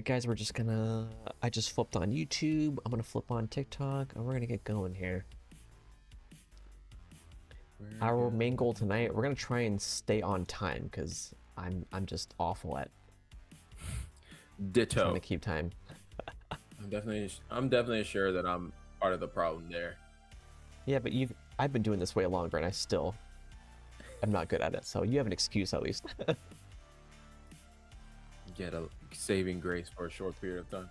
Alright guys, I just flipped on YouTube, I'm gonna flip on TikTok, and we're gonna get going here. Our main goal tonight, we're gonna try and stay on time, because I'm just awful at Ditto. trying to keep time. I'm definitely sure that I'm part of the problem there. Yeah, but I've been doing this way longer, and I still am not good at it, so you have an excuse at least. Get a saving grace for a short period of time.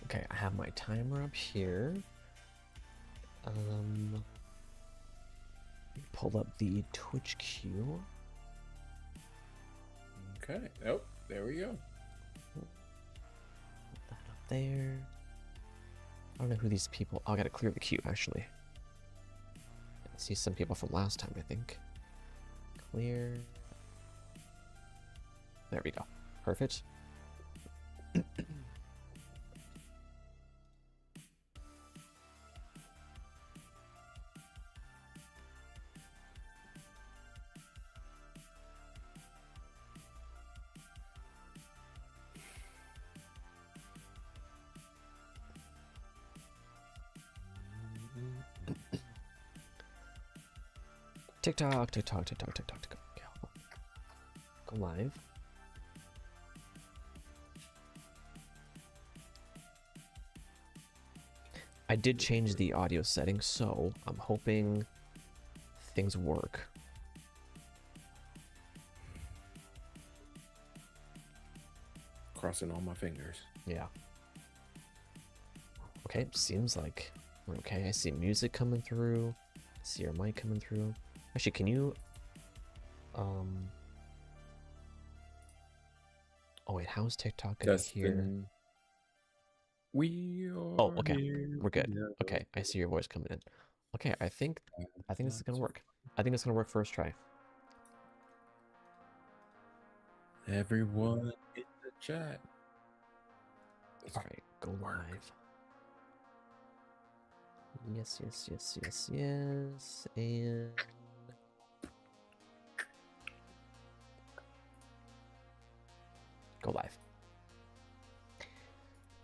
Okay, I have my timer up here. Pull up the Twitch queue. Okay. Oh, there we go. Put that up there. I don't know who these people. Oh, I gotta clear the queue actually. I see some people from last time, I think. Clear. There we go. Perfect. TikTok. Okay, go live. I did change the audio settings, so I'm hoping things work. Crossing all my fingers. Yeah. Okay, seems like we're okay. I see music coming through. I see your mic coming through. Actually, can you oh wait, how's TikTok gonna hear? Oh, okay. We're good. Okay, I see your voice coming in. Okay, I think this is gonna work. I think it's gonna work first try. Everyone in the chat. Alright, go live. Yes, and go live.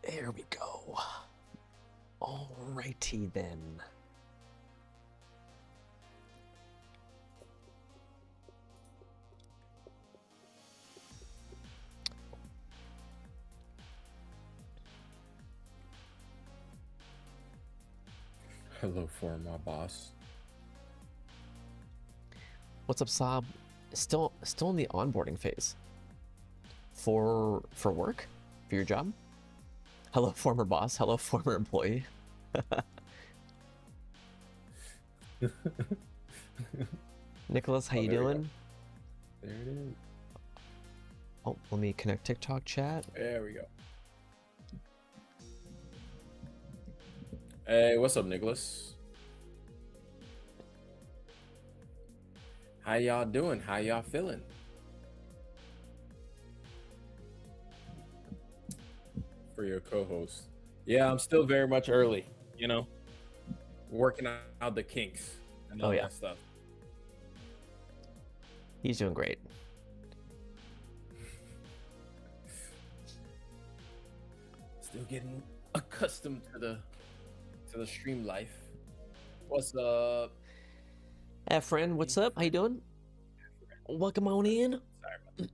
There we go. Alrighty then. Hello, former boss. What's up, Saab? Still in the onboarding phase. For work? For your job? Hello, former boss. Hello, former employee. Nicholas, how you doing? There it is. Oh, let me connect TikTok chat. There we go. Hey, what's up, Nicholas? How y'all doing? How y'all feeling? For your co-host. Yeah, I'm still very much early, you know, working out the kinks and all that stuff. He's doing great. Still getting accustomed to the stream life. What's up? Friend, what's up? How you doing? Welcome on in. Sorry about that.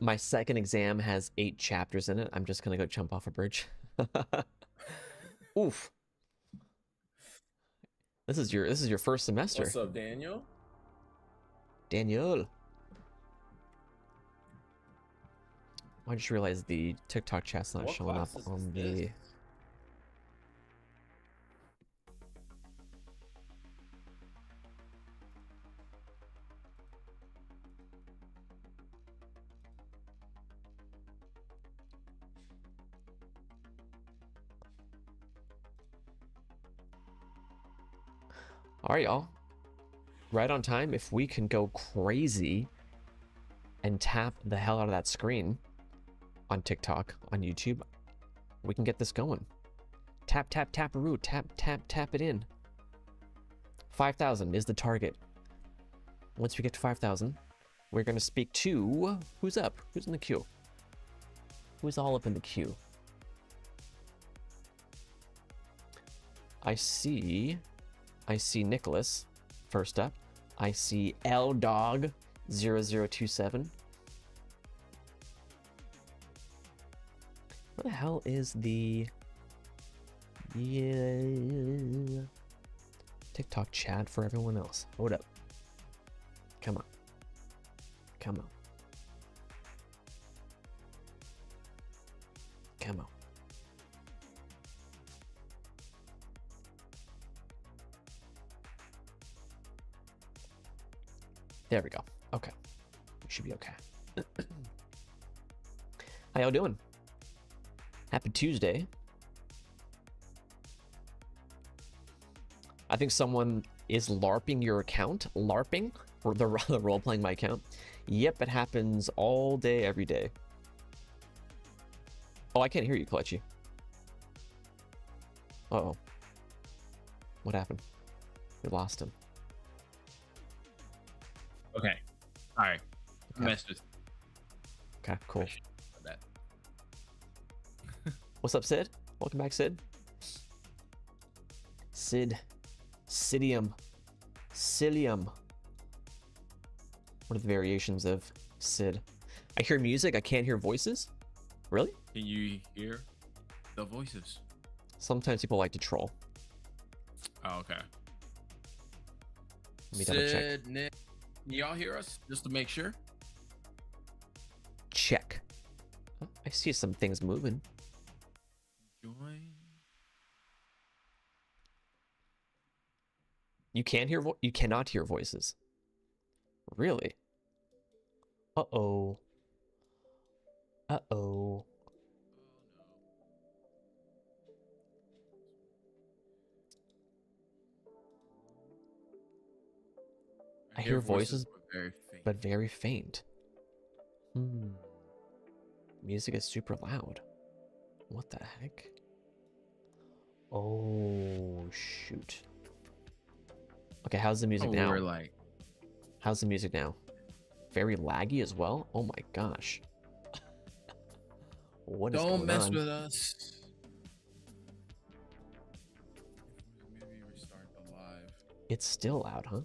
My second exam has 8 chapters in it. I'm just gonna go jump off a bridge. Oof. This is your first semester. What's up, Daniel? Daniel. I just realized the TikTok chat's not showing up on the... All right, y'all. Right on time. If we can go crazy and tap the hell out of that screen, on TikTok, on YouTube, we can get this going. Tap, tap, tap-a-roo. Tap, tap, tap it in. 5,000 is the target. Once we get to 5,000, we're going to speak to... Who's up? Who's in the queue? Who's all up in the queue? I see Nicholas first up. I see LDog0027. Where the hell is the TikTok chat for everyone else? Hold up. Come on. Come on. Come on. There we go. Okay. We should be okay. How y'all doing? Happy Tuesday. I think someone is LARPing your account. LARPing? Or the role-playing my account? Yep, it happens all day, every day. Oh, I can't hear you, Kalechi. Uh-oh. What happened? We lost him. Okay. All right. Okay. Messed with. Okay, cool. That. What's up, Sid? Welcome back, Sid. Sid. Sidium. Cilium. What are the variations of Sid? I hear music, I can't hear voices? Really? Can you hear the voices? Sometimes people like to troll. Oh, okay. Let me double check. Sid, Nick, can y'all hear us? Just to make sure. Check. Oh, I see some things moving. Join. You can hear you cannot hear voices. Really? Uh-oh. Uh-oh. I hear voices, but very faint. Music is super loud. What the heck? Oh, shoot. Okay, how's the music now? How's the music now? Very laggy as well? Oh my gosh. What is going on? Don't mess with us. Maybe restart the live. It's still loud, huh?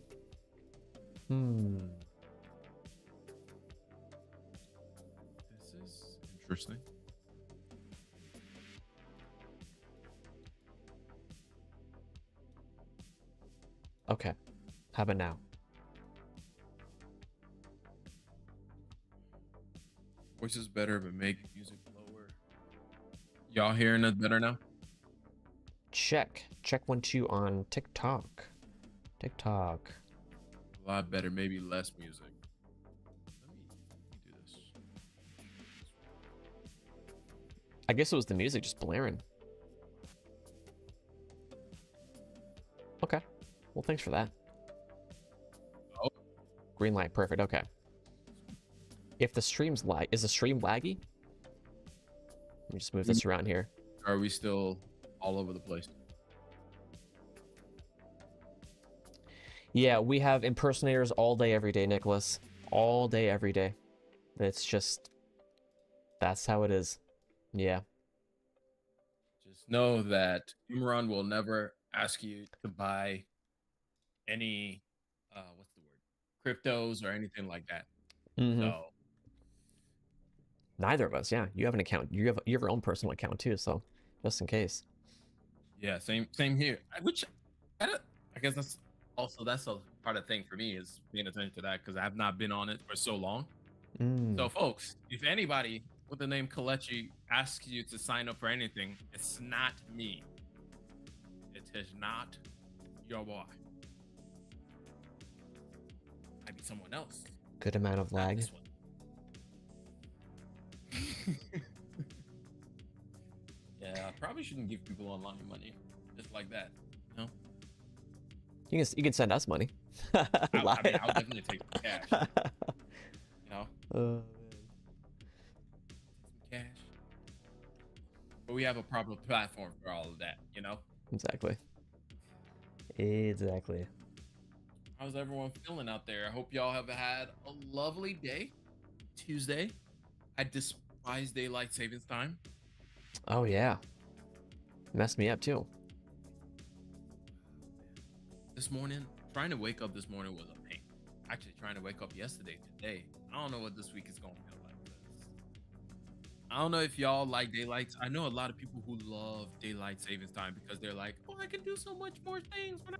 This is interesting. Okay. How about now? Voice is better, but make music lower. Y'all hearing us better now? Check. Check 1 2 on TikTok. TikTok. A lot better, maybe less music. Let me do this. I guess it was the music just blaring. Okay. Well, thanks for that. Oh. Green light, perfect. Okay. If the stream's is the stream laggy? Let me just move this around here. Are we still all over the place? Yeah, we have impersonators all day, every day, Nicholas. All day, every day. It's just... That's how it is. Yeah. Just know that Imran will never ask you to buy any, what's the word? Cryptos or anything like that. So... Neither of us, yeah. You have an account. You have your own personal account too, so just in case. Yeah, same here. Which I guess that's a part of the thing for me is paying attention to that because I have not been on it for so long. So, folks, if anybody with the name Kalechi asks you to sign up for anything, it's not me. It is not your boy. Might be someone else. Good amount of lag. Yeah, I probably shouldn't give people online money just like that. No. You can send us money. I mean, I'll definitely take some cash. You know. Some cash. we have a proper platform for all of that, you know? Exactly. Exactly. How's everyone feeling out there? I hope y'all have had a lovely day. Tuesday. I despise daylight savings time. Oh yeah. Messed me up too. This morning, trying to wake up this morning was a pain. Actually, trying to wake up yesterday, today. I don't know what this week is going to feel like. I don't know if y'all like daylight. I know a lot of people who love daylight savings time because they're like, oh, I can do so much more things. When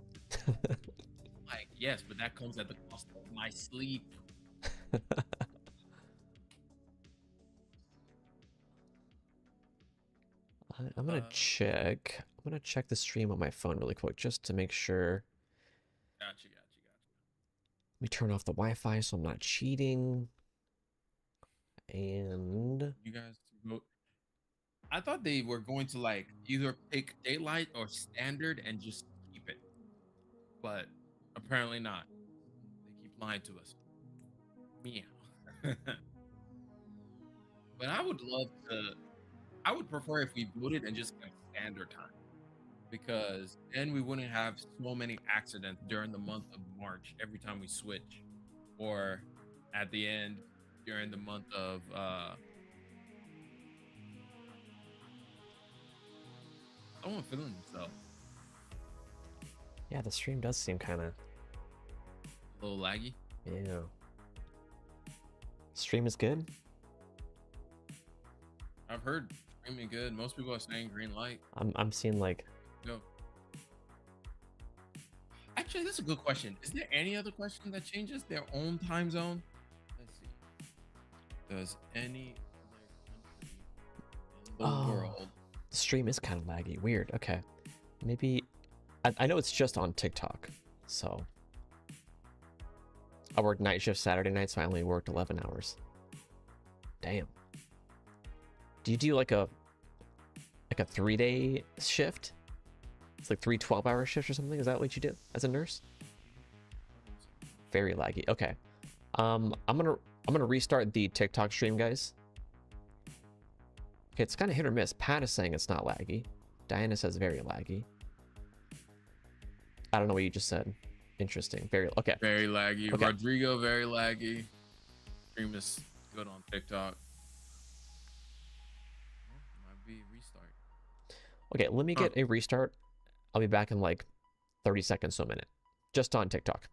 like, yes, but that comes at the cost of my sleep. I'm gonna check. I'm gonna check the stream on my phone really quick just to make sure. Gotcha. Let me turn off the Wi-Fi so I'm not cheating. And you guys vote. I thought they were going to like either pick daylight or standard and just keep it, but apparently not. They keep lying to us. Meow. But I would love to. I would prefer if we voted and just kept standard time, because then we wouldn't have so many accidents during the month of March every time we switch, or at the end during the month of someone feeling themselves. yeah, the stream does seem kind of A little laggy. yeah. Stream is good. I've heard streaming good. Most people are saying green light. I'm seeing like Go. Actually, that's a good question. Is there any other question that changes their own time zone? Let's see. Does any other country in the world? the stream is kind of laggy. Weird. Okay, maybe I know it's just on TikTok, so I worked night shift Saturday night, so I only worked 11 hours. Damn. Do you do like a 3-day shift? It's like 3 12-hour shifts or something. Is that what you do as a nurse? Very laggy. Okay. I'm gonna restart the TikTok stream, guys. Okay, it's kind of hit or miss. Pat is saying it's not laggy. Diana says very laggy. I don't know what you just said. Interesting. Very okay. Very laggy. Okay. Rodrigo, very laggy. Stream is good on TikTok. Might be restart. Okay, let me get a restart. I'll be back in like 30 seconds to a minute. Just on TikTok.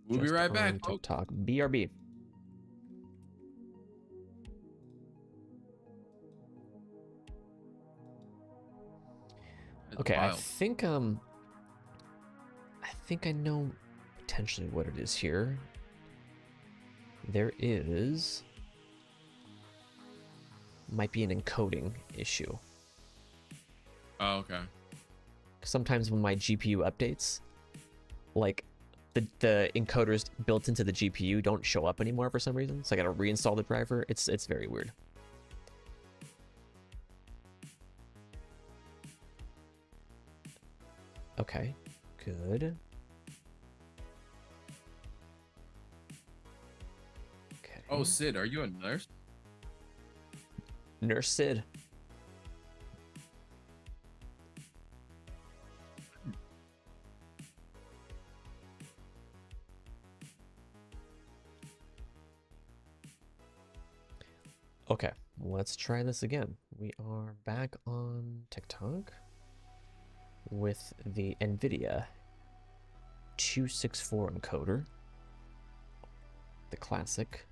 We'll be Just right back, on folks. TikTok. BRB. It's Okay, I wild. think I know potentially what it is here. There is might be an encoding issue. Oh, okay. Sometimes when my GPU updates, like the encoders built into the GPU don't show up anymore for some reason. So I gotta reinstall the driver. It's very weird. Okay, good. Okay. Oh, Sid, are you a nurse? Nurse Sid. Okay, let's try this again. We are back on TikTok with the NVIDIA 264 encoder, the classic.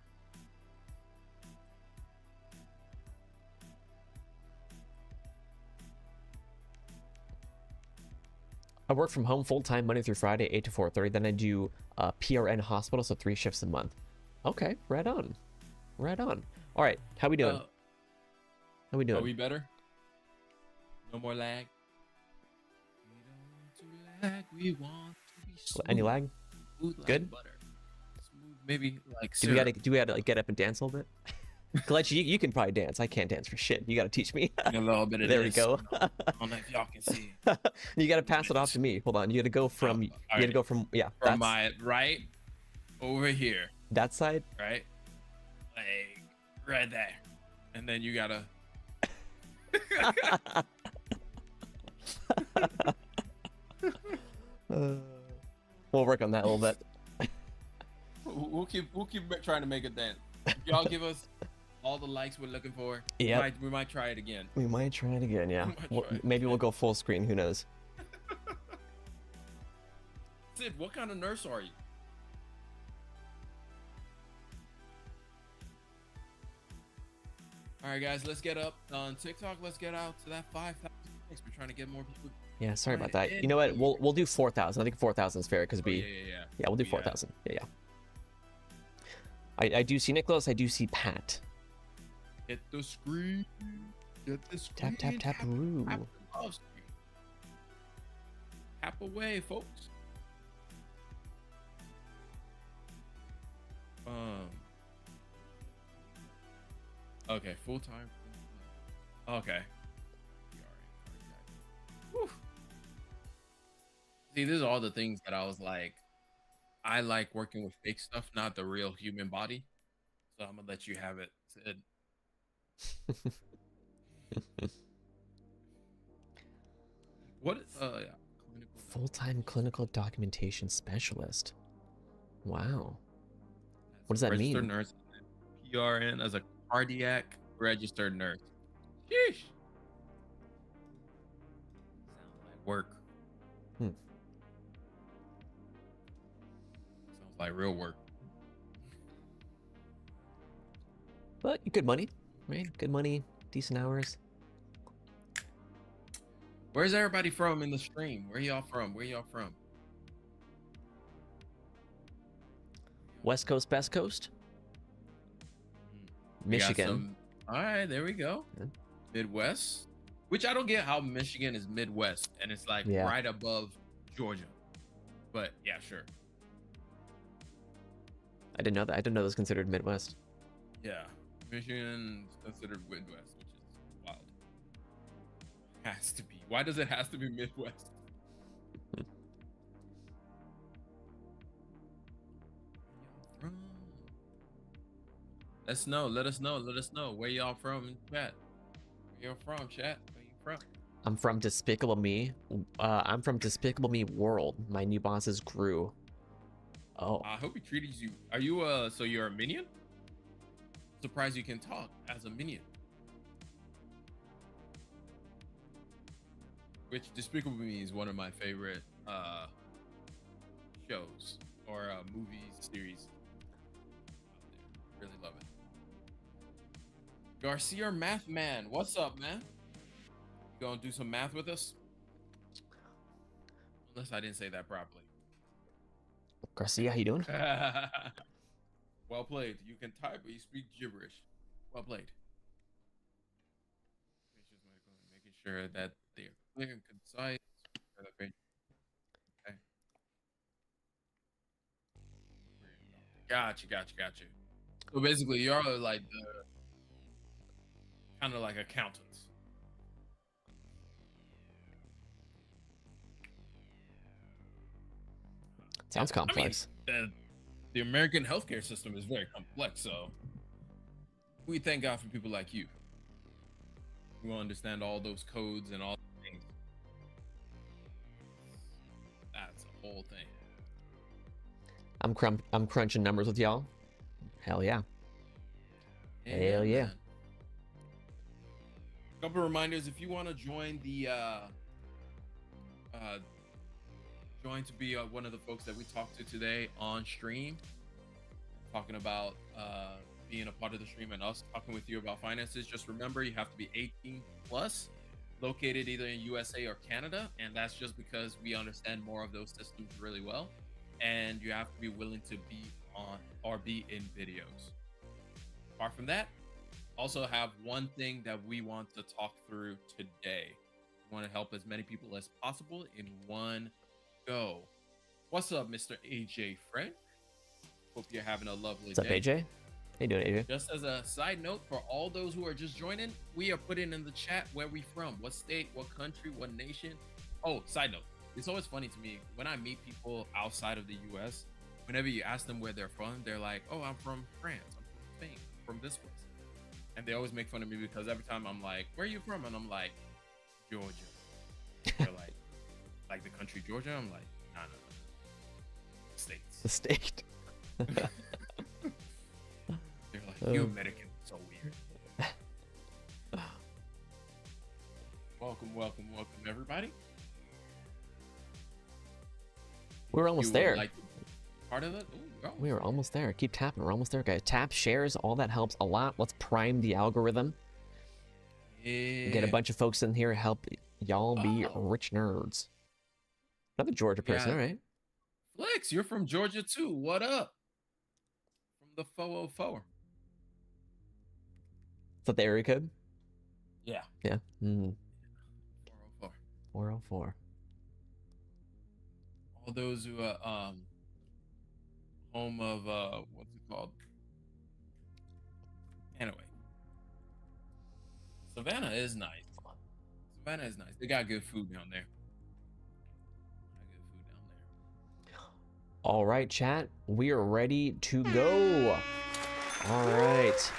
I work from home full-time Monday through Friday, 8 to 4:30. Then I do PRN hospital, so 3 shifts a month. Okay, right on. Right on. All right, how we doing? How we doing? Are we better? No more lag. We don't want to lag. We want to be smooth. Any lag? Smooth like Good? butter. Smooth, maybe like Do we syrup. gotta like get up and dance a little bit? Kalechi, you can probably dance. I can't dance for shit. You gotta teach me. A little bit of There we this, go. you know. I don't know if y'all can see. You gotta pass it off to me. Hold on. You gotta go from. You gotta alright. go from. Yeah. From my right over here, that side. right? Like right there. And then you gotta We'll work on that a little bit. We'll keep trying to make it then. If y'all give us all the likes we're looking for, Yep. we might try it again. We might try it again, yeah. Maybe we'll go full screen, who knows? Sid, what kind of nurse are you? All right, guys, let's get up on TikTok. Let's get out to that 5,000 likes. We're trying to get more people. Yeah, sorry about that. You know what? We'll do 4,000. I think 4,000 is fair because Yeah, we'll do 4,000. Yeah. I do see Nicholas. I do see Pat. Hit the screen. Get the screen. Tap. Ooh. Tap the love screen. Tap away, folks. Okay, full time. Okay. Whew. See, these are all the things that I was like, I like working with fake stuff, not the real human body. So I'm gonna let you have it, Sid. What? Yeah. Full-time clinical documentation specialist. Wow. What does that mean? Registered nurse, PRN as a cardiac registered nurse. Sheesh. Sounds like work. Sounds like real work. But good money, right? Good money, decent hours. Where's everybody from in the stream? Where y'all from? West Coast, Best Coast? Michigan. All right, there we go. Yeah. Midwest, which I don't get how Michigan is Midwest and it's like right above Georgia. But yeah, sure. I didn't know that. I didn't know it was considered Midwest. Yeah, Michigan is considered Midwest, which is wild. Has to be. Why does it have to be Midwest? Let us know where y'all from in chat. Where y'all from, chat? Where you from? I'm from Despicable Me. I'm from Despicable Me World. My new boss is Gru. Oh. I hope he treated you. Are you so you're a minion? Surprised you can talk as a minion. Which Despicable Me is one of my favorite shows or movies, series. Really love it. Garcia Math Man, what's up, man? You gonna do some math with us? Unless I didn't say that properly. Garcia, how you doing? Well played. You can type, but you speak gibberish. Well played. Making sure that they are clear and concise. Okay. Gotcha. So basically, you're like the kind of like accountants. Sounds complex. I mean, the American healthcare system is very complex, so we thank God for people like you who understand all those codes and all the things. That's a whole thing. I'm crunching numbers with y'all. Hell yeah. Hell yeah. Man. Couple of reminders: if you want to join the join to be one of the folks that we talked to today on stream, talking about being a part of the stream and us talking with you about finances, just remember you have to be 18 plus, located either in USA or Canada, and that's just because we understand more of those systems really well, and you have to be willing to be on or be in videos. Apart from that, also have one thing that we want to talk through today. We want to help as many people as possible in one go. What's up, Mr. AJ French? Hope you're having a lovely day. What's up, AJ? How you doing, AJ? Just as a side note, for all those who are just joining, we are putting in the chat where we from, what state, what country, what nation. Oh, side note, it's always funny to me when I meet people outside of the US. Whenever you ask them where they're from, they're like, "Oh, I'm from France, I'm from Spain, I'm from this place." and they always make fun of me because every time I'm like, "Where are you from?" and I'm like, "Georgia." They're like the country Georgia. I'm like, "Nah, States." The state. They're like, "You American, so weird." Welcome, everybody. We're almost You would there. like part of it? Ooh, We are almost there. Keep tapping. We're almost there, guys. Tap, shares, all that helps a lot. Let's prime the algorithm. Yeah. Get a bunch of folks in here. Help y'all be Oh. rich nerds. Another Georgia person, Yeah. all right. Flex, you're from Georgia too. What up? From the 404. Is that the area code? Yeah. Yeah. 404. 404. All those who are home of what's it called? Anyway. Savannah is nice. Savannah is nice. They got good food down there. All right, chat. We are ready to go. All right.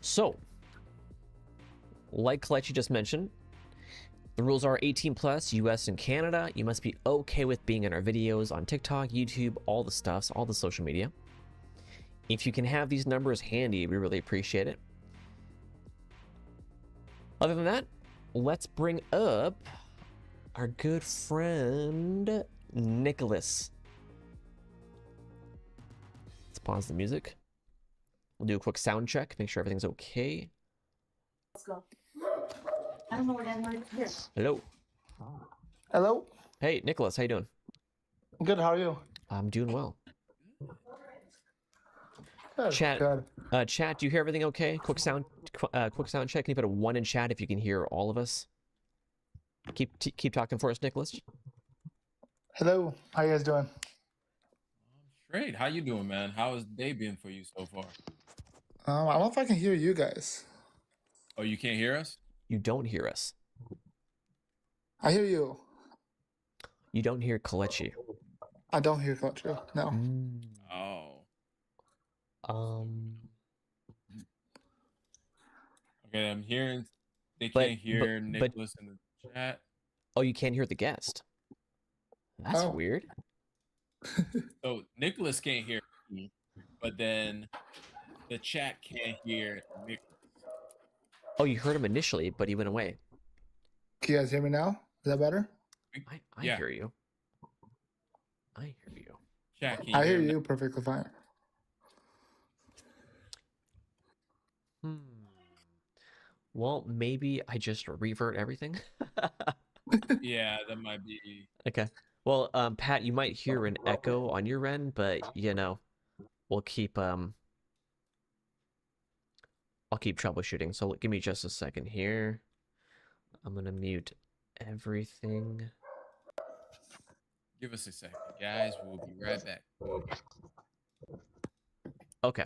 So, like Kelechi just mentioned, the rules are 18 plus, US and Canada. You must be okay with being in our videos on TikTok, YouTube, all the stuffs, all the social media. If you can have these numbers handy, we really appreciate it. Other than that, let's bring up our good friend, Nicholas. Let's pause the music. We'll do a quick sound check, make sure everything's okay. Let's go. I don't know where that mic is. Hello. Hello. Hey, Nicholas, how you doing? Good. How are you? I'm doing well. Good. Chat. Good. Chat, do you hear everything okay? Quick sound check. Can you put a 1 in chat if you can hear all of us? Keep talking for us, Nicholas. Hello. How you guys doing? Great. How you doing, man? How has the day been for you so far? I don't know if I can hear you guys. Oh, you can't hear us? You don't hear us. I hear you. You don't hear Kelechi. I don't hear you. No. Oh. Okay, I'm hearing they But- can't hear but- Nicholas in the chat. Oh, you can't hear the guest. That's Oh. weird. So Nicholas can't hear me, but then the chat can't hear Nicholas. Oh, you heard him initially, but he went away. Can you guys hear me now? Is that better? I Yeah. hear you. I hear you. Chat, can I hear me? you perfectly fine. Well, maybe I just revert everything. Yeah, that might be. Okay. Well, Pat, you might hear an echo on your end, but you know, we'll keep I'll keep troubleshooting. So give me just a second here. I'm gonna mute everything. Give us a second, guys. We'll be right back. Okay.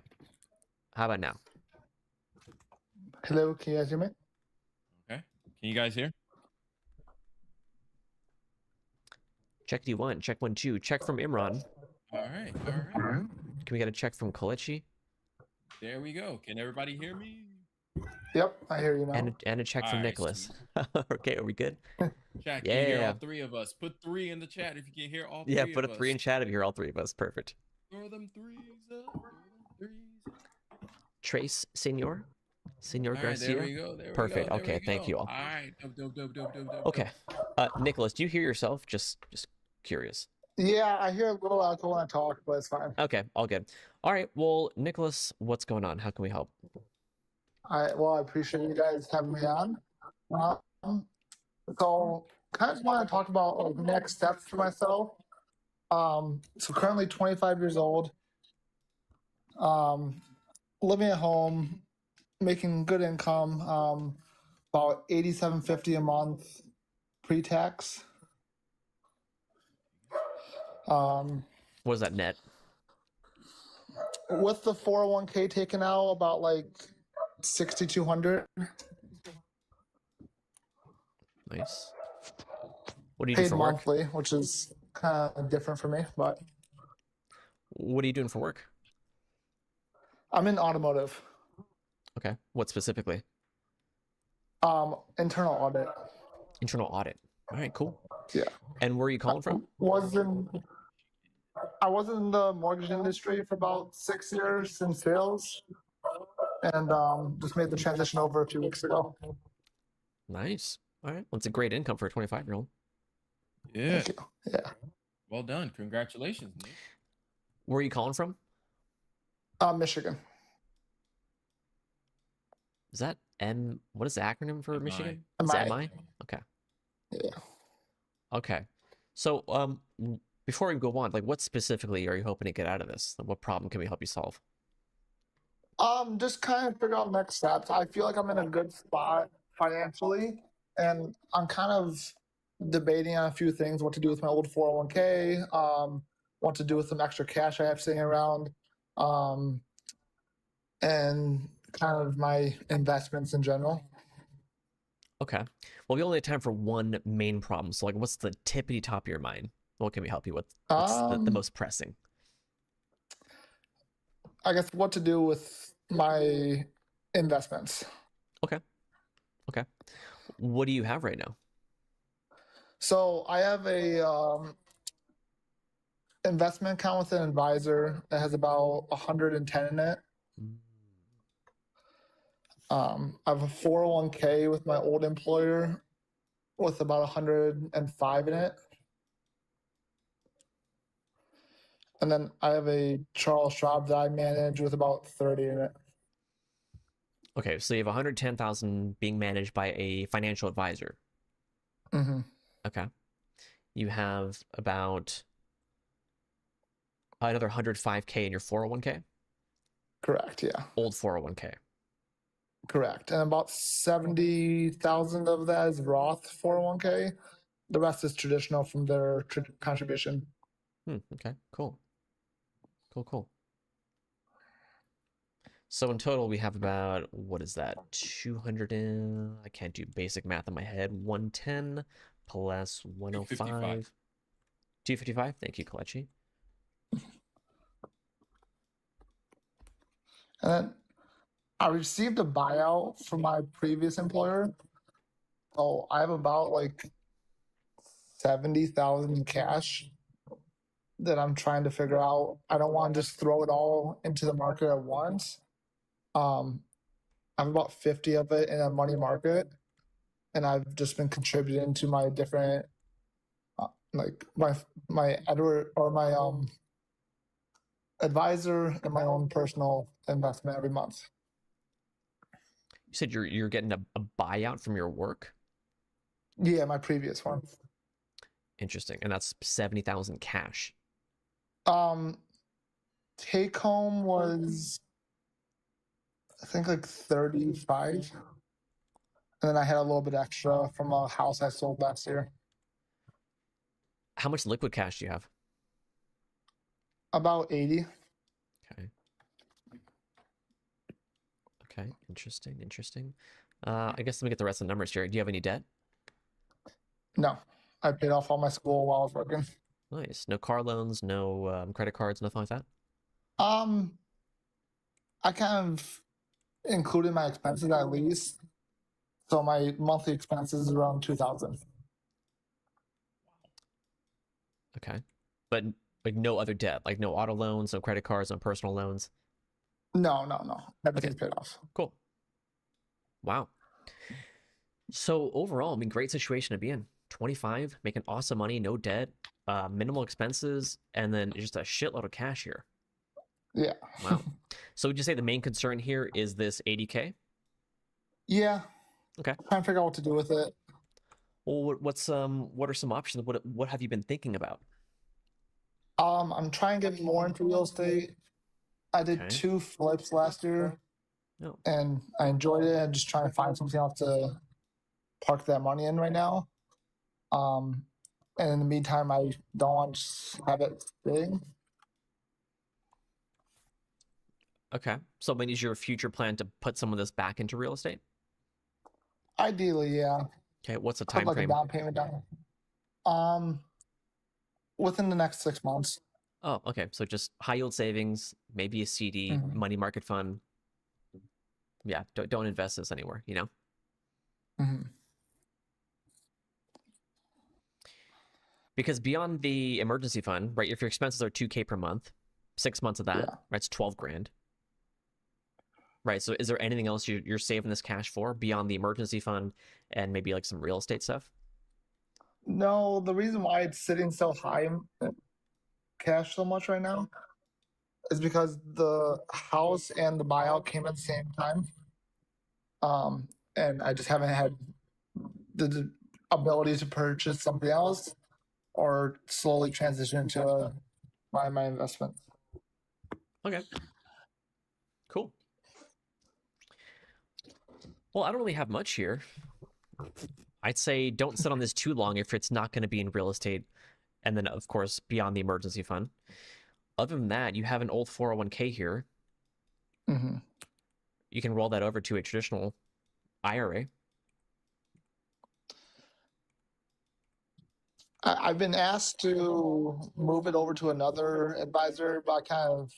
How about now? Hello. Can you guys hear me? Okay. Can you guys hear? Check D1, check 1, 2, check from Imran. All right. All right. Can we get a check from Kelechi? There we go. Can everybody hear me? Yep. I hear you now. And a check from Alright, Nicholas. Okay, are we good? Chat, can you hear Yeah. all three of us? Put 3 in the chat if you can hear all 3 Yeah, of put a us. 3 in chat if you hear all 3 of us. Perfect. Throw them threes up. Throw them threes up. Trace, Senor? Senor All right, Garcia? there we go. There Perfect. We go, there Okay, we thank go. you all. All right. Dope. Okay. Nicholas, do you hear yourself? Just curious. Yeah, I hear a little echo when I talk, but it's fine. Okay, all good. All right, well, Nicholas, what's going on? How can we help? I appreciate you guys having me on. So kind of just want to talk about like next steps for myself. So currently 25 years old. Living at home, making good income, about $87.50 a month pre-tax. What is that net? With the 401k taken out, about like 6,200 Nice. What do you do paid for work? monthly, which is kind of different for me. But What are you doing for work? I'm in automotive. Okay. What specifically? Internal audit. Internal audit. All right, cool. Yeah. And where are you calling from? I was in the mortgage industry for about 6 years in sales, and just made the transition over a few weeks ago. Nice. All right. Well, it's a great income for a 25-year-old. Yeah. Thank you. Yeah. Well done. Congratulations, Nick. Where are you calling from? Michigan. Is that M? What is the acronym for MI. Michigan? Is it MI. MI? Okay. Yeah. Okay. So, before we go on, like, what specifically are you hoping to get out of this? Like, what problem can we help you solve? Just kind of figure out next steps. I feel like I'm in a good spot financially, and I'm kind of debating on a few things: what to do with my old 401k, what to do with some extra cash I have sitting around, and kind of my investments in general. Okay. Well, we only have time for one main problem. So, like, what's the tippity top of your mind? What can we help you with? What's the most pressing? I guess what to do with my investments. Okay. Okay. What do you have right now? So I have a investment account with an advisor that has about 110 in it. I have a 401k with my old employer with about 105 in it. And then I have a Charles Schwab that I manage with about 30 in it. Okay, so you have 110,000 being managed by a financial advisor. Mm-hmm. Okay. You have about another 105K in your 401k? Correct, yeah. Old 401k. Correct. And about 70,000 of that is Roth 401k. The rest is traditional from their contribution. Okay, cool. Cool. So in total, we have about, what is that? 200 and, I can't do basic math in my head. 110 plus 105. 255. Thank you, Kalechi. And then I received a buyout from my previous employer. So I have about like 70,000 in cash that I'm trying to figure out. I don't want to just throw it all into the market at once. I have about 50 of it in a money market, and I've just been contributing to my different, like my Edward or my advisor and my own personal investment every month. You said you're getting a buyout from your work? Yeah, my previous one. Interesting. And that's 70,000 cash. Take home was, I think, like 35. And then I had a little bit extra from a house I sold last year. How much liquid cash do you have? About 80. Okay, interesting. I guess let me get the rest of the numbers here. Do you have any debt? No, I paid off all my school while I was working. Nice. No car loans, no credit cards, nothing like that? I kind of included my expenses at least. So my monthly expenses is around 2,000. Okay. But like no other debt, like no auto loans, no credit cards, no personal loans? No. Everything's paid off. Cool. Wow. So overall, I mean, great situation to be in. 25, making awesome money, no debt, minimal expenses, and then just a shitload of cash here. Yeah. Wow. So would you say the main concern here is this 80K? Yeah. Okay. Trying to figure out what to do with it. Well, what are some options? What have you been thinking about? I'm trying to get more into real estate. I did 2 flips last year, and I enjoyed it. I'm just trying to find something else to park that money in right now. And in the meantime, I don't want to have it sitting. Okay. So, I mean, is your future plan to put some of this back into real estate? Ideally, yeah. Okay. What's the time Put like frame? a down payment down. Within the next 6 months. Oh, okay. So just high yield savings, maybe a CD, Mhm. money market fund. Yeah, don't invest this anywhere, you know? Mhm. Because beyond the emergency fund, right, if your expenses are 2K per month, 6 months of that, Yeah. right, it's 12 grand. Right. So is there anything else you're saving this cash for beyond the emergency fund and maybe like some real estate stuff? No, the reason why it's sitting so high in cash so much right now is because the house and the buyout came at the same time. And I just haven't had the ability to purchase something else or slowly transition into my investment. Okay. Cool. Well, I don't really have much here. I'd say don't sit on this too long if it's not going to be in real estate. And then, of course, beyond the emergency fund. Other than that, you have an old 401k here. Mm-hmm. You can roll that over to a traditional IRA. I've been asked to move it over to another advisor, but I kind of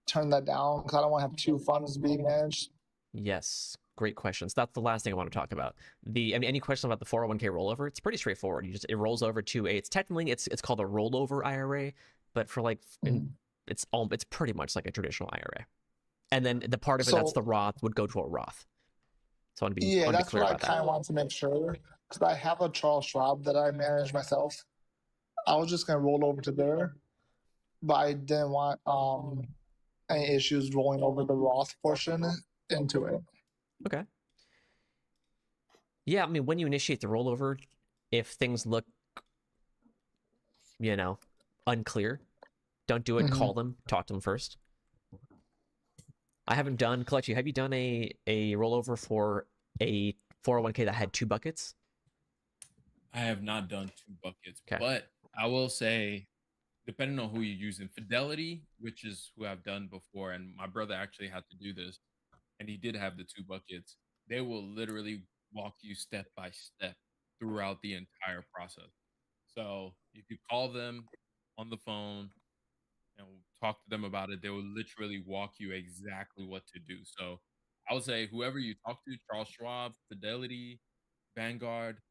turned that down because I don't want to have two funds being managed. Yes, great questions. That's the last thing I want to talk about. Any question about the 401k rollover? It's pretty straightforward. It rolls over to it's technically it's called a rollover IRA, but for like Mhm. it's pretty much like a traditional IRA. And then the part of it that's So the Roth would go to a Roth. So I want to yeah, be that's clear what I about that. kind of want to make sure because I have a Charles Schwab that I manage myself. I was just gonna roll over to there, but I didn't want any issues rolling over the Roth portion into it. Okay. Yeah, I mean, when you initiate the rollover, if things look, unclear, don't do it. Mm-hmm. Call them, talk to them first. I haven't done, Kalechi, have you done a rollover for a 401k that had 2 buckets? I have not done 2 buckets, Okay. but I will say, depending on who you use in Fidelity, which is who I've done before, and my brother actually had to do this, and he did have the 2 buckets. They will literally walk you step by step throughout the entire process. So you could call them on the phone and talk to them about it. They will literally walk you exactly what to do. So I would say whoever you talk to, Charles Schwab, Fidelity, Vanguard,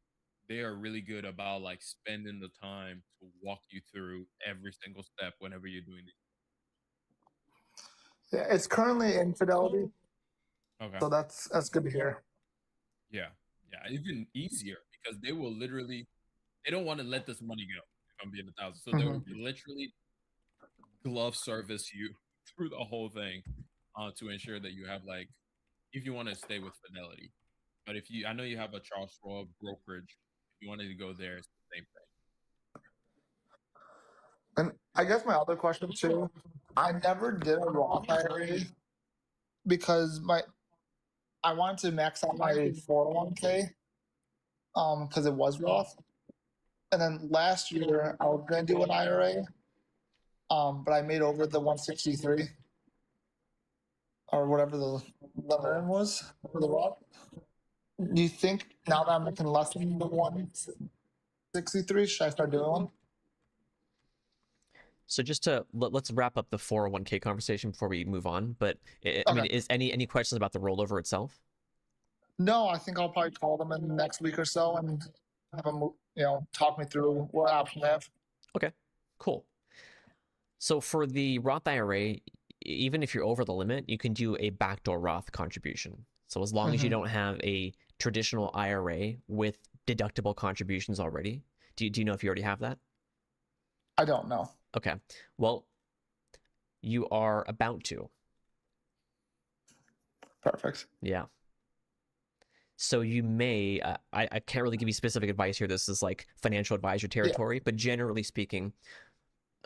they are really good about like spending the time to walk you through every single step whenever you're doing it. Yeah, it's currently Infidelity, Okay. so that's good to hear. Yeah. Yeah. Even easier because they will literally, they don't want to let this money go if I'm being 1,000. So they will Mm-hmm. literally glove service you through the whole thing to ensure that you have like, if you want to stay with Fidelity. But if you, I know you have a Charles Schwab brokerage. If you wanted to go there, it's the same thing. And I guess my other question too, I never did a Roth IRA because I wanted to max out my 401k because it was Roth. And then last year I was gonna do an IRA, but I made over the 163 or whatever the limit was for the Roth. Do you think now that I'm making less than the 163, should I start doing one? So just to let's wrap up the 401k conversation before we move on. But I mean, Okay. is any questions about the rollover itself? No, I think I'll probably call them in the next week or so and have them, talk me through what option they have. Okay, cool. So for the Roth IRA, even if you're over the limit, you can do a backdoor Roth contribution. So as long as you Mhm. don't have a traditional IRA with deductible contributions already, do you know if you already have that? I don't know. Okay, well, you are about to. Perfect. Yeah. So you may, I can't really give you specific advice here. This is like financial advisor territory, but generally speaking,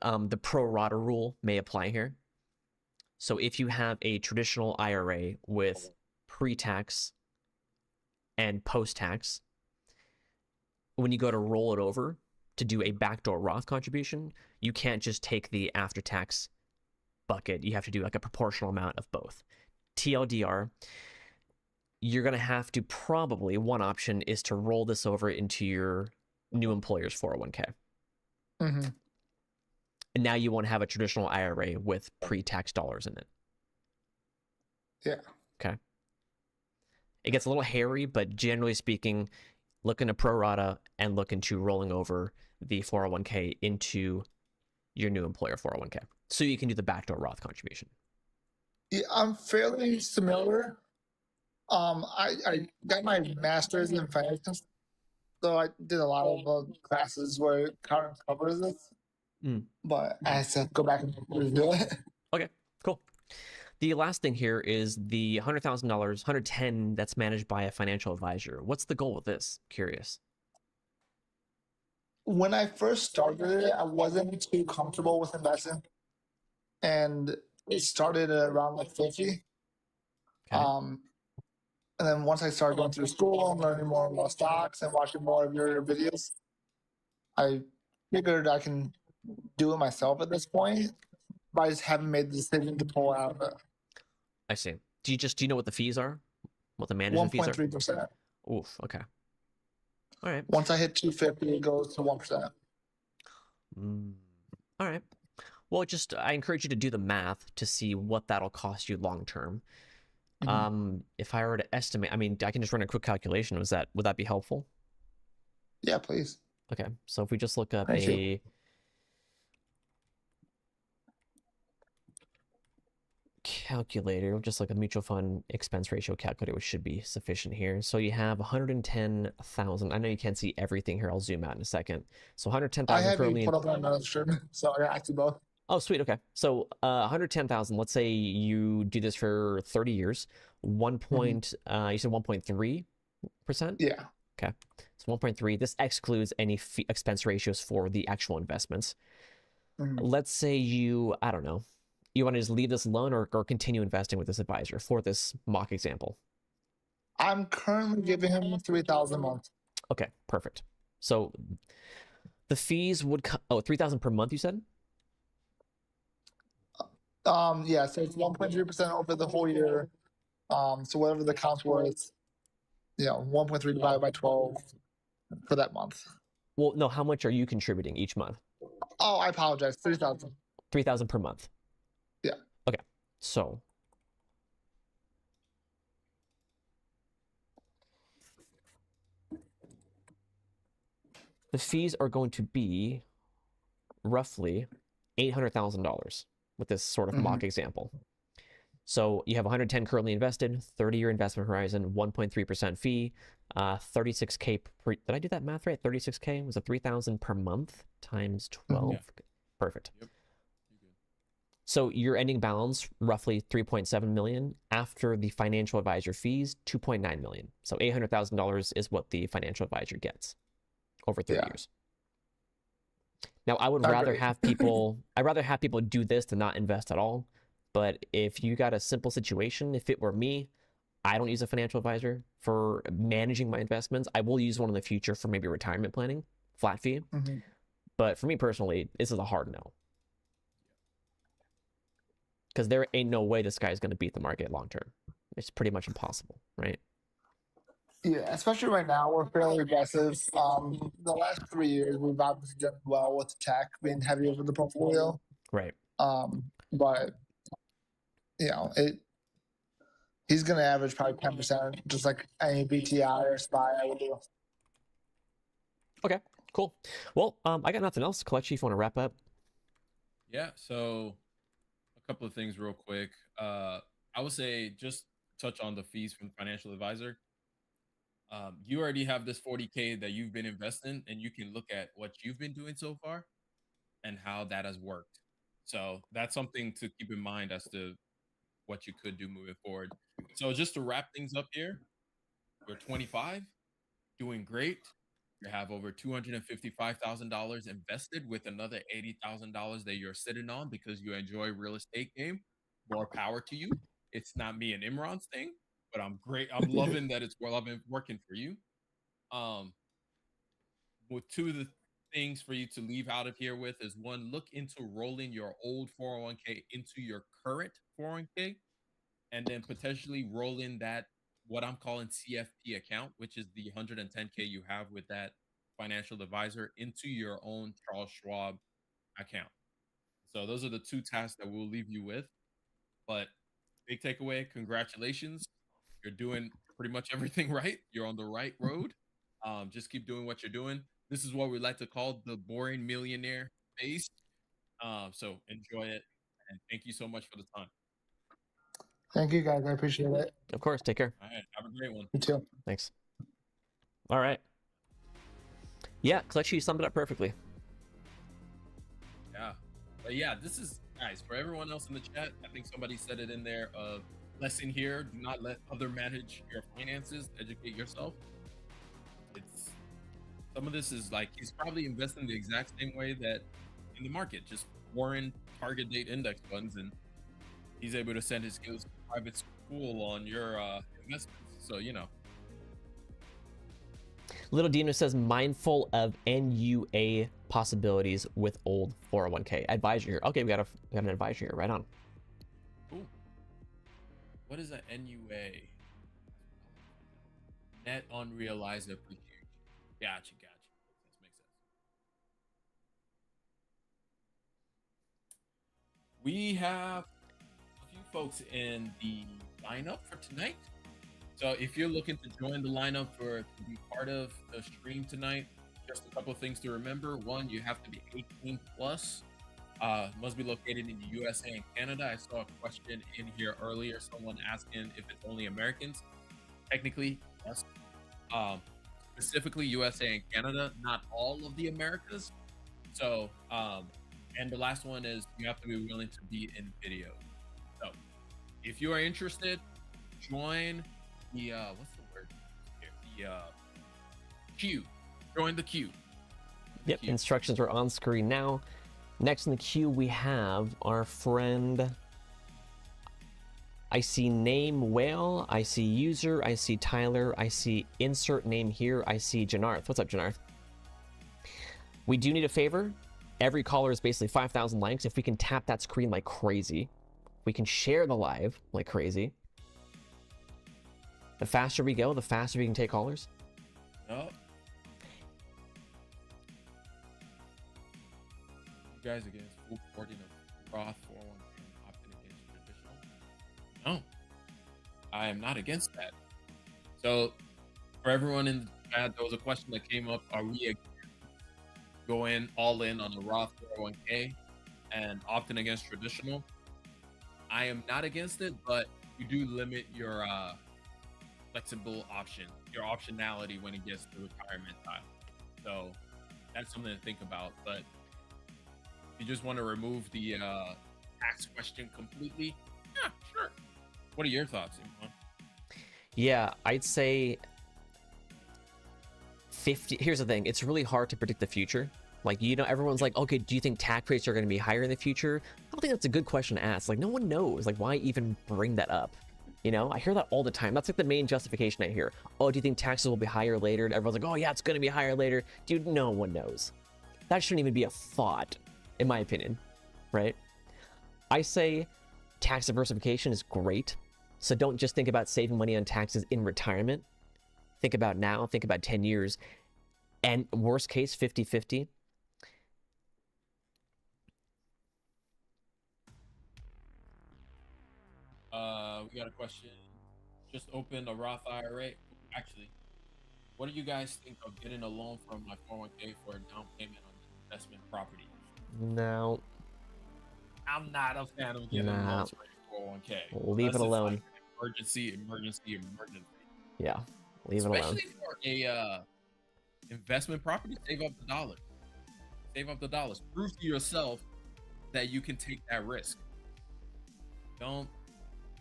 the pro rata rule may apply here. So if you have a traditional IRA with pre-tax and post-tax, when you go to roll it over to do a backdoor Roth contribution, you can't just take the after-tax bucket. You have to do like a proportional amount of both. TLDR, you're going to have to probably, one option is to roll this over into your new employer's 401k. Mm-hmm. And now you won't have a traditional IRA with pre-tax dollars in it. Yeah. Okay. It gets a little hairy, but generally speaking, look into pro rata and look into rolling over the 401k into your new employer 401k. So you can do the backdoor Roth contribution. Yeah, I'm fairly familiar. I got my master's in finance, so I did a lot of classes where it kind of covers this. But I have to go back and review it. Okay, cool. The last thing here is the $100,000, 110 that's managed by a financial advisor. What's the goal with this? Curious. When I first started it, I wasn't too comfortable with investing, and it started at around like 50. Okay. And then once I started going through school and learning more about stocks and watching more of your videos, I figured I can do it myself at this point, but I just haven't made the decision to pull out of it. I see. Do you know what the fees are? What the management fees are? 1.3%. Oof. Okay. All right. Once I hit 250, it goes to 1%. All right. Well, I encourage you to do the math to see what that'll cost you long term. If I were to estimate, I mean, I can just run a quick calculation. Would that be helpful? Yeah, please. Okay. So if we just look up Thank you. calculator, just like a mutual fund expense ratio calculator, which should be sufficient here. So you have 110,000. I know you can't see everything here. I'll zoom out in a second. So I 110,000 have currently. you put up on another stream, so I got to both. Oh, sweet. Okay. So 110,000, let's say you do this for 30 years. You said 1.3%? Yeah. Okay. So 1.3. This excludes any expense ratios for the actual investments. Let's say I don't know, you want to just leave this alone or continue investing with this advisor for this mock example? I'm currently giving him $3,000 a month. Okay, perfect. So the fees would $3,000 per month, you said? Yeah, so it's 1.3% over the whole year. So whatever the count's worth, 1.3 divided by 12 for that month. Well, no, how much are you contributing each month? Oh, I apologize. 3,000. 3,000 per month. Yeah. Okay. So the fees are going to be roughly $800,000 with this sort of mock example. So you have 110 currently invested, 30-year investment horizon, 1.3% fee, 36K did I do that math right? 36K was a 3,000 per month times 12. Yeah. Perfect. Yep. So your ending balance, roughly 3.7 million. After the financial advisor fees, 2.9 million. So $800,000 is what the financial advisor gets over 30 years. Now, I would rather have people, I'd rather have people do this than not invest at all. But if you got a simple situation, if it were me, I don't use a financial advisor for managing my investments. I will use one in the future for maybe retirement planning, flat fee. But for me personally, this is a hard no. Because there ain't no way this guy's going to beat the market long term. It's pretty much impossible, right? Yeah, especially right now, we're fairly aggressive. The last 3 years, we've obviously done well with tech being heavy over the portfolio. Right. But he's going to average probably 10%, just like any BTI or SPY I would do. Okay, cool. Well, I got nothing else. Kelechi, if you want to wrap up. Yeah, so a couple of things real quick. I would say just touch on the fees from the financial advisor. You already have this 40K that you've been investing, and you can look at what you've been doing so far and how that has worked. So that's something to keep in mind as to what you could do moving forward. So just to wrap things up here, you're 25, doing great. You have over $255,000 invested with another $80,000 that you're sitting on because you enjoy real estate game. More power to you. It's not me and Imran's thing, but I'm great. I'm loving that it's working for you. With two of the things for you to leave out of here with is one, look into rolling your old 401k into your current 401k, and then potentially roll in that what I'm calling CFP account, which is the 110K you have with that financial advisor, into your own Charles Schwab account. So those are the two tasks that we'll leave you with. But big takeaway, congratulations. You're doing pretty much everything right. You're on the right road. Just keep doing what you're doing. This is what we like to call the boring millionaire phase. So enjoy it. And thank you so much for the time. Thank you guys. I appreciate it. Of course. Take care. All right. Have a great one. You too. Thanks. All right. Yeah, Clutchy, you summed it up perfectly. Yeah. But yeah, this is, guys, for everyone else in the chat, I think somebody said it in there of lesson here. Do not let other manage your finances. Educate yourself. It's some of this is like he's probably investing the exact same way that in the market, just foreign target date index funds, and he's able to send his kids to private school on your investments. So, you know. Little Dino says, mindful of NUA possibilities with old 401k. Advisor here. Okay, we got an advisor here. Right on. Ooh. What is an NUA? Net unrealized appreciation. Gotcha. Makes sense. We have a few folks in the lineup for tonight. So if you're looking to join the lineup to be part of the stream tonight, just a couple of things to remember. One, you have to be 18 plus. Must be located in the USA and Canada. I saw a question in here earlier, someone asking if it's only Americans. Technically, yes. Specifically USA and Canada, not all of the Americas. So, and the last one is you have to be willing to be in video. So if you are interested, join the what's the word here? The queue. Join the queue. Yep, instructions are on screen now. Next in the queue, we have our friend. I see name Whale, I see user, I see Tyler, I see insert name here, I see Janarth. What's up, Janarth? We do need a favor. Every caller is basically 5,000 likes. If we can tap that screen like crazy, we can share the live like crazy. The faster we go, the faster we can take callers. Oh. You guys against full reporting of Roth 401k opting against traditional? No, I am not against that. So, for everyone in the chat, there was a question that came up: are we going all in on the Roth 401k and opting against traditional? I am not against it, but you do limit your flexible option, your optionality when it gets to retirement time. So that's something to think about. But if you just want to remove the tax question completely, yeah, sure. What are your thoughts, Imran? Yeah, I'd say 50. Here's the thing. It's really hard to predict the future. Like, you know, everyone's like, okay, do you think tax rates are going to be higher in the future? I don't think that's a good question to ask. Like, no one knows. Like, why even bring that up? You know, I hear that all the time. That's like the main justification I hear. Oh, do you think taxes will be higher later? And everyone's like, oh yeah, it's going to be higher later. Dude, no one knows. That shouldn't even be a thought, in my opinion, right? I say tax diversification is great. So don't just think about saving money on taxes in retirement. Think about now, think about 10 years. And worst case, 50-50. We got a question. Just opened a Roth IRA. Actually, what do you guys think of getting a loan from my 401k for a down payment on investment property? No. I'm not a fan of getting loans for your 401k. Leave it alone. Like emergency. Yeah, leave it alone. Especially for a investment property, save up the dollars. Save up the dollars. Prove to yourself that you can take that risk. Don't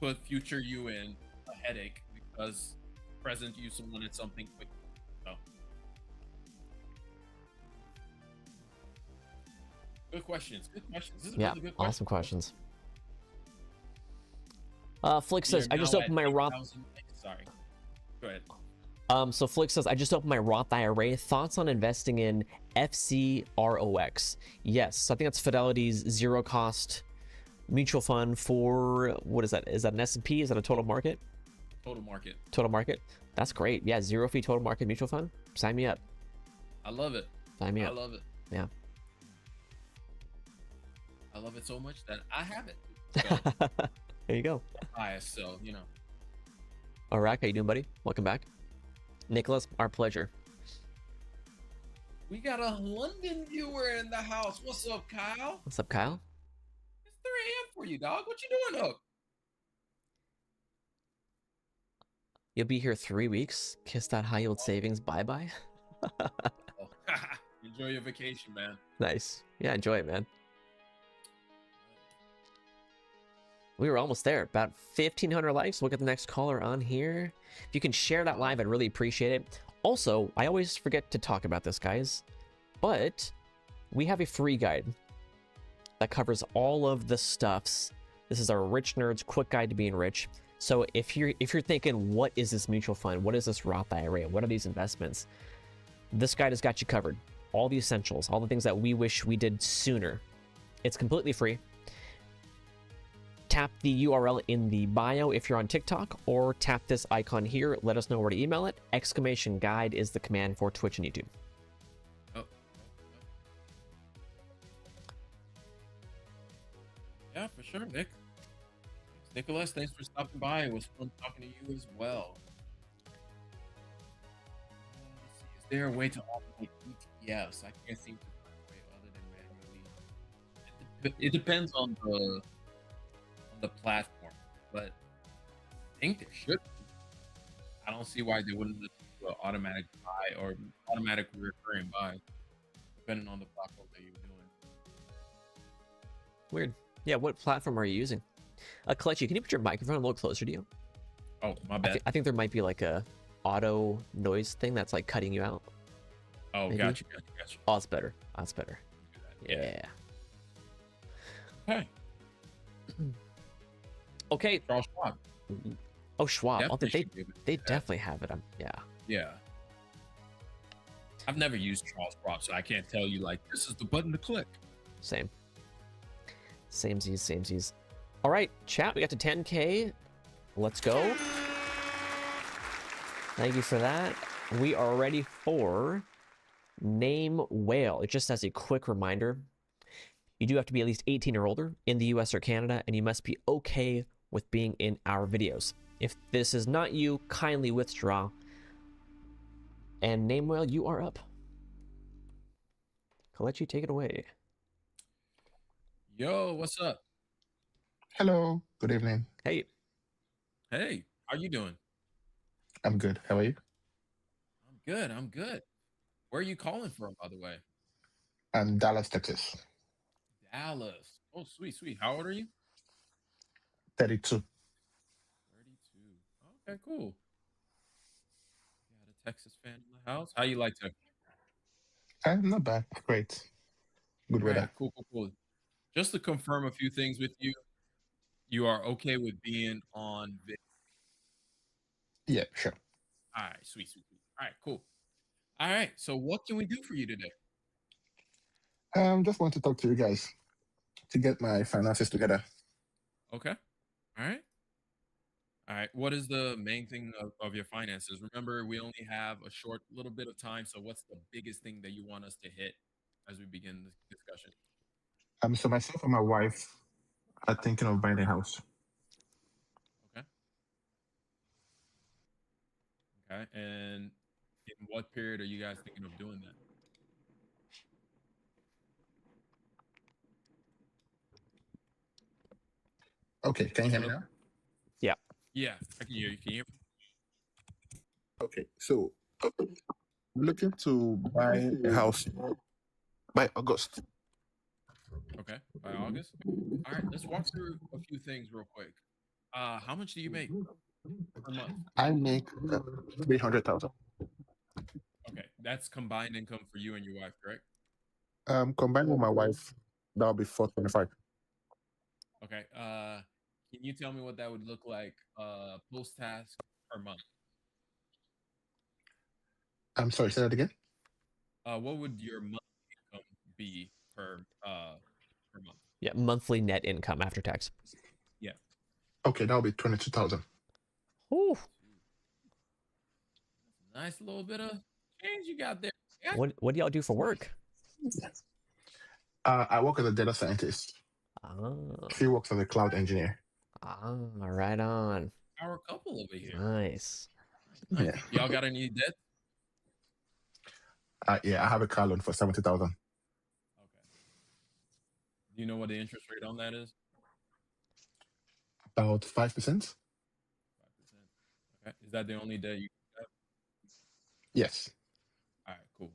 put future you in a headache because present you wanted something quick. So. Good questions. This is yeah, really good awesome questions. Flick says, I just opened my Roth. Sorry. Go ahead. So Flick says, I just opened my Roth IRA. Thoughts on investing in FCROX? Yes, I think that's Fidelity's zero cost mutual fund for, what is that? Is that an S&P? Is that a total market? Total market. Total market. That's great. Yeah, zero fee total market mutual fund. Sign me up. I love it. Sign me up. I love it. Yeah. I love it so much that I have it. So There you go. biased, so you know. All right, how you doing, buddy? Welcome back. Nicholas, our pleasure. We got a London viewer in the house. What's up, Kyle? What's up, Kyle? It's 3 a.m. for you, dog. What you doing up? You'll be here 3 weeks. Kiss that high yield savings. Bye-bye. Oh, enjoy your vacation, man. Nice. Yeah, enjoy it, man. We were almost there. About 1,500 likes. We'll get the next caller on here. If you can share that live, I'd really appreciate it. Also, I always forget to talk about this, guys, but we have a free guide that covers all of the stuffs. This is our Rich Nerds Quick Guide to Being Rich. So if you're thinking, what is this mutual fund? What is this Roth IRA? What are these investments? This guide has got you covered. All the essentials, all the things that we wish we did sooner. It's completely free. Tap the URL in the bio if you're on TikTok, or tap this icon here. Let us know where to email it. !guide is the command for Twitch and YouTube. Oh. Yeah, for sure, Nick. Nicholas, thanks for stopping by. It was fun talking to you as well. Let's see, is there a way to automate ETFs? I can't seem to find a way other than manually. It depends on the platform, but I think there should be. I don't see why they wouldn't let you do an automatic buy or automatic recurring buy, depending on the platform that you're doing. Weird. Yeah, what platform are you using? Kalechi, can you put your microphone a little closer to you? Oh, my bad. I think there might be like a auto noise thing that's like cutting you out. Oh, maybe? gotcha. Oh, that's better. That's better. Yeah. Hey, Okay. Charles Schwab. Oh, Schwab. Oh, Definitely they should be able to they do that. definitely have it. Yeah. Yeah. I've never used Charles Schwab, so I can't tell you like this is the button to click. Same. Samesies. All right, chat. We got to 10K. Let's go. Thank you for that. We are ready for Name Whale. It just as a quick reminder, you do have to be at least 18 or older in the US or Canada, and you must be okay with being in our videos. If this is not you, kindly withdraw. And Name Whale, you are up. Kalechi, take it away. Yo, what's up? Hello, good evening. Hey. Hey, how you doing? I'm good. How are you? I'm good. Where are you calling from, by the way? I'm Dallas, Texas. Dallas. Oh, sweet. How old are you? 32. 32. Okay, cool. Got a Texas fan in the house. How you like to? Not bad. Great. Good Right, weather. cool. Just to confirm a few things with you, you are okay with being on video. Yeah, sure. All right, sweet. All right, cool. All right, so what can we do for you today? Just want to talk to you guys to get my finances together. Okay. All right. What is the main thing of your finances? Remember, we only have a short little bit of time. So what's the biggest thing that you want us to hit as we begin this discussion? So myself and my wife are thinking of buying a house. Okay. And in what period are you guys thinking of doing that? Okay, can you hear me now? Yeah, I can hear you. Can you hear me? Okay, so we're looking to buy a house by August. Okay, by August. All right, let's walk through a few things real quick. How much do you make per month? I make 300,000. Okay, that's combined income for you and your wife, correct? Combined with my wife, that'll be 425. Okay. Can you tell me what that would look like post-tax per month? I'm sorry, say that again. What would your monthly income be per month? Yeah, monthly net income after tax. Okay, that'll be 22,000. Ooh. Nice little bit of change you got there. Yeah. What do y'all do for work? I work as a data scientist. Ah, She works as a cloud engineer. right on. Our couple over here. Nice. Nice. Yeah. Y'all got any debt? Yeah, I have a car loan for 70,000. Okay. Do you know what the interest rate on that is? About 5%. 5%. Okay. Is that the only debt you have? Yes. All right, cool.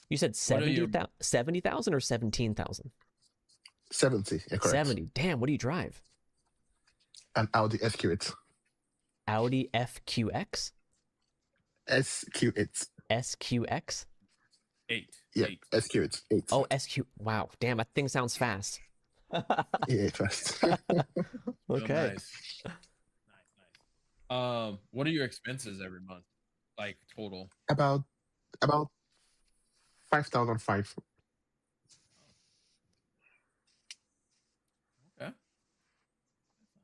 You said What are your- 70,000 or 17,000? 70. Yeah, correct. 70. Damn, what do you drive? An Audi SQ8. Audi FQX? SQ8. SQX? 8. Yeah, 8. SQ8. 8. Oh, SQ. Wow. Damn, that thing sounds fast. Yeah, fast. Real Okay. Nice. What are your expenses every month? Like total? about 5,005. Okay. That's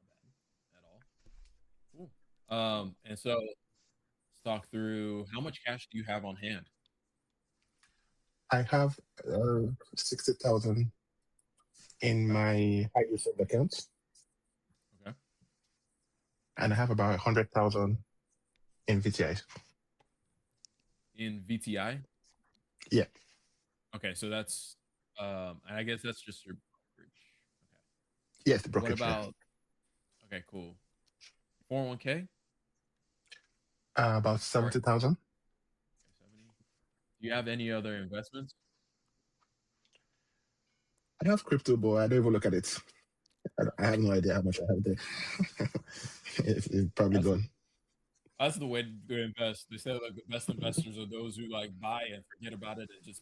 not bad at all. Cool. And so let's talk through how much cash do you have on hand? I have 60,000 in my high yield account. Okay. And I have about 100,000 in VTI. In VTI? Yeah. Okay, so that's and I guess that's just your brokerage. Okay. Yes, the What brokerage. yeah. about okay, cool. 401k? About 70,000. 70. Do you have any other investments? I have crypto, but I don't even look at it. I have no idea how much I have there. it's probably That's- gone. That's the way to invest. They say like the best investors are those who like buy and forget about it and just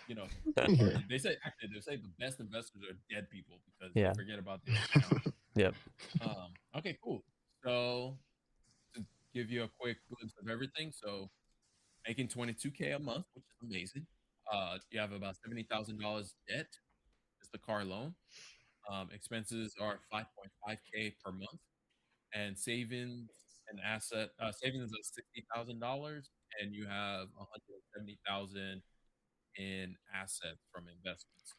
Yeah. they say the best investors are dead people because Yeah. they forget about the account. Yep. Okay, cool. So to give you a quick glimpse of everything, so making 22K a month, which is amazing. You have about $70,000 debt, just the car loan. Expenses are 5.5K per month, and savings and savings of $60,000, and you have 170,000 in assets from investments.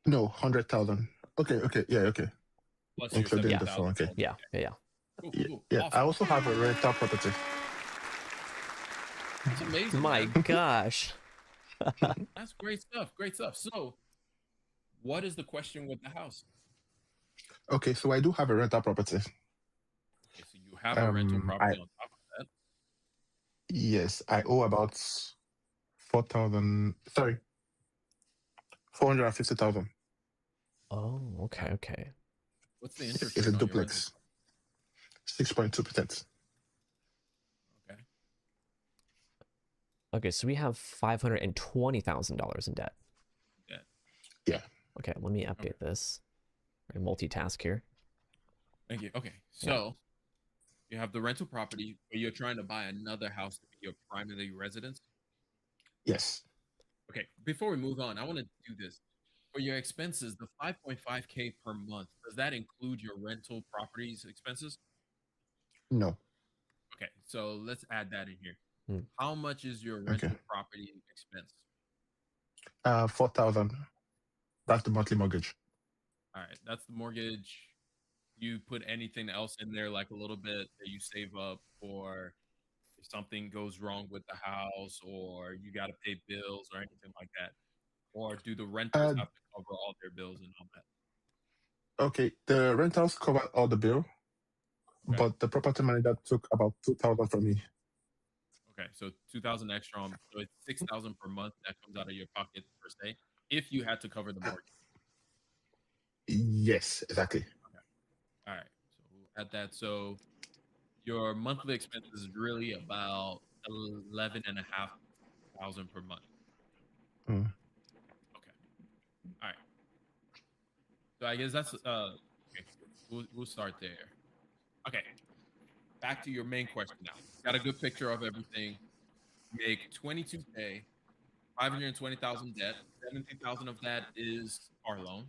No, 100,000. Okay. Yeah, okay. Plus your Including the 70,000. 401k. Yeah. Cool, Yeah, cool. yeah. I Awesome. also have a rental property. That's amazing. My man. gosh. That's great stuff. Great stuff. So, what is the question with the house? Okay, so I do have a rental property. Okay, so you have a rental property I- on top of that. Yes, I owe about 4,000. Sorry, 450,000. Oh, okay. What's the interest It's rate a on your duplex. 6.2%. rental? Okay. Okay, so we have $520,000 in debt. Yeah. Yeah. Okay, let me update this. I multitask here. Thank you. Okay. So you have the rental property, but you're trying to buy another house to be your primary residence. Yes. Okay. Before we move on, I want to do this. For your expenses, the 5.5K per month, does that include your rental properties expenses? No. Okay. So let's add that in here. Hmm. How much is your rental property expense? 4,000. That's the monthly mortgage. All right. That's the mortgage. You put anything else in there, like a little bit that you save up for if something goes wrong with the house or you got to pay bills or anything like that? Or do the renters have to cover all their bills and all that? Okay, the rentals cover all the bill, Okay. but the property manager took about 2,000 from me. Okay, so 2,000 extra on, so it's 6,000 per month that comes out of your pocket per se, if you had to cover the mortgage. Yes, exactly. All right, so we'll add that. So your monthly expense is really about 11,500 per month. Mm. Okay. All right. So I guess that's okay. We'll start there. Okay. Back to your main question now. Got a good picture of everything. Make 22K, 520,000 debt. 70,000 of that is car loan.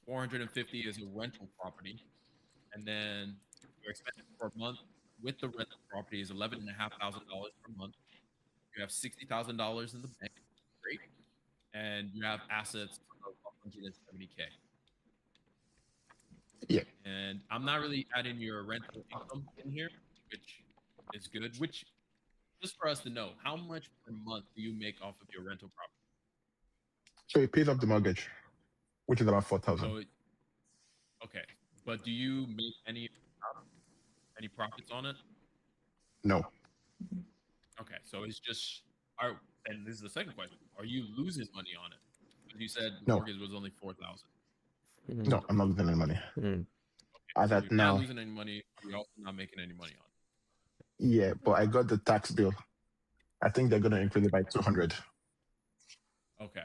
450 is a rental property, and then your expenses per month with the rental property is $11,500 per month. You have $60,000 in the bank, great, and you have assets of 170K. And I'm not really adding your rental income in here, which is good. Which, just for us to know, how much per month do you make off of your rental property? So it pays off the mortgage, which is about 4,000. So, okay, but do you make any profits on it? No, Okay, so it's just and this is the second question: are you losing money on it? Because you said the No. mortgage was only 4,000. no, I'm not losing any money. Mm. As So at you're not now, losing any money. You're also not making any money on it. yeah, but I got the tax bill. I think they're going to increase it by 200. Okay.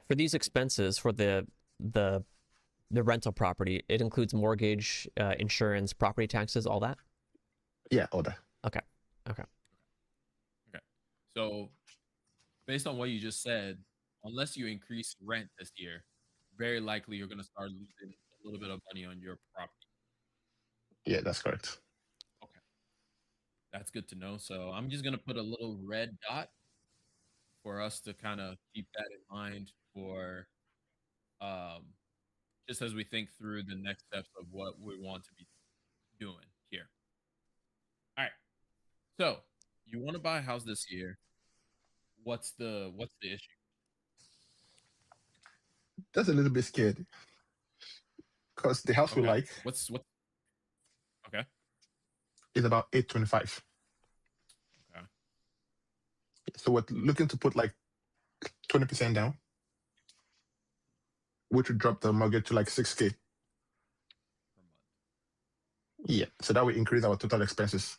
For these expenses for the rental property, it includes mortgage, insurance, property taxes, all that. Yeah, all that. So, based on what you just said, unless you increase rent this year, very likely you're going to start losing a little bit of money on your property. Yeah, that's correct. Okay. That's good to know. So, I'm just going to put a little red dot for us to kind of keep that in mind for just as we think through the next steps of what we want to be doing here. All right. So, you want to buy a house this year. What's the issue? Just a little bit scared because the house we Okay. like What's okay? is about 825. Okay. So we're looking to put like 20% down, which would drop the mortgage to like 6K. Per month. Yeah, so that will increase our total expenses.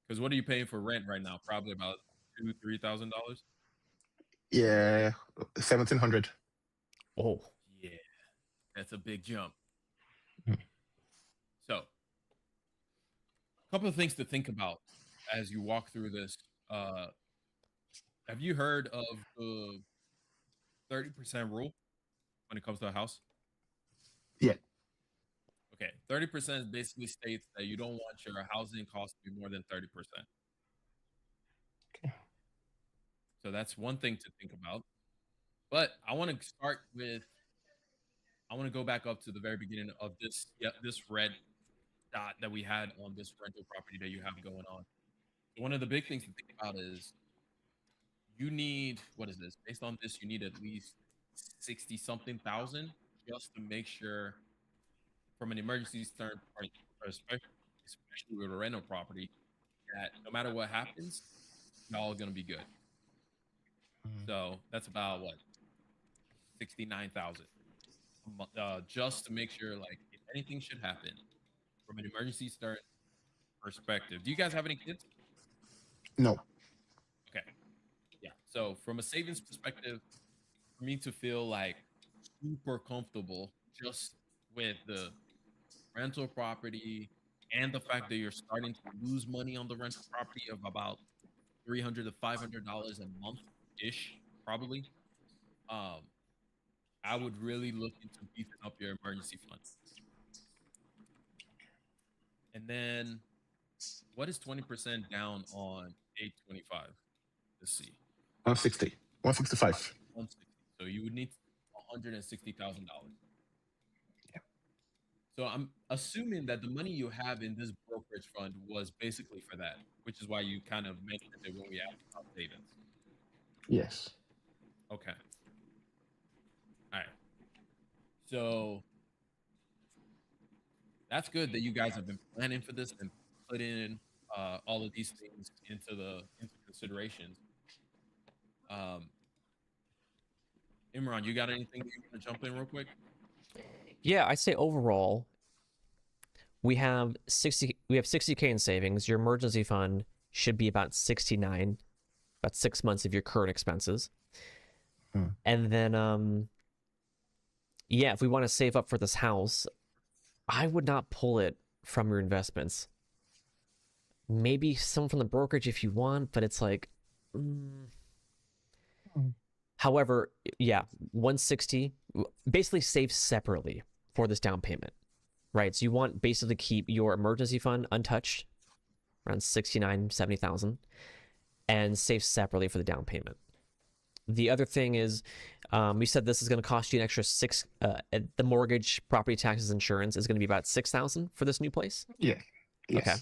Because what are you paying for rent right now? Probably about $2,000-$3,000. Yeah, 1,700. Oh, Yeah, that's a big jump. Hmm. So, a couple of things to think about as you walk through this. Have you heard of the 30% rule when it comes to a house? Yeah. Okay, 30% basically states that you don't want your housing cost to be more than 30%. Okay. So that's one thing to think about. But I want to start with, I want to go back up to the very beginning of this red dot that we had on this rental property that you have going on. One of the big things to think about is you need, what is this? Based on this, you need at least 60 something thousand just to make sure from an emergency standpoint, especially with a rental property, that no matter what happens, y'all are going to be good. So that's about what, 69,000, just to make sure, like, if anything should happen from an emergency start perspective. Do you guys have any kids? No. Okay. Yeah. So from a savings perspective, for me to feel like super comfortable just with the rental property and the fact that you're starting to lose money on the rental property of about $300 to $500 a month ish, probably. I would really look into beefing up your emergency funds. And then, what is 20% down on 825? Let's see. 160. 165. 160. So you would need $160,000. Yeah. So I'm assuming that the money you have in this brokerage fund was basically for that, which is why you kind of mentioned it when we asked about savings. Yes. Okay. All right. So that's good that you guys have been planning for this and putting in all of these things into considerations. Imran, you got anything you want to jump in real quick? yeah. I say overall, we have 60K in savings. Your emergency fund should be about 69, about 6 months of your current expenses. And then, yeah, if we want to save up for this house, I would not pull it from your investments. Maybe some from the brokerage if you want, but it's like, However, yeah, 160 basically save separately for this down payment, right? So you want basically keep your emergency fund untouched, around 69, 70,000, and save separately for the down payment. The other thing is, we said this is going to cost you an extra six. The mortgage, property taxes, insurance is going to be about 6,000 for this new place. Yeah. Yes. Okay.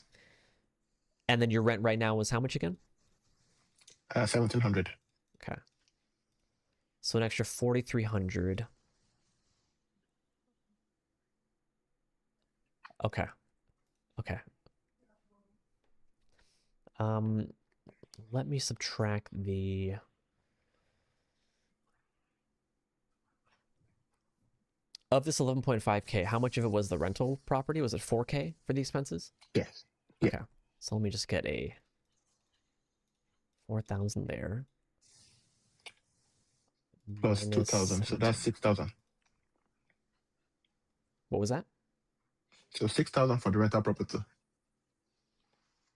And then your rent right now was how much again? 1,700. Okay. So an extra 4,300. Okay. Okay. Let me subtract the. Of this 11.5K, how much of it was the rental property? Was it 4K for the expenses? Yes. Yeah. Okay. So let me just get a 4,000 there. Plus Minus 2,000. So that's 6,000. What was that? So 6,000 for the rental property.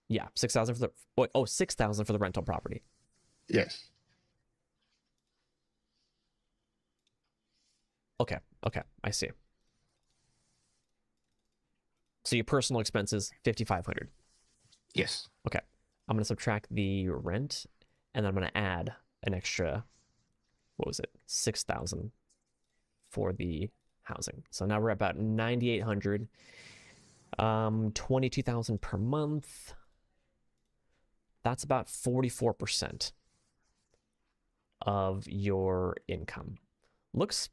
Yeah, 6,000 for the. Oh, 6,000 for the rental property. Yes. Okay. Okay. I see. So your personal expenses, 5,500. Yes. Okay. I'm going to subtract the rent and then I'm going to add an extra, what was it? 6,000 for the housing. So now we're at about 9,800. 22,000 per month. That's about 44% of your income. Looks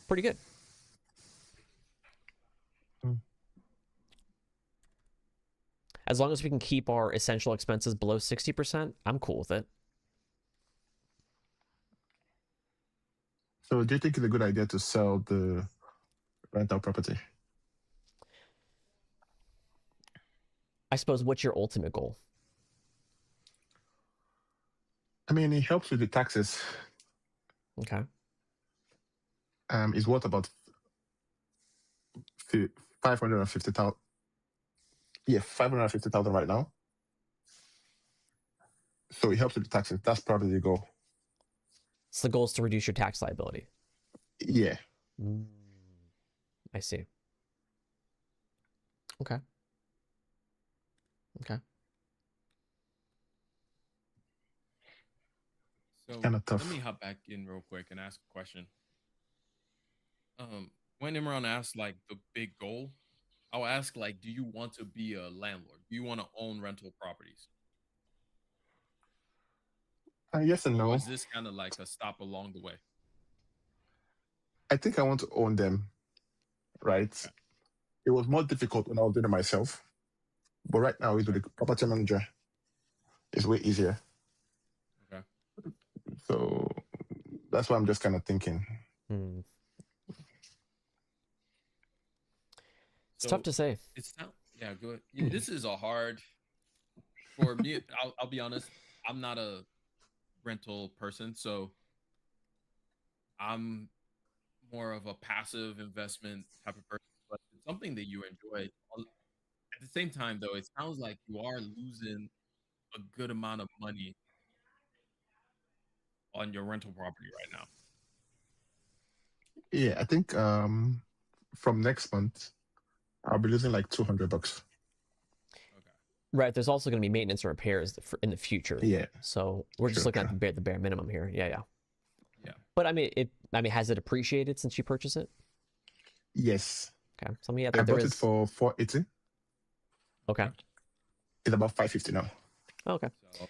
pretty good. As long as we can keep our essential expenses below 60%, I'm cool with it. So do you think it's a good idea to sell the rental property? I suppose, what's your ultimate goal? I mean, it helps with the taxes. Okay. It's worth about 550,000. Yeah, 550,000 right now. So it helps with the taxes. That's probably the goal. So the goal is to reduce your tax liability. Yeah. I see. Okay. Okay. So Kinda tough. let me hop back in real quick and ask a question. When Imran asked like the big goal, I'll ask like, do you want to be a landlord? Do you want to own rental properties? Yes and Or no. was this kind of like a stop along the way? I think I want to own them, right? Okay. It was more difficult when I was doing it myself. But right now, with the property manager, it's way easier. Okay. So that's why I'm just kind of thinking. It's tough to say. It's not. Yeah, good. Yeah, this is a hard. For me, I'll be honest. I'm not a rental person, so I'm more of a passive investment type of person. But it's something that you enjoy. At the same time, though, it sounds like you are losing a good amount of money on your rental property right now. Yeah, I think from next month, I'll be losing like $200. Okay. Right. There's also going to be maintenance and repairs in the future. Yeah. So we're just True, looking at the bare minimum here. Yeah. Yeah. Yeah. But I mean, has it appreciated since you purchased it? Yes. Okay. So I mean, I bought it for 480. Okay. It's about 550 now. Okay. So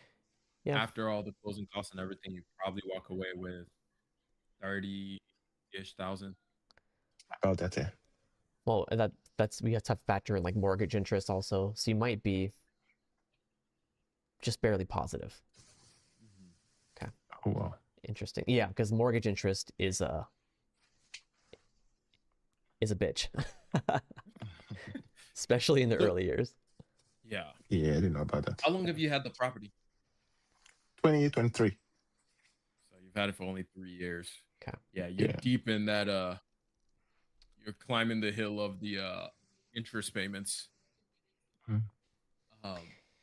Yeah. after all the closing costs and everything, you probably walk away with 30-ish thousand. About that, yeah. Well, that's we have to factor in like mortgage interest also. So you might be just barely positive. Okay. Oh, wow. Interesting. Yeah, because mortgage interest is a bitch, especially in the early years. Yeah. Yeah, I didn't know about that. How long have you had the property? 2023. So you've had it for only 3 years. Okay. Yeah, you're Yeah. deep in that. You're climbing the hill of the interest payments.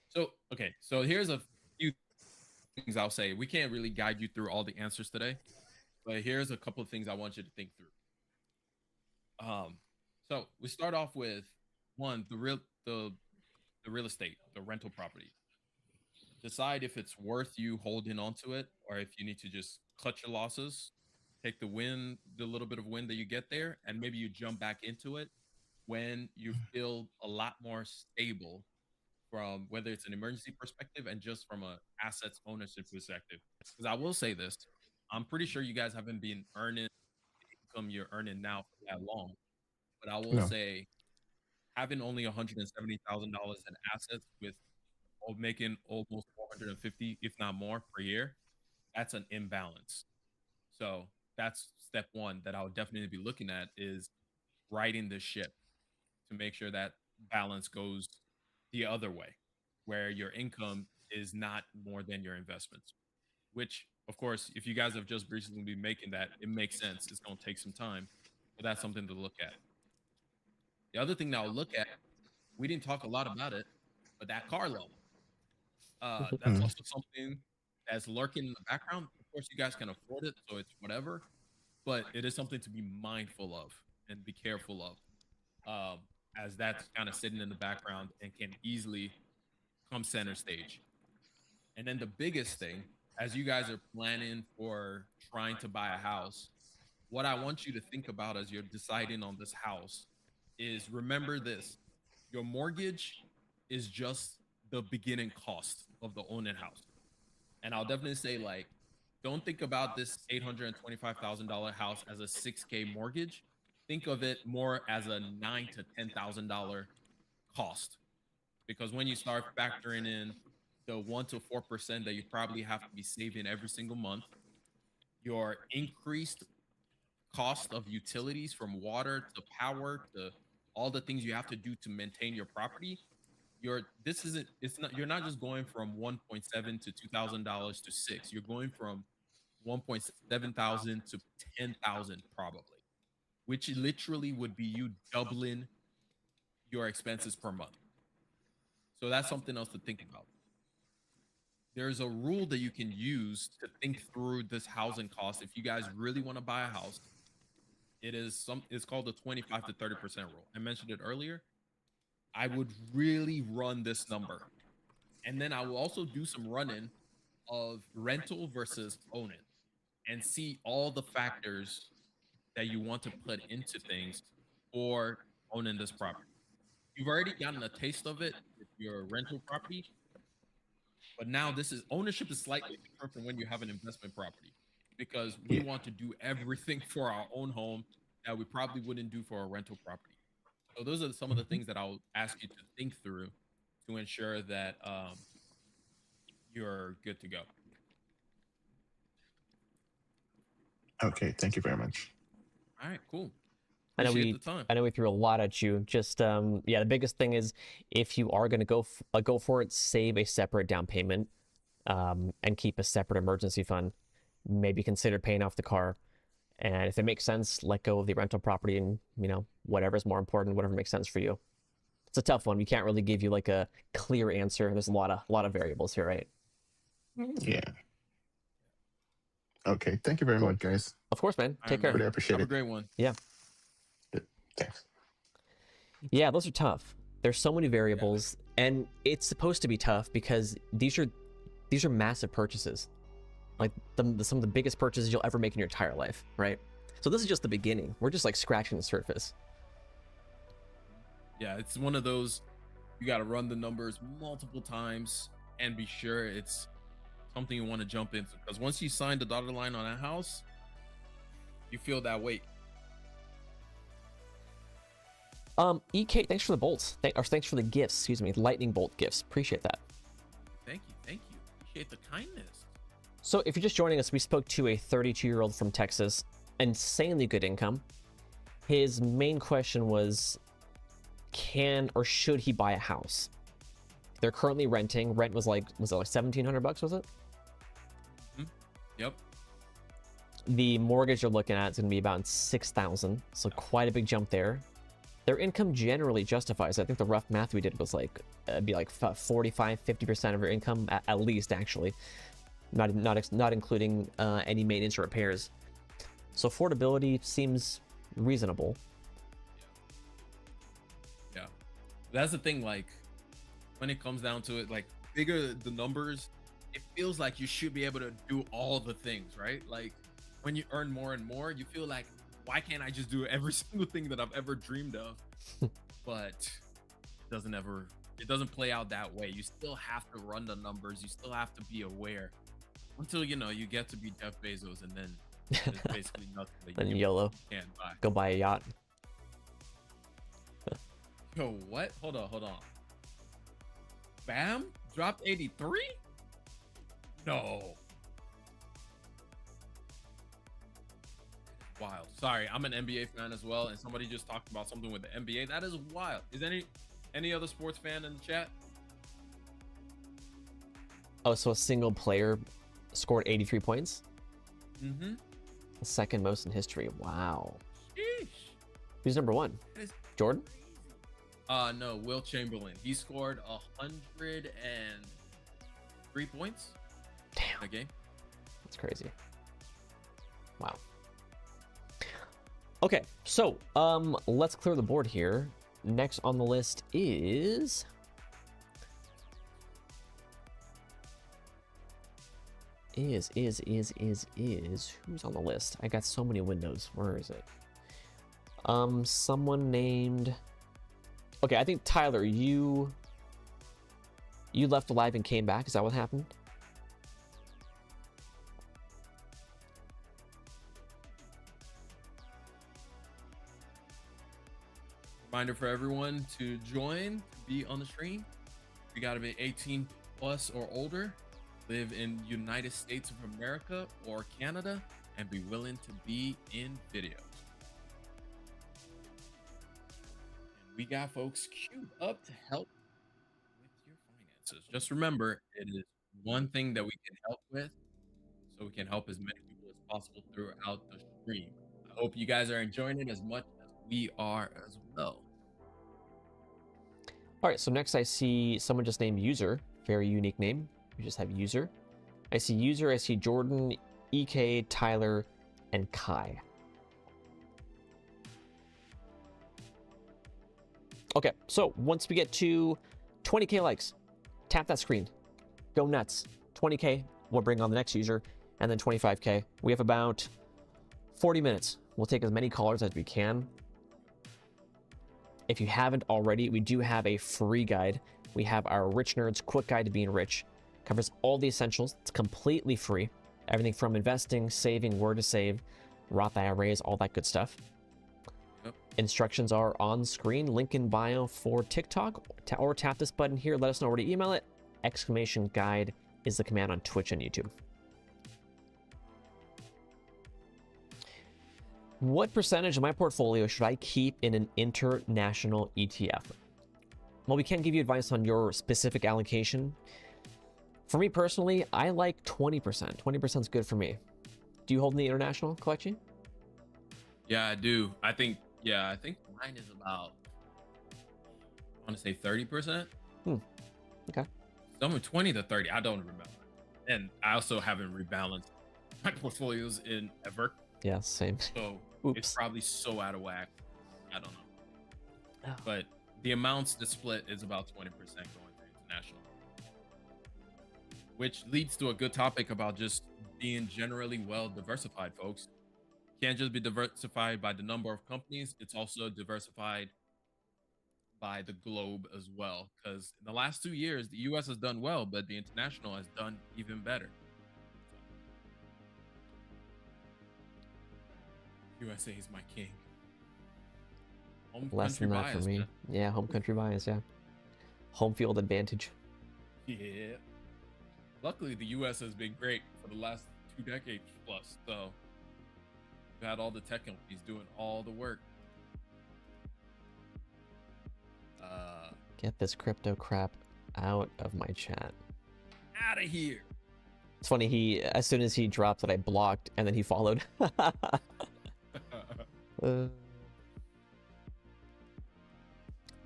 So okay, so here's a few things I'll say. We can't really guide you through all the answers today, but here's a couple of things I want you to think through. So we start off with one, the real estate, the rental property. Decide if it's worth you holding on to it or if you need to just cut your losses, take the little bit of win that you get there, and maybe you jump back into it when you feel a lot more stable from whether it's an emergency perspective and just from a assets ownership perspective. Because I will say this, I'm pretty sure you guys haven't been earning the income you're earning now for that long. But I will No. say having only $170,000 in assets with making almost 450, if not more per year, that's an imbalance. So that's step one that I would definitely be looking at is righting the ship to make sure that balance goes the other way, where your income is not more than your investments. Which, of course, if you guys have just recently been making that, it makes sense. It's going to take some time, but that's something to look at. The other thing that I'll look at, we didn't talk a lot about it, but that car loan. That's also something that's lurking in the background. Of course, you guys can afford it, so it's whatever, but it is something to be mindful of and be careful of, as that's kind of sitting in the background and can easily come center stage. And then the biggest thing, as you guys are planning for trying to buy a house, what I want you to think about as you're deciding on this house is remember this: your mortgage is just the beginning cost of the owning house. And I'll definitely say, like, don't think about this $825,000 house as a $6K mortgage. Think of it more as a $9,000 to $10,000 cost, because when you start factoring in the 1% to 4% that you probably have to be saving every single month, your increased cost of utilities from water to power to all the things you have to do to maintain your property, you're not just going from 1.7 to $2,000 to $6. You're going from 1.7 thousand to 10,000 probably, which literally would be you doubling your expenses per month. So that's something else to think about. There's a rule that you can use to think through this housing cost if you guys really want to buy a house. It's called the 25 to 30% rule. I mentioned it earlier. I would really run this number. And then I will also do some running of rental versus owning and see all the factors that you want to put into things for owning this property. You've already gotten a taste of it with your rental property, but now ownership is slightly different from when you have an investment property, because we want to do everything for our own home that we probably wouldn't do for a rental property. So those are some of the things that I'll ask you to think through to ensure that you're good to go. Okay, thank you very much. All right, cool. I know Appreciate the time. I know we threw a lot at you. Just yeah, the biggest thing is if you are going to go for it, save a separate down payment, and keep a separate emergency fund. Maybe consider paying off the car, and if it makes sense, let go of the rental property, and whatever is more important, whatever makes sense for you. It's a tough one. We can't really give you like a clear answer. There's a lot of variables here, right? Yeah. Okay, thank you very much, guys. Of course, man. Take care. Really appreciate Have a it. great one. Yeah. Thanks. Yeah, those are tough. There's so many variables, and it's supposed to be tough because these are massive purchases, like some of the biggest purchases you'll ever make in your entire life, right? So this is just the beginning. We're just like scratching the surface. Yeah, it's one of those, you got to run the numbers multiple times and be sure it's something you want to jump into, because once you sign the dotted line on a house, you feel that weight. EK, thanks for the bolts. Thanks for the gifts. Excuse me, lightning bolt gifts. Appreciate that. Thank you. Appreciate the kindness. So if you're just joining us, we spoke to a 32-year-old from Texas, insanely good income. His main question was, can or should he buy a house? They're currently renting. Rent was it like $1,700, was it? Yep. The mortgage you're looking at is going to be about $6,000, so quite a big jump there. Their income generally justifies. I think the rough math we did was like it'd be like 45-50% of your income at least, actually, not including any maintenance or repairs. So affordability seems reasonable. Yeah, that's the thing. Like when it comes down to it, like bigger the numbers, it feels like you should be able to do all the things, right? Like when you earn more and more, you feel like, why can't I just do every single thing that I've ever dreamed of? But it doesn't play out that way. You still have to run the numbers. You still have to be aware until, you know, you get to be Jeff Bezos, and then there's basically nothing that Then you YOLO. can buy. Go buy a yacht. Yo, what? Hold on. Bam? Dropped 83? No. Wild. Sorry, I'm an NBA fan as well, and somebody just talked about something with the NBA. That is wild. Is any other sports fan in the chat? Oh, so a single player scored 83 points? Mm-hmm. The second most in history. Wow. Sheesh. Who's number one? That is Jordan? no, Will Chamberlain. He scored 103 points in Damn, a game. that's crazy. Wow. Okay, so let's clear the board here. Next on the list is who's on the list? I got so many windows. Where is it? Someone named. Okay, I think Tyler, you left alive and came back. Is that what happened? Reminder for everyone to join, to be on the stream. You got to be 18 plus or older, live in United States of America or Canada, and be willing to be in video. And we got folks queued up to help with your finances. Just remember, it is one thing that we can help with, so we can help as many people as possible throughout the stream. I hope you guys are enjoying it as much as we are as well. All right, so next I see someone just named User. Very unique name. We just have User. I see User, I see Jordan, EK, Tyler, and Kai. Okay, so once we get to 20K likes, tap that screen. Go nuts. 20K, we'll bring on the next user, and then 25K. We have about 40 minutes. We'll take as many callers as we can. If you haven't already, we do have a free guide. We have our Rich Nerds Quick Guide to Being Rich. Covers all the essentials. It's completely free. Everything from investing, saving, where to save, Roth IRAs, all that good stuff. Yep. Instructions are on screen. Link in bio for TikTok, or tap this button here. Let us know where to email it. !guide is the command on Twitch and YouTube. What percentage of my portfolio should I keep in an international ETF? Well, we can't give you advice on your specific allocation. For me personally, I like 20%. 20% is good for me. Do you hold in the international collection? Yeah, I do. I think mine is about, I want to say 30%. Okay. Somewhere 20 to 30. I don't remember. And I also haven't rebalanced my portfolios in ever. Yeah, same. So Oops. it's probably so out of whack. I don't know. Oh. But the amounts, the split is about 20% going to international. Which leads to a good topic about just being generally well diversified, folks. Can't just be diversified by the number of companies. It's also diversified by the globe as well. Because in the last 2 years, the US has done well, but the international has done even better. USA is my king. Home Less country than that bias, for me. man. Yeah, home country bias, yeah. Home field advantage. Yeah. Luckily, the US has been great for the last 2 decades plus. So we've had all the tech companies doing all the work. Get this crypto crap out of my chat. Out of here. It's funny, as soon as he dropped it, I blocked, and then he followed.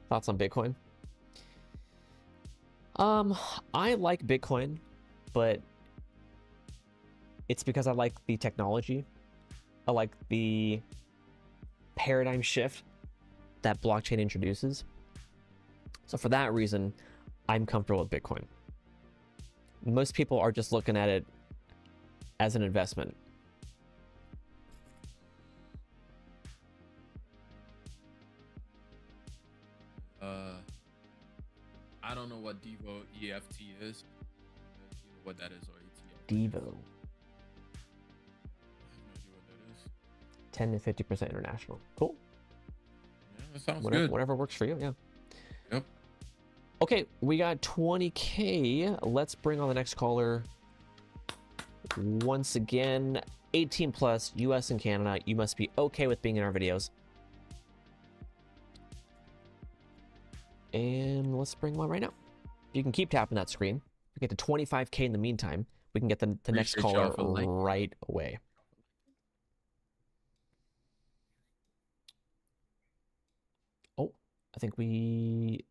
Thoughts on Bitcoin? I like Bitcoin, but it's because I like the technology. I like the paradigm shift that blockchain introduces. So for that reason, I'm comfortable with Bitcoin. Most people are just looking at it as an investment. I don't know what Devo EFT is. You know what that is, or ETF? Devo. I have no idea what that is. 10 to 50% international. Cool. Yeah, that sounds Whatever, good. whatever works for you. Yeah. Yep. Okay, we got 20K. Let's bring on the next caller. Once again, 18 plus, US and Canada. You must be okay with being in our videos. And let's bring them on right now. You can keep tapping that screen. We get to 25K in the meantime. We can get the next Appreciate y'all caller for the like. right away. Oh, I think we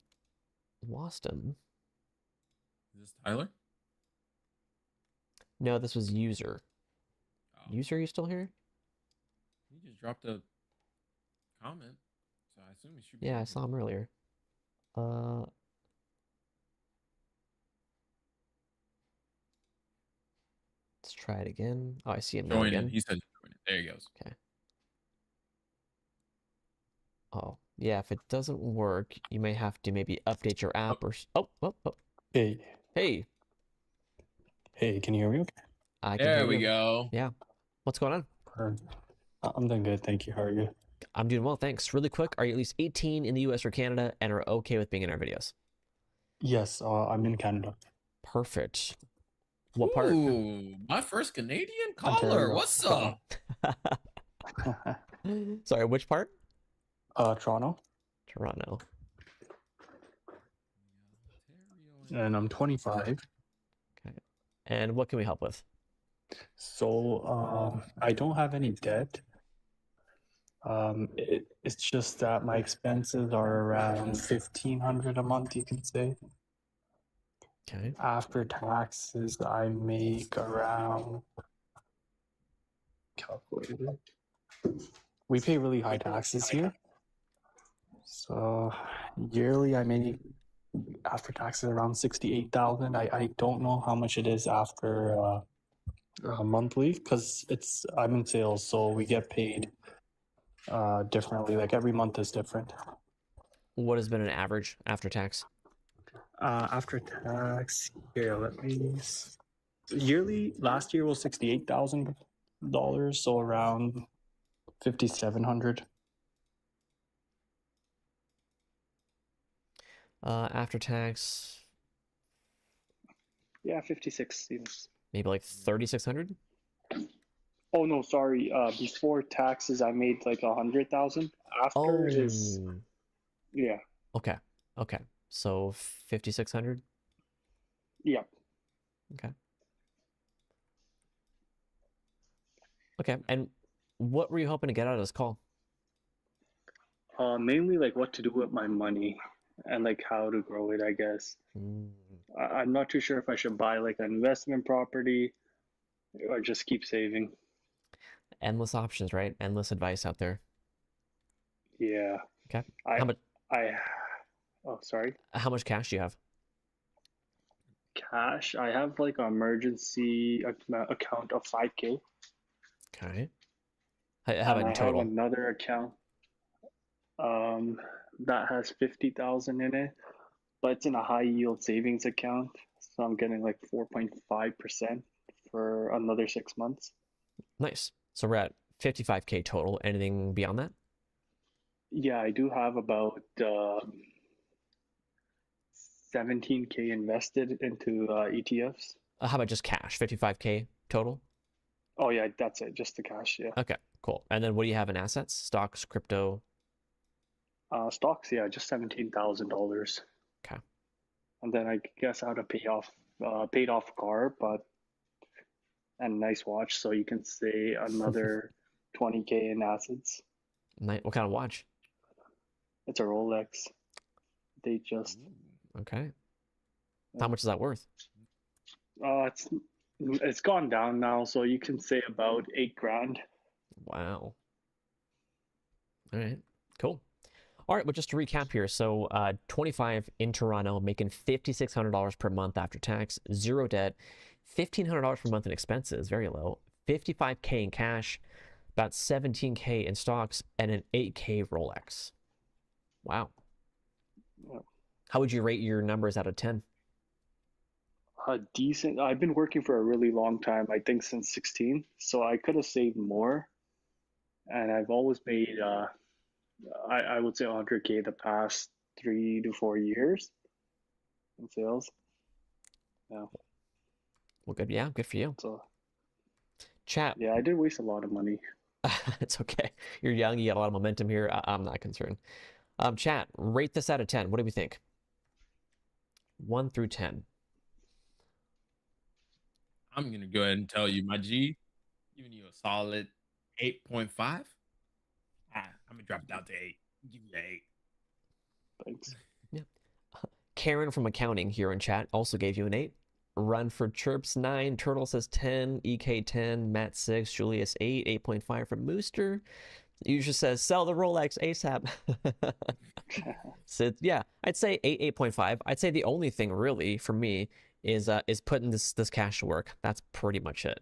lost him. Is this Tyler? No, this was User. Oh, User, you still here? he just dropped a comment, so I assume he should be. Yeah, I here. saw him earlier. Let's try it again. Oh, I see him now Join again. it. He said join it. There he goes. Okay. Oh, yeah, if it doesn't work, you may have to maybe update your app or... Oh. Hey, Hey, can you hear me okay? I can There hear we you. go. Yeah. What's going on? I'm doing good, thank you. How are you? I'm doing well, thanks. Really quick, are you at least 18 in the US or Canada and are okay with being in our videos? Yes, I'm in Canada. Perfect. What part? Ooh, my first Canadian caller. Ontario. What's up? Sorry, which part? Toronto, Toronto. and I'm 25. Okay. And what can we help with? So, I don't have any debt. It's just that my expenses are around 1,500 a month, you can say. Okay. After taxes, I make around, calculated. We pay really high taxes here. So yearly I make after taxes around 68,000. I don't know how much it is after monthly because I'm in sales, so we get paid differently. Like every month is different. What has been an average after tax? After tax, here, yearly, last year was $68,000, so around 5,700. After tax, Yeah, 56 seems. maybe like 3,600? Oh no, sorry. Before taxes, I made like 100,000. After is Oh, yeah, okay. Okay. So 5,600? yeah. Okay. And what were you hoping to get out of this call? Mainly like what to do with my money and like how to grow it, I guess. Mm, I'm not too sure if I should buy like an investment property or just keep saving. endless options, right? Endless advice out there. Yeah. Okay. I How much oh sorry. how much cash do you have? Cash. I have like an emergency account of 5K. Okay. How And about I in have total? another account that has 50,000 in it, but it's in a high yield savings account. So I'm getting like 4.5% for another 6 months. Nice. So we're at 55K total. Anything beyond that? Yeah, I do have about 17K invested into ETFs. How about just cash? 55K total? Oh yeah, that's it, just the cash, yeah. Okay, cool. And then what do you have in assets? Stocks, crypto? Stocks, yeah, just $17,000. Okay. And then I guess I would have paid off a car, but and a nice watch, so you can say another 20K in assets. What kind of watch? It's a Rolex. They just Okay. How much is that worth? it's gone down now, so you can say about 8 grand. Wow. All right, cool. All right, but just to recap here, so 25 in Toronto, making $5,600 per month after tax, zero debt, $1,500 per month in expenses, very low, 55K in cash, about 17K in stocks, and an 8K Rolex. Wow. Yeah. How would you rate your numbers out of 10? Decent. I've been working for a really long time, I think since 16, so I could have saved more. And I've always made, I would say 100K the past 3 to 4 years in sales. Yeah. Well, good. Yeah, good for you. So Chat. yeah, I did waste a lot of money. It's okay. You're young. You got a lot of momentum here. I'm not concerned. Chat, rate this out of 10. What do we think? 1 through 10. I'm gonna go ahead and tell you, my G, giving you a solid 8.5. I'm gonna drop it down to 8. Give you an 8. Thanks. Karen from accounting here in chat also gave you an 8. Run for Chirps 9. Turtle says 10. EK 10. Matt 6. Julius 8. 8.5 from Mooster. Usually says sell the Rolex ASAP. So yeah, I'd say 8, 8.5. I'd say the only thing really for me is putting this cash to work. That's pretty much it.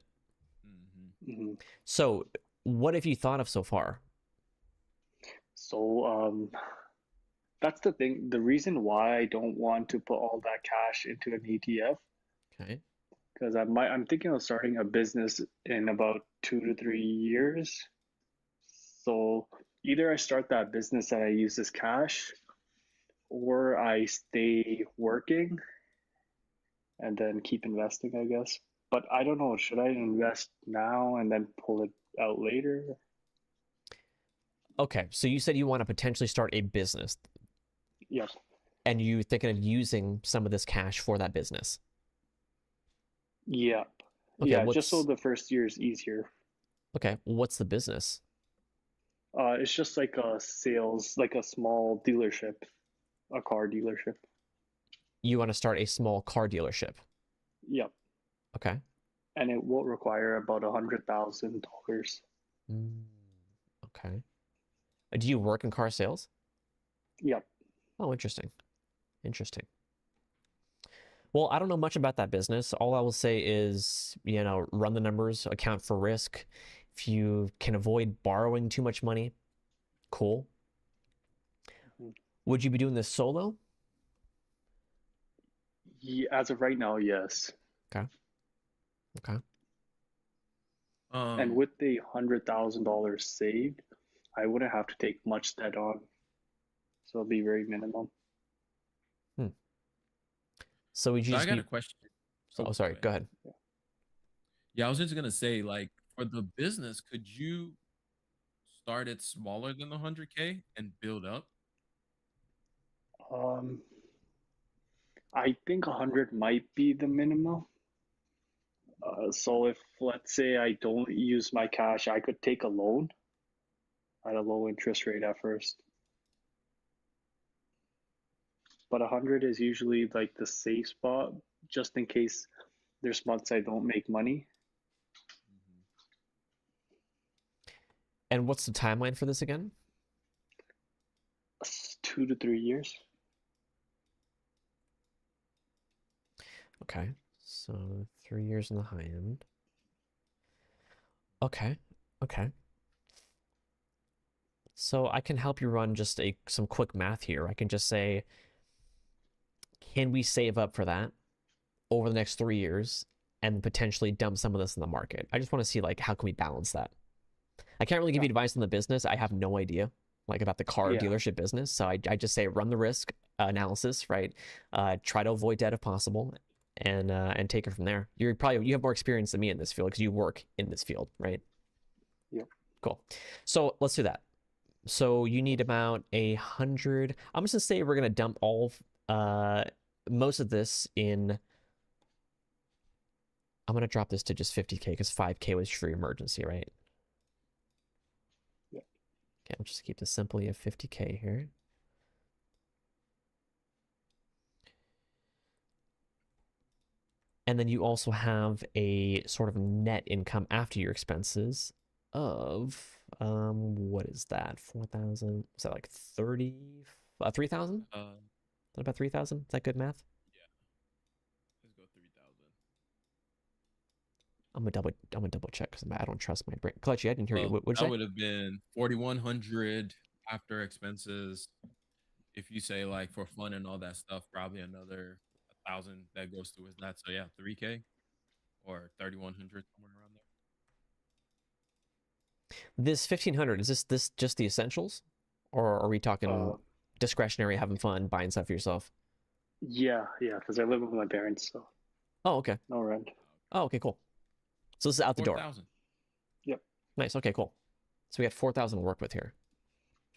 Mhm. So what have you thought of so far? So that's the thing. The reason why I don't want to put all that cash into an ETF, Okay. because I'm thinking of starting a business in about 2 to 3 years. So either I start that business and I use this cash, or I stay working and then keep investing, I guess. But I don't know, should I invest now and then pull it out later? Okay, so you said you want to potentially start a business, Yeah. and you're thinking of using some of this cash for that business. Yeah. Okay, Yeah, just so what's the first year is easier. okay? What's the business? It's just like a sales, like a small dealership, a car dealership. You want to start a small car dealership. Yep. Okay. And it will require about $100,000. Okay. Do you work in car sales? Yep. Oh, interesting. Interesting. Well, I don't know much about that business. All I will say is, run the numbers, account for risk. If you can avoid borrowing too much money, cool. Mhm. Would you be doing this solo? Yeah, as of right now, yes. Okay. And with the $100,000 saved, I wouldn't have to take much debt on. So it'll be very minimum. So would you So I just got be... a question. Oh, sorry. Go ahead. Yeah, I was just gonna say, like, for the business, could you start it smaller than the 100K and build up? I think 100 might be the minimum. So if, let's say, I don't use my cash, I could take a loan at a low interest rate at first. But 100 is usually like the safe spot, just in case there's months I don't make money. And what's the timeline for this again? 2 to 3 years. Okay. So 3 years in the high end. Okay. So I can help you run just some quick math here. I can just say, can we save up for that over the next 3 years and potentially dump some of this in the market? I just want to see, like, how can we balance that? I can't really give you advice on the business. I have no idea, like, about the car dealership business. So I just say run the risk analysis, right? Try to avoid debt if possible, and take it from there. You have more experience than me in this field because you work in this field, right? Yep. Cool. So let's do that. So you need about 100. I'm just gonna say we're gonna dump most of this in. I'm gonna drop this to just 50K because 5K was for emergency, right? Yep. Okay, I'll just keep this simple. You have 50K here. And then you also have a sort of net income after your expenses of What is that? 4,000? Is that like 30? 3,000? Is that about 3,000? Is that good math? Yeah. Let's go 3,000. I'm gonna double check because I don't trust my brain. Clutchy, I didn't hear you. Well, What'd that you say? would have been 4,100 after expenses. If you say like for fun and all that stuff, probably another 1,000 that goes towards that. So yeah, 3K or 3,100 somewhere around there. This 1,500, is this just the essentials, or are we talking discretionary, having fun, buying stuff for yourself? Yeah, because I live with my parents, so Oh, okay. no rent. Oh, okay, cool. So this is out the door. 4,000. Yep. Nice. Okay, cool. So we got 4,000 to work with here.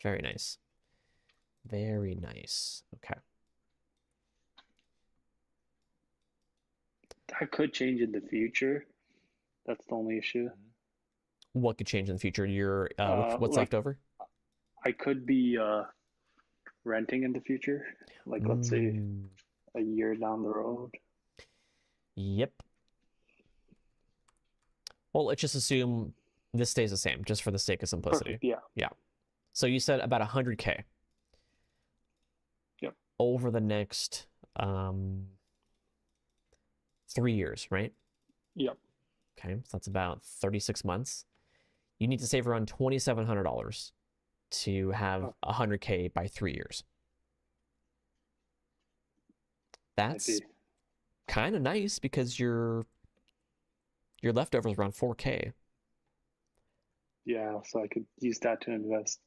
Very nice. Very nice. Okay. That could change in the future. That's the only issue. What could change in the future? Your what's like, left over? I could be renting in the future, like let's say a year down the road. Yep. Well, let's just assume this stays the same, just for the sake of simplicity. Perfect, yeah. Yeah. So you said about 100K. Yep. Over the next 3 years, right? Yep. Okay, so that's about 36 months. You need to save around $2,700 to have 100K by 3 years. That's kind of nice because your leftovers around 4K. Yeah, so I could use that to invest.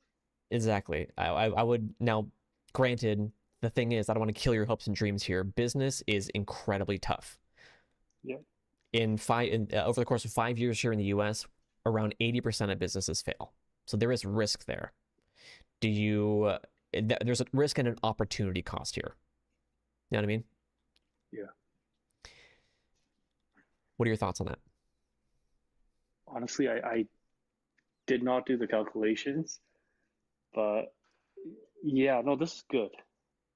Exactly. I would now. Granted, the thing is, I don't want to kill your hopes and dreams here. Business is incredibly tough. Yep. Over the course of 5 years here in the U.S., around 80% of businesses fail. So there is risk there. There's a risk and an opportunity cost here. You know what I mean? Yeah. What are your thoughts on that? Honestly, I did not do the calculations, but yeah, no, this is good.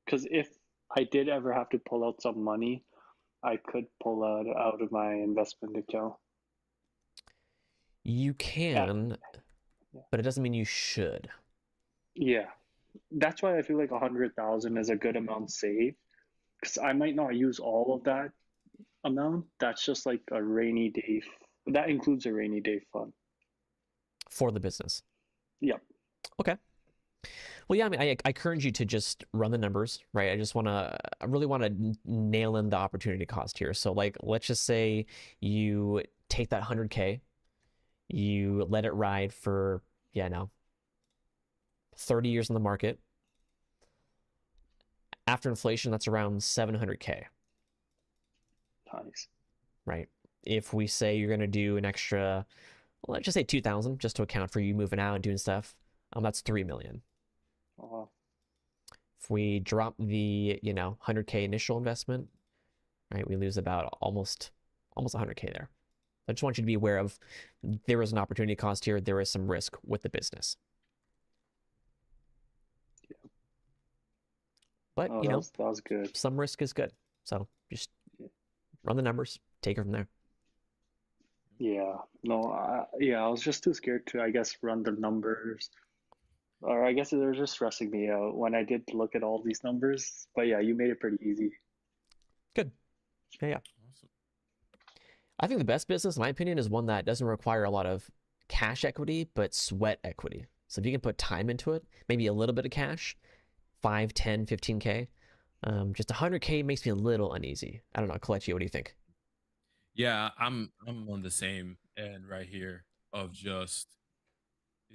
Because if I did ever have to pull out some money, I could pull out of my investment account. You can, but it doesn't mean you should. Yeah, that's why I feel like 100,000 is a good amount saved. Because I might not use all of that amount. That's just like a rainy day. That includes a rainy day fund. For the business. Yep. Okay. Well, yeah, I mean, I encourage you to just run the numbers, right? I really want to nail in the opportunity cost here. So like, let's just say you take that 100K, you let it ride for, 30 years in the market. After inflation, that's around 700K. Nice. Right? If we say you're going to do an extra, let's just say 2,000, just to account for you moving out and doing stuff, that's 3 million. If we drop the 100K initial investment, right, we lose about almost 100K there. I just want you to be aware of there is an opportunity cost here. There is some risk with the business. Yeah. But that was good. Some risk is good. So just run the numbers, take it from there. Yeah. No. I was just too scared to, I guess, run the numbers. Or I guess they're just stressing me out when I did look at all these numbers. But yeah, you made it pretty easy. Good. Yeah. Awesome. I think the best business, in my opinion, is one that doesn't require a lot of cash equity, but sweat equity. So if you can put time into it, maybe a little bit of cash, 5, 10, 15K, just 100K makes me a little uneasy. I don't know, Kelechi, what do you think? Yeah, I'm on the same end right here of just,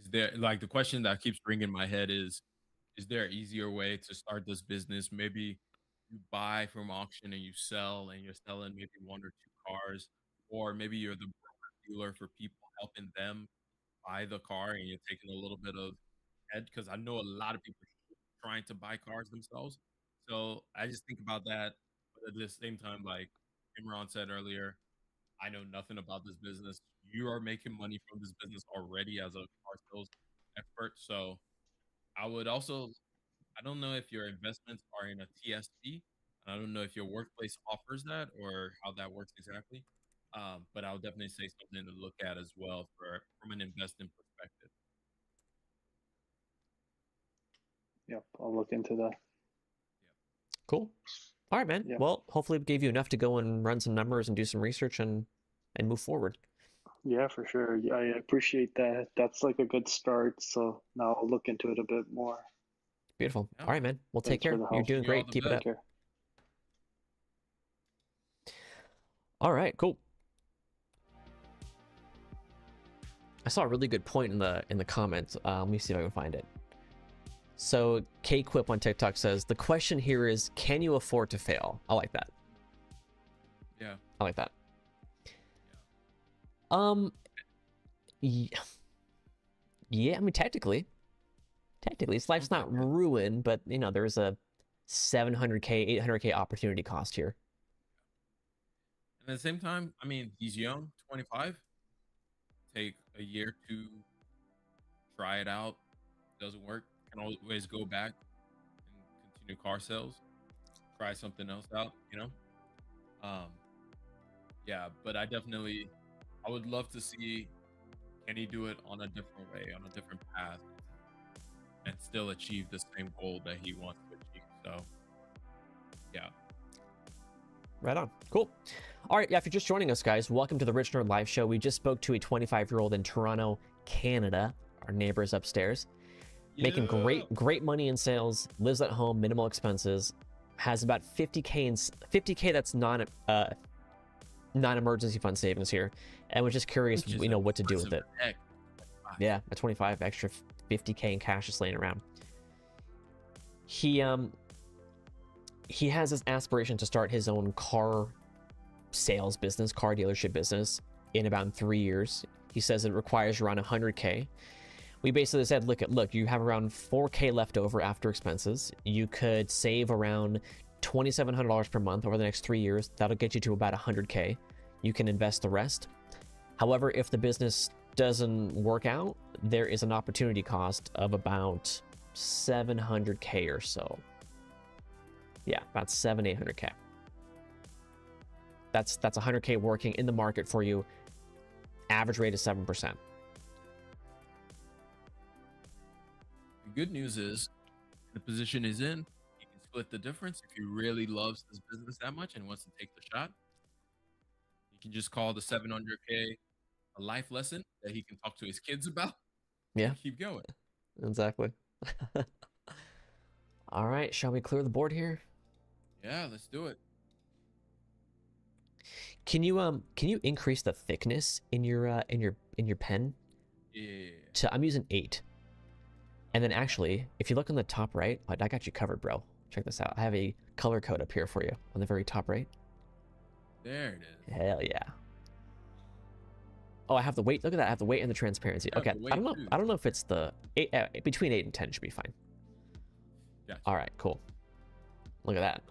is there, like, the question that keeps ringing my head is there an easier way to start this business? Maybe you buy from auction and you sell, and you're selling maybe 1 or 2 cars, or maybe you're the broker dealer for people, helping them buy the car, and you're taking a little bit of head, because I know a lot of people trying to buy cars themselves. So I just think about that. But at the same time, like Imran said earlier, I know nothing about this business. You are making money from this business already as a car sales expert. So I would also, I don't know if your investments are in a TSP. I don't know if your workplace offers that or how that works exactly. But I would definitely say something to look at as well from an investing perspective. Yep, I'll look into that. Cool. All right, man. Yeah. Well, hopefully we gave you enough to go and run some numbers and do some research and move forward. Yeah, for sure. Yeah, I appreciate that. That's like a good start. So now I'll look into it a bit more. Beautiful. Yeah. All right, man. Well, take Thanks for care. the You're help. doing You all great. the Keep it best. up. Take care. All right, cool. I saw a really good point in the comments. Let me see if I can find it. So K-Quip on TikTok says, the question here is, can you afford to fail? I like that. Yeah. I like that. Yeah, I mean, technically, his life's not ruined, but, you know, there's a 700K, 800K opportunity cost here. And at the same time, I mean, he's young, 25. Take a year to try it out. Doesn't work, can always go back and continue car sales. Try something else out, you know. Yeah, but I would love to see, can he do it on a different way, on a different path, and still achieve the same goal that he wants to achieve. So yeah. Right on. Cool. All right. Yeah. If you're just joining us, guys, welcome to the Rich Nerd Live Show. We just spoke to a 25-year-old in Toronto, Canada, our neighbors upstairs, making great money in sales, lives at home, minimal expenses, has about 50K that's non-emergency fund savings here, and was just curious, you know, what to do with it. Yeah, at 25, extra 50K in cash just laying around. He has this aspiration to start his own car sales business, car dealership business in about 3 years. He says it requires around 100K. We basically said, look, you have around 4K left over after expenses. You could save around $2,700 per month over the next 3 years. That'll get you to about 100K. You can invest the rest. However, if the business doesn't work out, there is an opportunity cost of about 700K or so. Yeah, about 800K. That's 100K working in the market for you. Average rate is 7%. The good news is, the position is in, he can split the difference. If he really loves this business that much and wants to take the shot, he can just call the 700K a life lesson that he can talk to his kids about. Yeah. And keep going. Exactly. All right, shall we clear the board here? Yeah, let's do it. Can you increase the thickness in your pen? Yeah. I'm using 8. And then actually, if you look on the top right, I got you covered, bro. Check this out. I have a color code up here for you on the very top right. There it is. Hell yeah. Oh, I have the weight. Look at that. I have the weight and the transparency. You have Okay. the weight I don't know. too. I don't know if it's the 8, between 8 and 10 should be fine. Gotcha. All right, cool. Look at that.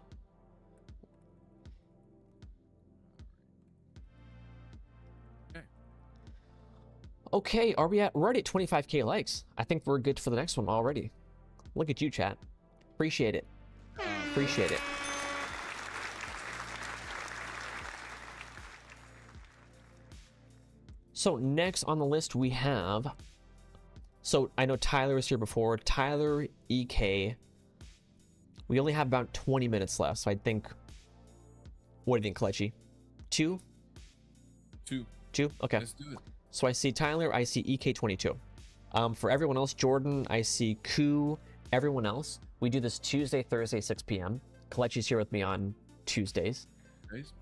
Okay, we're already at 25K likes. I think we're good for the next one already. Look at you, chat. Appreciate it. Appreciate it. So next on the list we have, so I know Tyler was here before. Tyler EK. We only have about 20 minutes left, so I think, what do you think, Kelechi? 2? 2? Okay. Let's do it. So I see Tyler, I see EK22. For everyone else, Jordan, I see Ku, everyone else. We do this Tuesday, Thursday, 6 p.m. Kelechi's here with me on Tuesdays. Nice.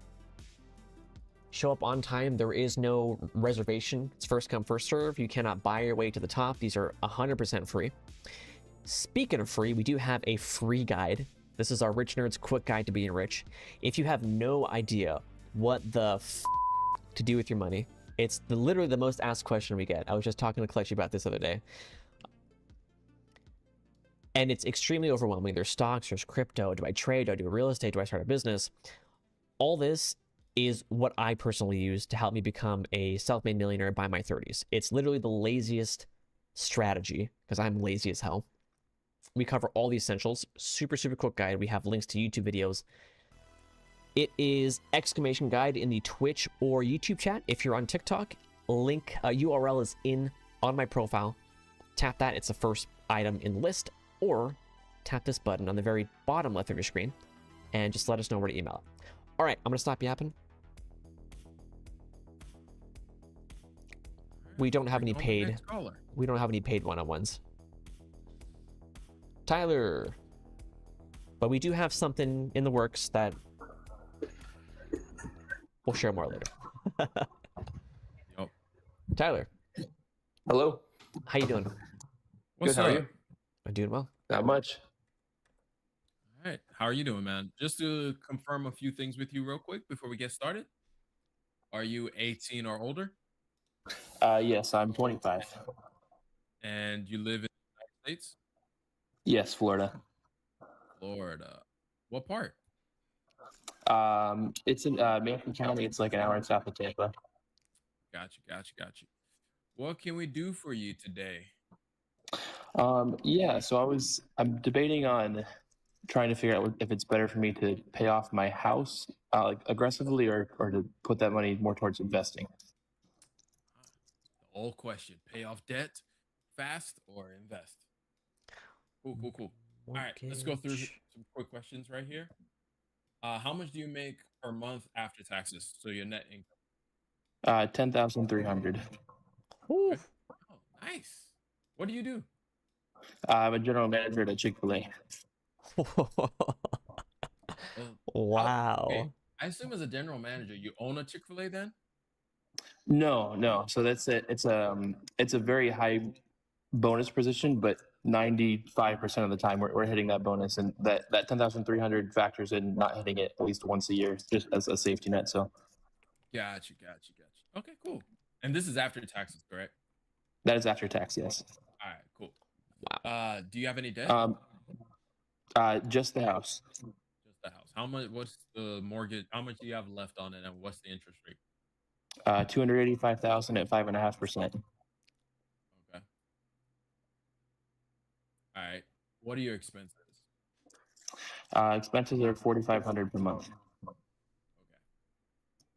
Show up on time. There is no reservation. It's first come, first serve. You cannot buy your way to the top. These are 100% free. Speaking of free, we do have a free guide. This is our Rich Nerds Quick Guide to Being Rich. If you have no idea what the to do with your money, it's literally the most asked question we get. I was just talking to Kelechi about this the other day. And it's extremely overwhelming. There's stocks, there's crypto. Do I trade? Do I do real estate? Do I start a business? All this is what I personally use to help me become a self-made millionaire by my 30s. It's literally the laziest strategy because I'm lazy as hell. We cover all the essentials. Super, super quick guide. We have links to YouTube videos. It is exclamation guide in the Twitch or YouTube chat. If you're on TikTok, link URL is on my profile. Tap that. It's the first item in the list. Or tap this button on the very bottom left of your screen and just let us know where to email it. All right, I'm going to stop yapping. We don't have any paid. We don't have any paid one-on-ones. Tyler. But we do have something in the works that we'll share more later. Yep. Tyler. Hello. How you doing? What's Good, how up? are you? I'm doing well. Not much. All right. How are you doing, man? Just to confirm a few things with you real quick before we get started. Are you 18 or older? Yes, I'm 25. And you live in the United States? Yes, Florida. Florida. What part? It's in Macon County. It's like an hour south of Tampa. Gotcha. What can we do for you today? Yeah, so I'm debating on trying to figure out if it's better for me to pay off my house like aggressively or to put that money more towards investing. The old question: pay off debt fast or invest? Cool. All right, let's go through some quick questions right here. How much do you make per month after taxes? So your net income. 10,300. Ooh. Oh, nice. What do you do? I'm a general manager at a Chick-fil-A. Wow. Okay. I assume as a general manager, you own a Chick-fil-A then? No. So that's it. It's a very high bonus position, but 95% of the time we're hitting that bonus, and that 10,300 factors in not hitting it at least once a year, just as a safety net. So. Gotcha. Okay, cool. And this is after taxes, correct? That is after tax, yes. All right, cool. Wow. Do you have any debt? Just the house. Just the house. How much? What's the mortgage? How much do you have left on it, and what's the interest rate? 285,000 at 5.5%. Okay. All right. What are your expenses? Expenses are 4,500 per month. Okay.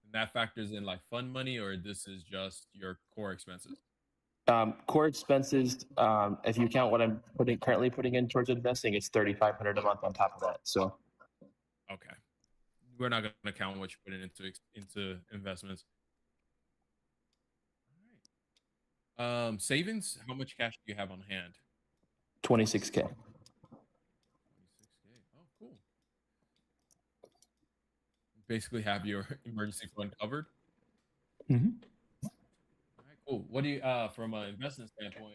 And that factors in like fund money, or this is just your core expenses? Core expenses, if you count what I'm currently putting in towards investing, it's 3,500 a month on top of that. So. Okay. We're not going to count what you're putting into investments. All right. Savings. How much cash do you have on hand? 26K. 26K. Oh, cool. Basically have your emergency fund covered. Mm-hmm. All right, cool. What do you, from an investment standpoint,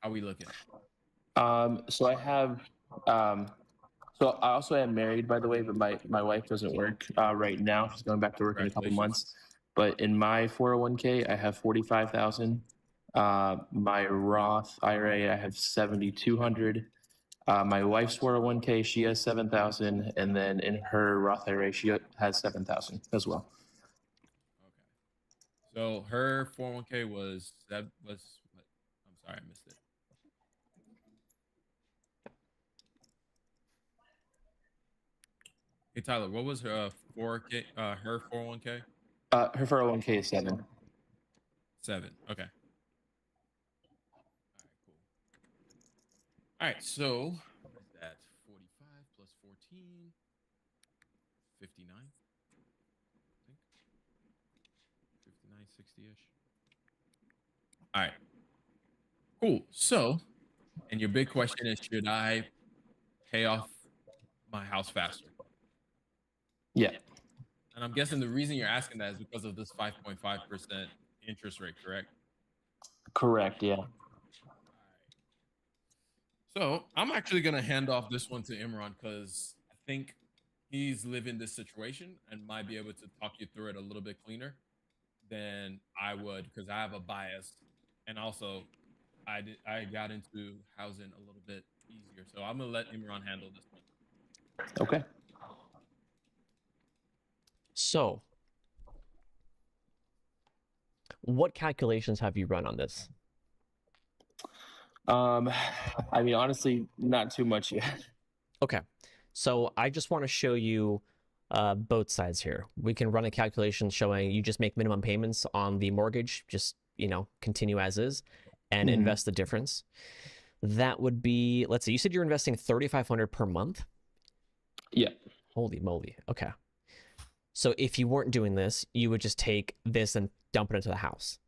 how are we looking? So I have, so I also am married, by the way, but my wife doesn't work right now. She's going back to work in a couple months. But in my 401k, I have 45,000. My Roth IRA, I have 7,200. My wife's 401k, she has 7,000, and then in her Roth IRA, she has 7,000 as well. Okay. So her 401k was what? I'm sorry, I missed it. Hey Tyler, what was her 4K? Her 401k? Her 401k is 7. 7. Okay. All right, so what is that? 45 plus 14, 59. I think 59, 60-ish. All right, cool. So, and your big question is, should I pay off my house faster? Yeah. And I'm guessing the reason you're asking that is because of this 5.5% interest rate, correct? Correct. Yeah. So I'm actually going to hand off this one to Imran because I think he's living this situation and might be able to talk you through it a little bit cleaner than I would, because I have a bias. And also I got into housing a little bit easier. So I'm going to let Imran handle this one. Okay. So, what calculations have you run on this? I mean, honestly, not too much yet. Okay, so I just want to show you both sides here. We can run a calculation showing you just make minimum payments on the mortgage, just, continue as is, and invest the difference. that would be, let's see, you said you're investing 3,500 per month? Yeah. Holy moly. Okay. So if you weren't doing this, you would just take this and dump it into the house.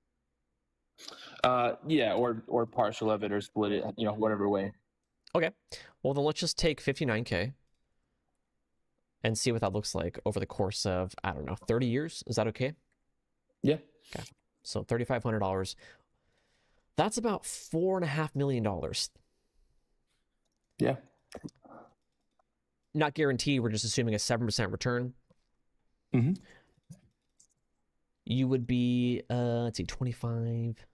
Yeah, or partial of it, or split it, whatever way. Okay. Well, then let's just take 59K and see what that looks like over the course of, I don't know, 30 years. Is that okay? Yeah. Okay. So $3,500. That's about $4.5 million. Yeah. Not guaranteed. We're just assuming a 7% return. Mm-hmm. You would be, let's see, 25,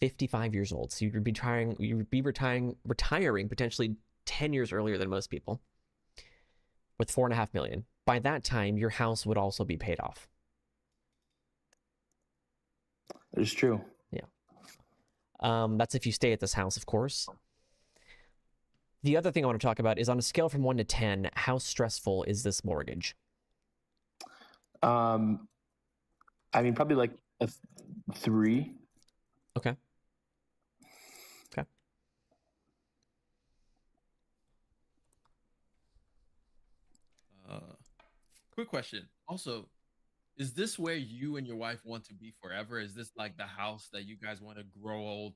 55 years old. So you'd be retiring potentially 10 years earlier than most people with $4.5 million. By that time, your house would also be paid off. That is true. Yeah. That's if you stay at this house, of course. The other thing I want to talk about is on a scale from 1 to 10, how stressful is this mortgage? I mean, probably like a 3. Okay. Okay. Quick question. Also, is this where you and your wife want to be forever? Is this like the house that you guys want to grow old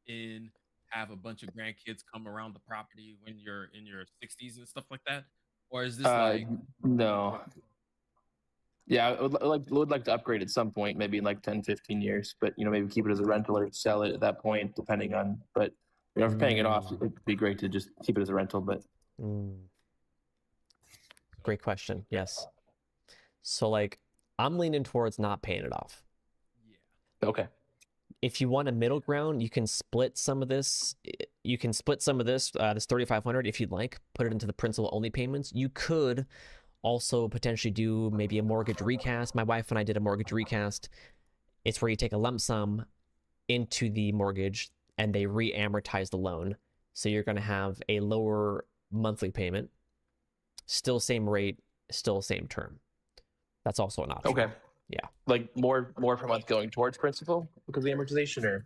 in, have a bunch of grandkids come around the property when you're in your 60s and stuff like that? Or is this like No. Yeah, I would like to upgrade at some point, maybe in like 10, 15 years, but maybe keep it as a rental or sell it at that point, depending on, but if you're paying it off, it'd be great to just keep it as a rental, but. Great question. Yes. So like, I'm leaning towards not paying it off. Yeah. Okay. If you want a middle ground, you can split some of this. You can split some of this, this 3,500 if you'd like, put it into the principal only payments. You could also potentially do maybe a mortgage recast. My wife and I did a mortgage recast. It's where you take a lump sum into the mortgage and they re-amortize the loan. So you're going to have a lower monthly payment, still same rate, still same term. That's also an option. Okay. Yeah. Like more per month going towards principal because of the amortization, or?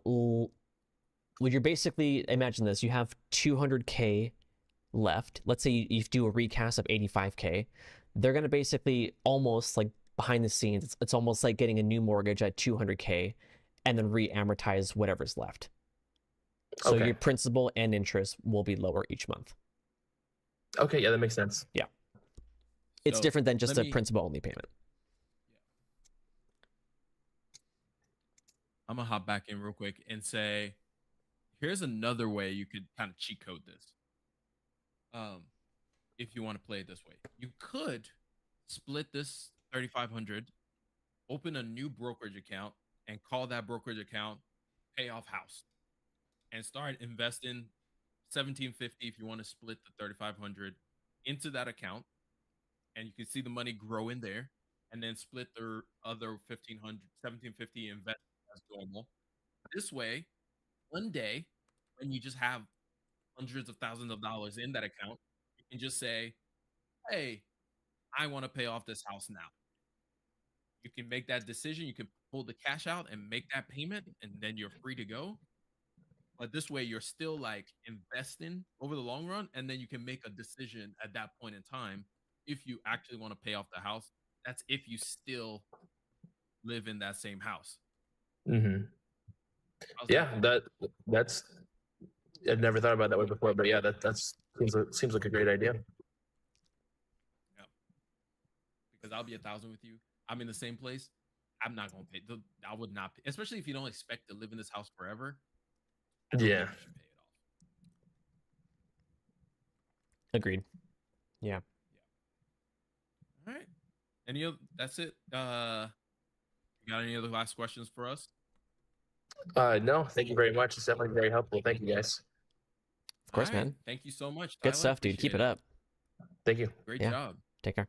Well, you're basically, imagine this, you have 200K left. Let's say you do a recast of 85K. They're going to basically almost like behind the scenes, it's almost like getting a new mortgage at 200K and then re-amortize whatever's left. So Okay. your principal and interest will be lower each month. Okay, yeah, that makes sense. Yeah. It's So, different than just let a me- principal only payment. I'm gonna hop back in real quick and say, here's another way you could kind of cheat code this. If you want to play it this way, you could split this 3,500, open a new brokerage account, and call that brokerage account "Pay Off House," and start investing $1,750 if you want to split the 3,500 into that account, and you can see the money grow in there, and then split the other 1,750 invest as normal. This way, one day when you just have hundreds of thousands of dollars in that account, you can just say, "Hey, I want to pay off this house now." You can make that decision. You can pull the cash out and make that payment, and then you're free to go. But this way, you're still like investing over the long run, and then you can make a decision at that point in time if you actually want to pay off the house. That's if you still live in that same house. Mm-hmm. How's that? Yeah, that's. I'd never thought about it that way before, but yeah, that's seems like a great idea. Because I'll be 1,000 with you. I'm in the same place. I'm not gonna pay. I would not pay, especially if you don't expect to live in this house forever. I don't Yeah. think you should pay it off. Agreed. Yeah. All right. Any other? That's it. You got any other last questions for us? No, thank you very much. It's definitely very helpful. Thank you, guys. Of course, All right. man. Thank you so much. Good Tyler. stuff, dude. Keep Appreciate it up. Thank you. Great Yeah. job. Take care.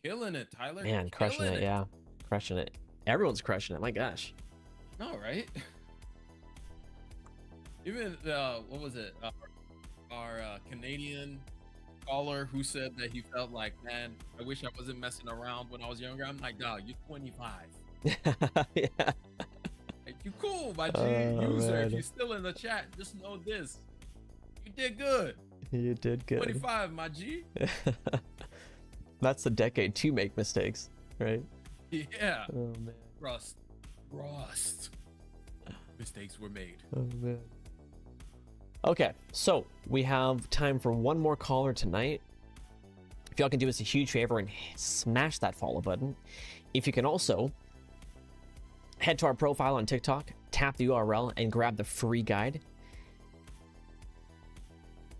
Killing it, Tyler. Man, crushing Killing it. Yeah. Crushing it. Everyone's crushing it. My gosh. No, right? Even what was it? Our Canadian caller who said that he felt like, man, I wish I wasn't messing around when I was younger. I'm like, dog, you're 25. Yeah. You cool, my G. Oh, User, if man. you're still in the chat, just know this. You did good. You did good. 25, my G. That's the decade to make mistakes, right? Yeah. Oh man. Rust. Mistakes were made. Oh man. Okay, so we have time for one more caller tonight. If y'all can do us a huge favor and smash that follow button. If you can also head to our profile on TikTok, tap the URL, and grab the free guide.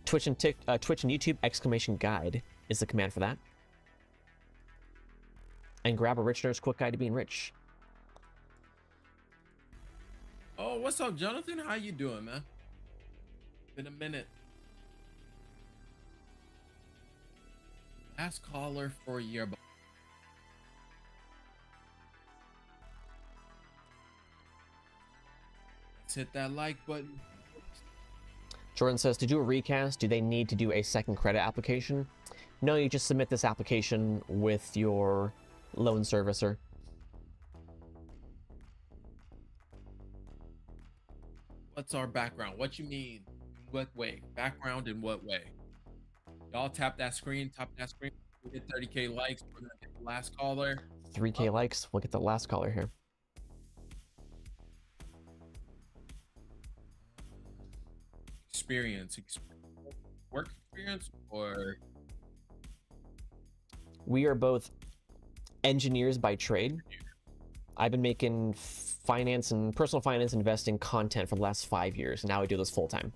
Twitch and YouTube !guide is the command for that. And grab a Rich Nerd's Quick Guide to Being Rich. Oh, what's up, Jonathan? How you doing, man? Been a minute. Last caller for a year. Let's hit that like button. Jordan says, to do a recast, do they need to do a second credit application? No, you just submit this application with your loan servicer. What's our background? What you mean? In what way? Background in what way? Y'all tap that screen, We hit 30K likes. We're gonna get the last caller. 3K likes. We'll get the last caller here. Work experience, or We are both engineers by trade. I've been making finance and personal finance investing content for the last 5 years. Now I do this full time.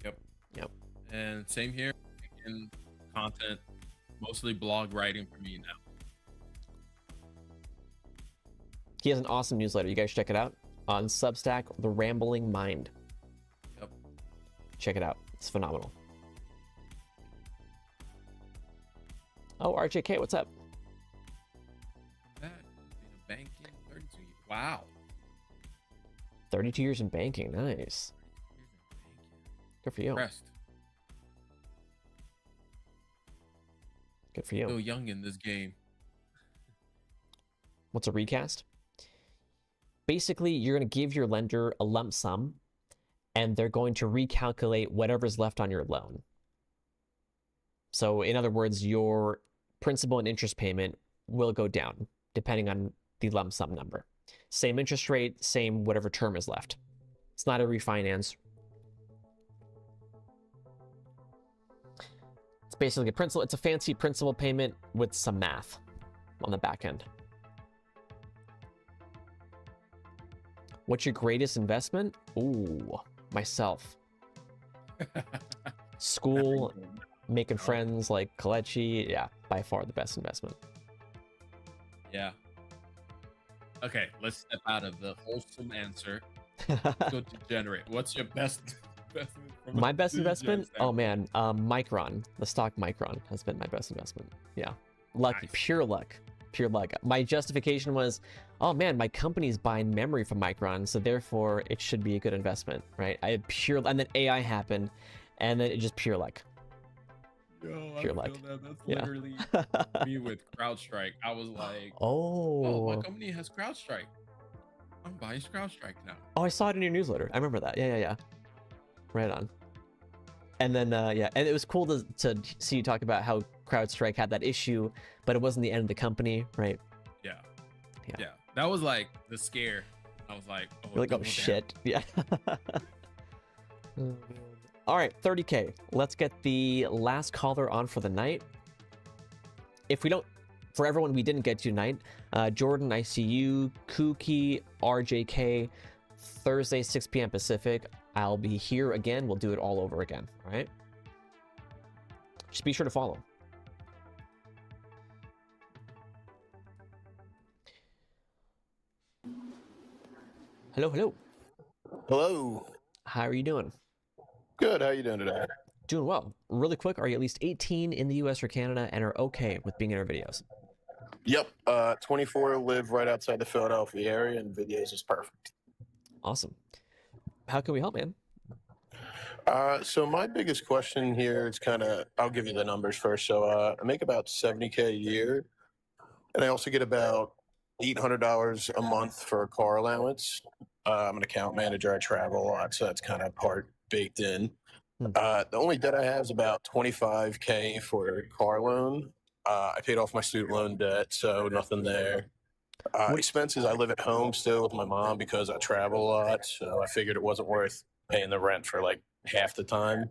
Yep. and same here. Making content, mostly blog writing for me now. He has an awesome newsletter. You guys check it out on Substack, The Rambling Mind. Yep. Check it out. It's phenomenal. Oh, RJK, what's up? That in banking, 32 years. Wow. 32 years in banking. Nice. Good for you. Impressed. Good for you. Still young in this game. What's a recast? Basically, you're going to give your lender a lump sum, and they're going to recalculate whatever's left on your loan. So, in other words, your principal and interest payment will go down depending on the lump sum number. Same interest rate, same whatever term is left. It's not a refinance. It's basically a principal. It's a fancy principal payment with some math on the back end. What's your greatest investment? Ooh, myself. School, making friends like Kalechi. Yeah, by far the best investment. Yeah. Okay, let's step out of the wholesome answer. Let's go degenerate. What's your best investment? from a My best degen investment? standpoint? Oh man, Micron. The stock Micron has been my best investment. Yeah, lucky, Nice. pure luck, pure luck. My justification was, oh man, my company's buying memory from Micron, so therefore it should be a good investment, right? I had pure, and then AI happened, and then it just pure luck. Yo, Pure I luck. feel that. That's Yeah. literally me with CrowdStrike. I was like, Oh. oh, my company has CrowdStrike. I'm buying CrowdStrike now. Oh, I saw it in your newsletter. I remember that. Yeah. Right on. And then, yeah, and it was cool to see you talk about how CrowdStrike had that issue, but it wasn't the end of the company, right? Yeah. Yeah. Yeah. That was like the scare. I was like, oh, You're like, oh damn. shit. Yeah. All right, 30K. Let's get the last caller on for the night. If we don't, for everyone we didn't get to tonight, Jordan, ICU, Kooky, RJK, Thursday, 6 p.m. Pacific. I'll be here again. We'll do it all over again. All right. Just be sure to follow. Hello. Hello. How are you doing? Good. How you doing today? Doing well. Really quick, are you at least 18 in the US or Canada and are okay with being in our videos? Yep. 24, live right outside the Philadelphia area, and videos is perfect. Awesome. How can we help, man? So my biggest question here is I'll give you the numbers first. So I make about 70K a year, and I also get about $800 a month for a car allowance. I'm an account manager. I travel a lot, so that's kind of part baked in. Hmm. The only debt I have is about 25K for a car loan. I paid off my student loan debt, so nothing there. What- Expenses, I live at home still with my mom because I travel a lot, so I figured it wasn't worth paying the rent for like half the time.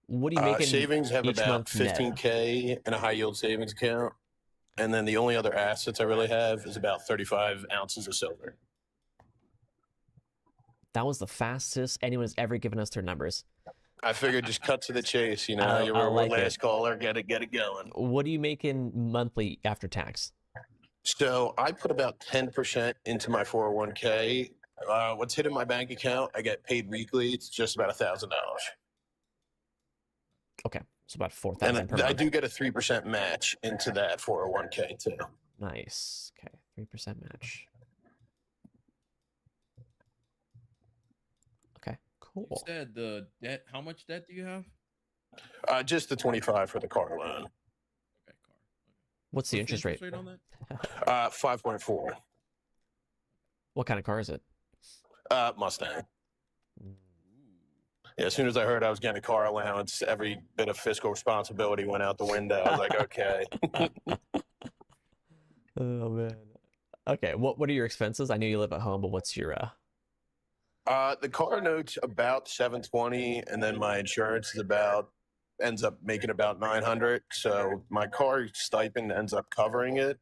What do you make in Savings have each about month net? 15K in a high yield savings account. And then the only other assets I really have is about 35 ounces of silver. That was the fastest anyone's ever given us their numbers. I figured just cut to the chase, you know. I You were like last it. caller, get it going. What do you make in monthly after tax? So I put about 10% into my 401k. What's hit in my bank account, I get paid weekly. It's just about $1,000. Okay, so about 4,000 And per I month. do get a 3% match into that 401k too. Nice. Okay, 3% match. Okay, You cool. said the debt. How much debt do you have? Just the 25 for the car loan. Okay, car. Okay. What's the interest rate? on that? 5.4. What kind of car is it? Mustang. Yeah, as soon as I heard I was getting a car allowance, every bit of fiscal responsibility went out the window. I was like, okay. Oh man. Okay, what are your expenses? I know you live at home, but what's your The car note's about 720, and then my insurance is ends up making about 900. So my car stipend ends up covering it.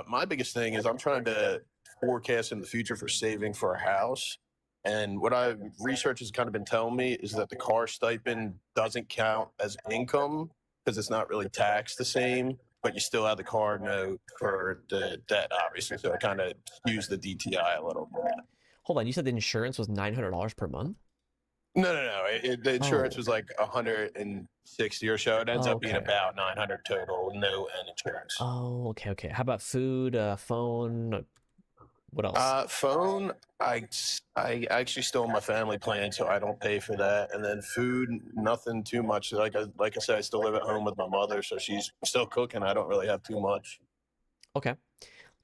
My biggest thing is I'm trying to forecast in the future for saving for a house. And what research has kind of been telling me is that the car stipend doesn't count as income because it's not really taxed the same, but you still have the car note for the debt, obviously. So it kind of skews the DTI a little bit. Hold on, you said the insurance was $900 per month? No. The insurance Oh. was like 160 or so. It ends up being Okay. about 900 total, no and insurance. Oh, okay. How about food, phone? What else? Phone, I actually still on my family plan, so I don't pay for that. And then food, nothing too much. Like I said, I still live at home with my mother, so she's still cooking. I don't really have too much. Okay.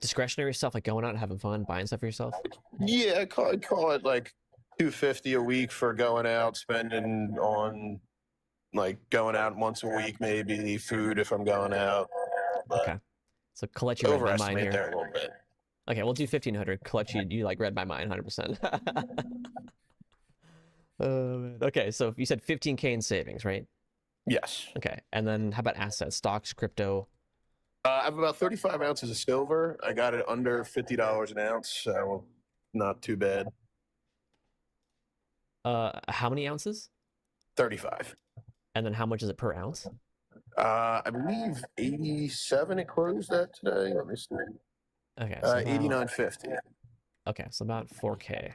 Discretionary stuff like going out and having fun, buying stuff for yourself? Yeah, I'd call it like $250 a week for going out, spending on like going out once a week, maybe food if I'm going out. But Okay. So Colette, you read my mind overestimate here. there a little bit. Okay, we'll do 1,500. Colette, you like read my mind 100%. Oh, man. Okay, so you said 15K in savings, right? Yes. Okay, and then how about assets, stocks, crypto? I have about 35 ounces of silver. I got it under $50 an ounce, so not too bad. How many ounces? 35. And then how much is it per ounce? I believe 87 it closed at today. Let me see. Okay, so about, 89.50. okay, so about 4K.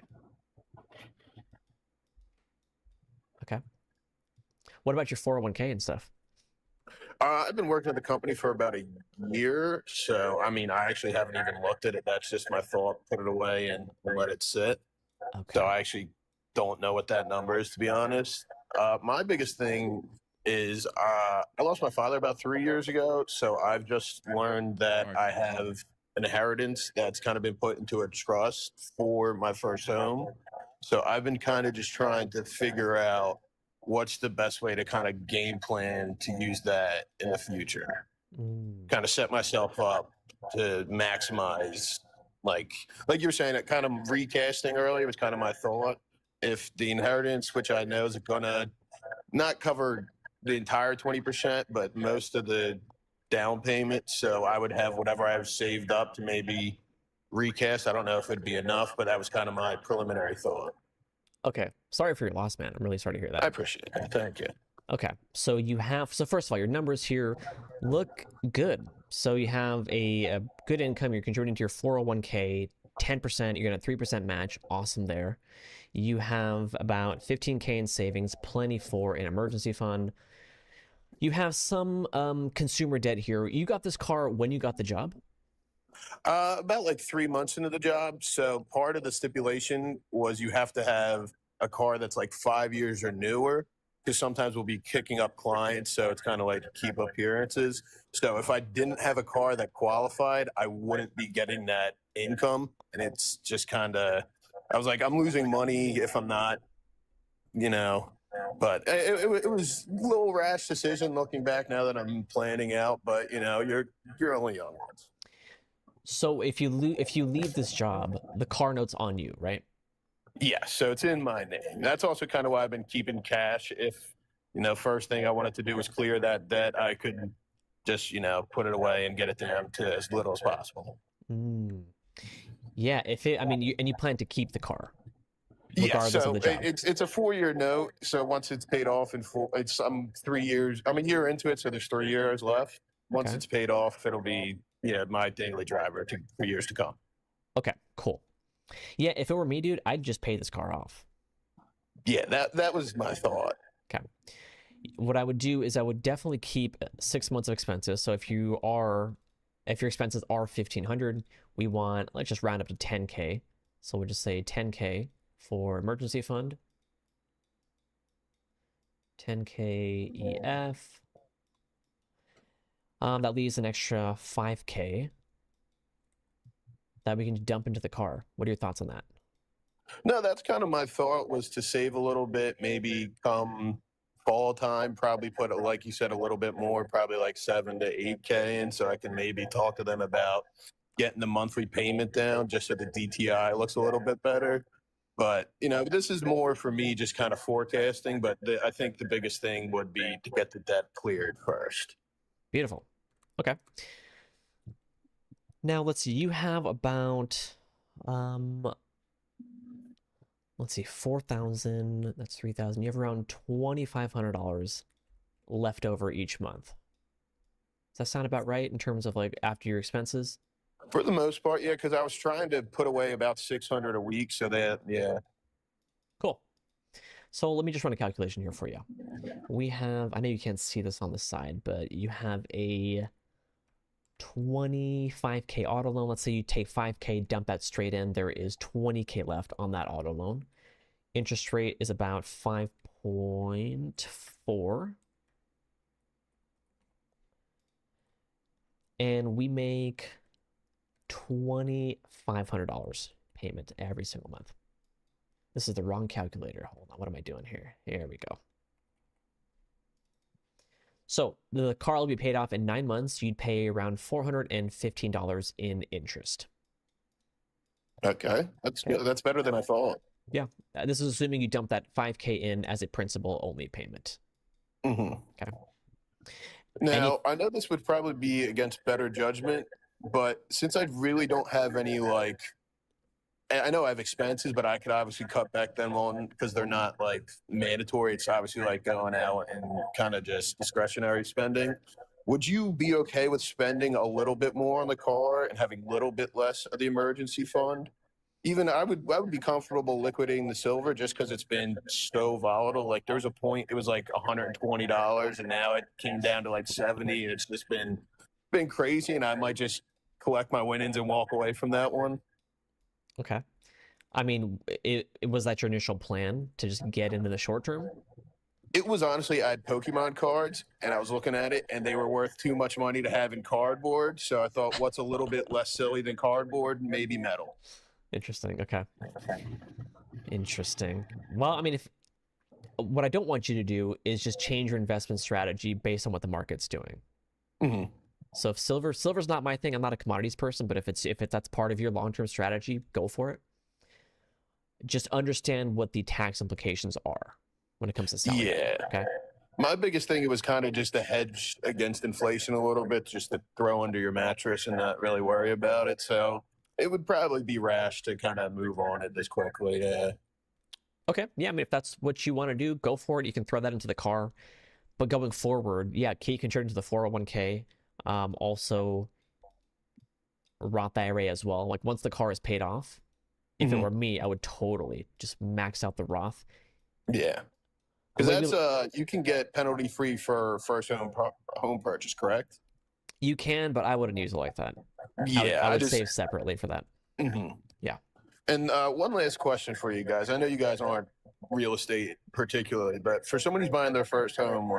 Okay. What about your 401k and stuff? I've been working at the company for about a year, so I mean, I actually haven't even looked at it. That's just my thought. Put it away and let it sit. Okay. So I actually don't know what that number is, to be honest. My biggest thing is I lost my father about 3 years ago, so I've just learned that I have an inheritance that's kind of been put into a trust for my first home. So I've been kind of just trying to figure out what's the best way to kind of game plan to use that in the future. Kind of set myself up to maximize, like you were saying, kind of recasting earlier was kind of my thought. If the inheritance, which I know is gonna not cover the entire 20%, but most of the down payment, so I would have whatever I have saved up to maybe recast. I don't know if it'd be enough, but that was kind of my preliminary thought. Okay. Sorry for your loss, man. I'm really sorry to hear that. I appreciate it. Thank you. Okay. So first of all, your numbers here look good. So you have a good income. You're contributing to your 401k, 10%. You're going to 3% match. Awesome there. You have about 15K in savings, plenty for an emergency fund. You have some consumer debt here. You got this car when you got the job? About like 3 months into the job. So part of the stipulation was you have to have a car that's like 5 years or newer, because sometimes we'll be kicking up clients. So it's kind of like keep appearances. So if I didn't have a car that qualified, I wouldn't be getting that income. And it's just kind of, I was like, I'm losing money if I'm not, you know. But it was a little rash decision looking back now that I'm planning out. But you know, you're only young once. So if you leave this job, the car note's on you, right? Yeah, so it's in my name. That's also kind of why I've been keeping cash. If, you know, first thing I wanted to do was clear that debt, I could just, you know, put it away and get it down to as little as possible. Yeah, I mean, you plan to keep the car, Yeah, regardless so of the job. it's a 4-year note. So once it's paid off it's 3 years. I'm a year into it, so there's 3 years left. Once Okay. it's paid off, it'll be my daily driver for years to come. Okay, cool. Yeah, if it were me, dude, I'd just pay this car off. Yeah, that was my thought. Okay. What I would do is I would definitely keep 6 months of expenses. So if your expenses are $1,500, let's just round up to 10K. So we'll just say 10K for emergency fund. 10K EF. That leaves an extra 5K that we can dump into the car. What are your thoughts on that? No, that's kind of my thought, was to save a little bit, maybe come fall time, probably put it, like you said, a little bit more, probably like 7 to 8K in, so I can maybe talk to them about getting the monthly payment down just so the DTI looks a little bit better. But, you know, this is more for me just kind of forecasting, but I think the biggest thing would be to get the debt cleared first. Beautiful. Okay. Now let's see. You have about let's see, 4,000. That's 3,000. You have around $2,500 left over each month. Does that sound about right in terms of like after your expenses? For the most part, yeah, because I was trying to put away about 600 a week, so that, yeah. Cool. So let me just run a calculation here for you. We have, I know you can't see this on the side, but you have a 25K auto loan. Let's say you take 5K, dump that straight in. There is 20K left on that auto loan. Interest rate is about 5.4. And we make $2,500 payment every single month. This is the wrong calculator. Hold on, what am I doing here? Here we go. So the car will be paid off in 9 months. You'd pay around $415 in interest. Okay, that's better than I thought. Yeah, this is assuming you dump that 5K in as a principal only payment. Mm-hmm. Okay. Now, I know this would probably be against better judgment, but since I really don't have any, like, I know I have expenses, but I could obviously cut back them on because they're not like mandatory. It's obviously like going out and kind of just discretionary spending. Would you be okay with spending a little bit more on the car and having a little bit less of the emergency fund? Even I would be comfortable liquidating the silver just because it's been so volatile. Like there was a point it was like $120 and now it came down to like 70. And it's just been crazy, and I might just collect my winnings and walk away from that one. Okay. I mean, was that your initial plan to just get into the short term? It was honestly, I had Pokemon cards and I was looking at it and they were worth too much money to have in cardboard. So I thought, what's a little bit less silly than cardboard? Maybe metal. Interesting. Okay. Interesting. Well, I mean, what I don't want you to do is just change your investment strategy based on what the market's doing. Mm-hmm. So if silver's not my thing. I'm not a commodities person, but if that's part of your long-term strategy, go for it. Just understand what the tax implications are when it comes to selling. Yeah. Okay. My biggest thing was kind of just to hedge against inflation a little bit, just to throw under your mattress and not really worry about it. So it would probably be rash to kind of move on it this quickly. Yeah. Okay. Yeah. I mean, if that's what you want to do, go for it. You can throw that into the car. But going forward, yeah, keep contributing to the 401k. Also Roth IRA as well. Like once the car is paid off, if it were me, I would totally just max out the Roth. Yeah. Because that's you can get penalty free for first home purchase, correct? You can, but I wouldn't use it like that. Yeah, I would save separately for that. Mm-hmm. Yeah. And one last question for you guys. I know you guys aren't real estate particularly, but for someone who's buying their first home,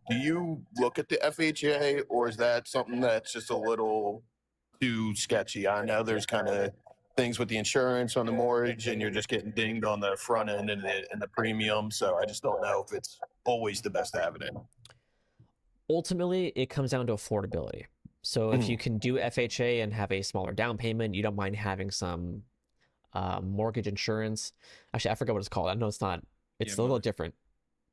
do you look at the FHA, or is that something that's just a little too sketchy? I know there's kind of things with the insurance on the mortgage, and you're just getting dinged on the front end and the premium. So I just don't know if it's always the best avenue. Ultimately, it comes down to affordability. So if you can do FHA and have a smaller down payment, you don't mind having some mortgage insurance. Actually, I forgot what it's called. I know it's not. It's a little different.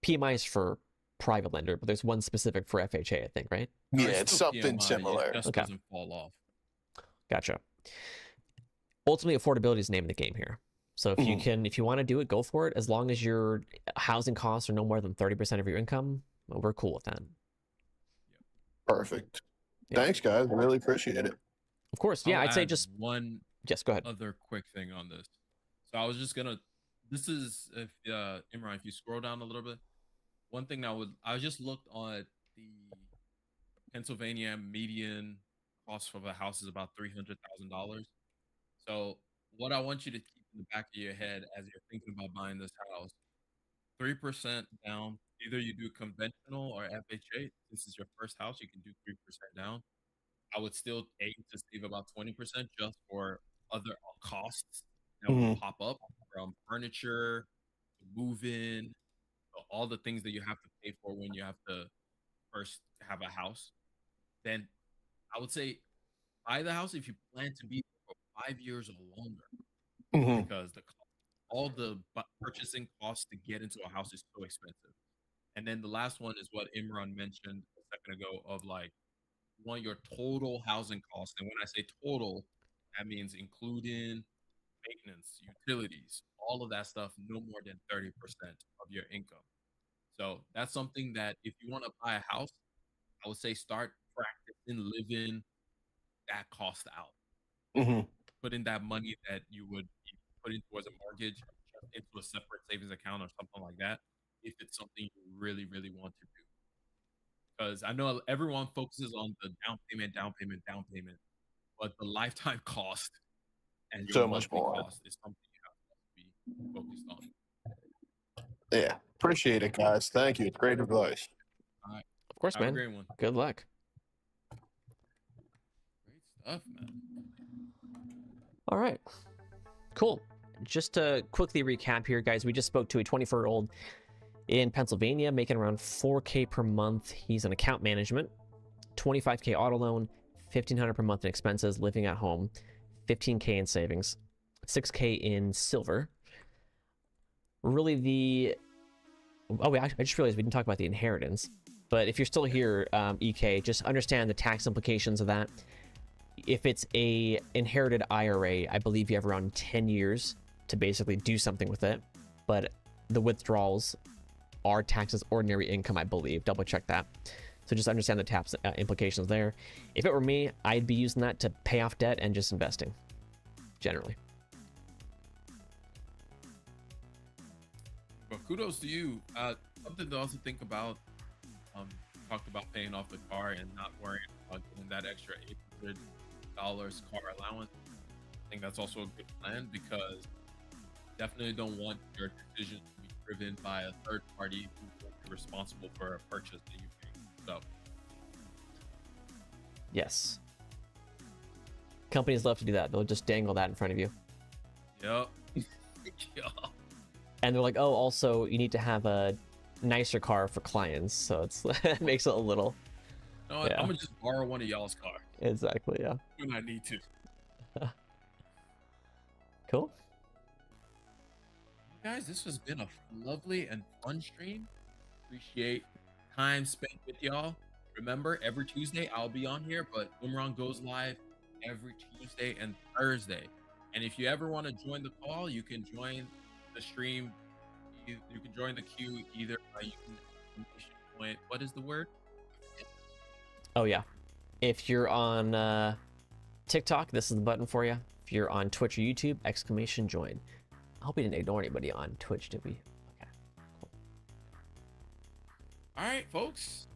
PMI is for private lender, but there's one specific for FHA, I think, right? Yeah, it's something PMI, similar. It just doesn't fall off. Gotcha. Ultimately, affordability is the name of the game here. So if you can, if you want to do it, go for it. As long as your housing costs are no more than 30% of your income, well, we're cool with that. Perfect. Yeah. Thanks, guys. I really appreciate it. Of course. Yeah, I'll I'd say add just one Yes, go ahead. other quick thing on this. So I was just gonna. This is if Imran, if you scroll down a little bit, one thing I just looked on the Pennsylvania median cost of a house is about $300,000. So what I want you to keep in the back of your head as you're thinking about buying this house, 3% down. Either you do conventional or FHA. This is your first house, you can do 3% down. I would still aim to save about 20% just for other costs that will pop up, from furniture, to move in, all the things that you have to pay for when you have to first have a house. Then I would say buy the house if you plan to be there for 5 years or longer, because all the purchasing costs to get into a house is so expensive. And then the last one is what Imran mentioned a second ago of like, want your total housing cost. And when I say total, that means including maintenance, utilities, all of that stuff, no more than 30% of your income. So that's something that if you want to buy a house, I would say start practicing living that cost out. Putting that money that you would be putting towards a mortgage into a separate savings account or something like that, if it's something you really, really want to do. Because I know everyone focuses on the down payment, but the lifetime cost and your So much monthly more. cost is something you have to be focused on. Yeah. Appreciate it, guys. Thank you. It's great advice. All right. Of course, Have a man. great one. Good luck. Great stuff, man. All right. Cool. Just to quickly recap here, guys, we just spoke to a 24-year-old in Pennsylvania making around $4K per month. He's in account management, $25K auto loan, $1,500 per month in expenses, living at home, $15K in savings, $6K in silver. Really I just realized we didn't talk about the inheritance, but if you're still here, EK, just understand the tax implications of that. If it's a inherited IRA, I believe you have around 10 years to basically do something with it, but the withdrawals are taxed as ordinary income, I believe. Double check that. So just understand the tax implications there. If it were me, I'd be using that to pay off debt and just investing, generally. But kudos to you. Something to also think about. Talked about paying off the car and not worrying about getting that extra $800 car allowance. I think that's also a good plan, because definitely don't want your decision to be driven by a third party who will be responsible for a purchase that you made. So, Yes. Companies love to do that. They'll just dangle that in front of you. yep. And they're like, oh, also, you need to have a nicer car for clients. So it makes it a little. No, I'm gonna just borrow one of y'all's car Exactly, yeah. when I need to. Cool. Guys, this has been a lovely and fun stream. Appreciate time spent with y'all. Remember, every Tuesday I'll be on here, but Imran goes live every Tuesday and Thursday. And if you ever want to join the call, you can join the stream. You can join the queue either by using what is the word? Oh, yeah. If you're on TikTok, this is the button for you. If you're on Twitch or YouTube, !join. I hope we didn't ignore anybody on Twitch, did we? Okay. Cool. All right, folks.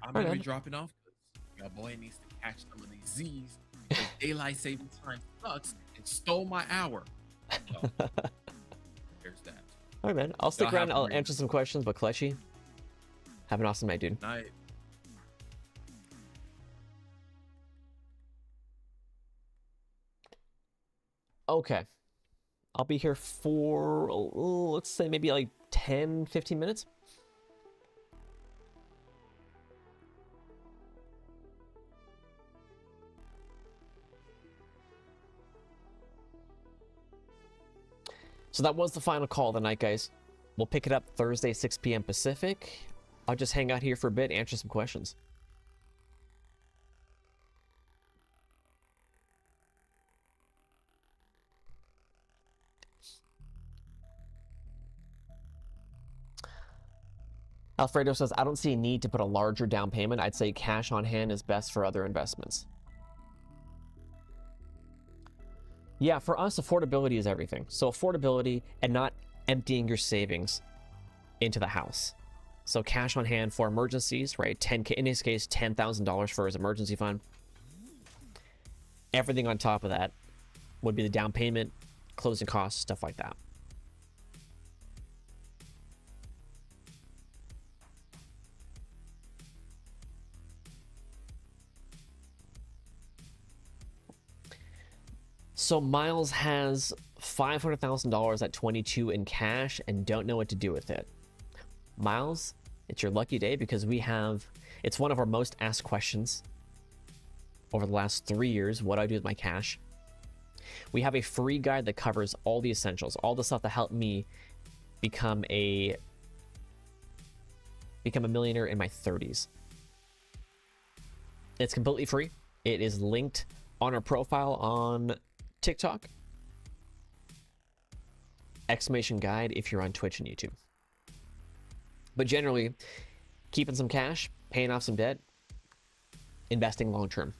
I'm All gonna right, be dropping off because my boy needs to catch some of these Z's because daylight saving time sucks and stole my hour. So, there's that. All right, man. I'll stick Y'all around. have a I'll great answer some questions, but Kelechi, have an awesome night, dude. night. Okay. I'll be here for, let's say maybe like 10, 15 minutes. So that was the final call of the night, guys. We'll pick it up Thursday, 6 p.m. Pacific. I'll just hang out here for a bit, answer some questions. Alfredo says, I don't see a need to put a larger down payment. I'd say cash on hand is best for other investments. Yeah, for us, affordability is everything. So affordability and not emptying your savings into the house. So cash on hand for emergencies, right? 10K, in this case, $10,000 for his emergency fund. Everything on top of that would be the down payment, closing costs, stuff like that. So Miles has $500,000 at 22 in cash and don't know what to do with it. Miles, it's your lucky day because it's one of our most asked questions over the last 3 years. What do I do with my cash? We have a free guide that covers all the essentials, all the stuff that helped me become a millionaire in my 30s. It's completely free. It is linked on our profile on TikTok. Exclamation guide if you're on Twitch and YouTube. But generally, keeping some cash, paying off some debt, investing long term.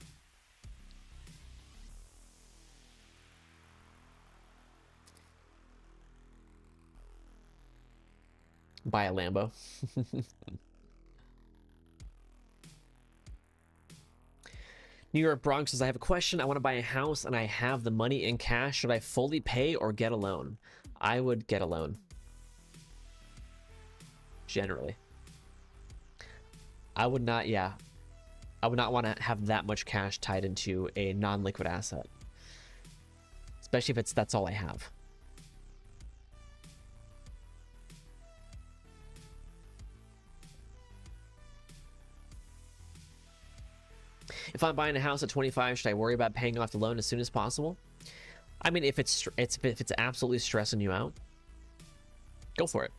Buy a Lambo. New York Bronx says, I have a question. I want to buy a house and I have the money in cash. Should I fully pay or get a loan? I would get a loan. Generally. I would not want to have that much cash tied into a non-liquid asset. Especially if that's all I have. If I'm buying a house at 25, should I worry about paying off the loan as soon as possible? I mean, if it's absolutely stressing you out, go for it.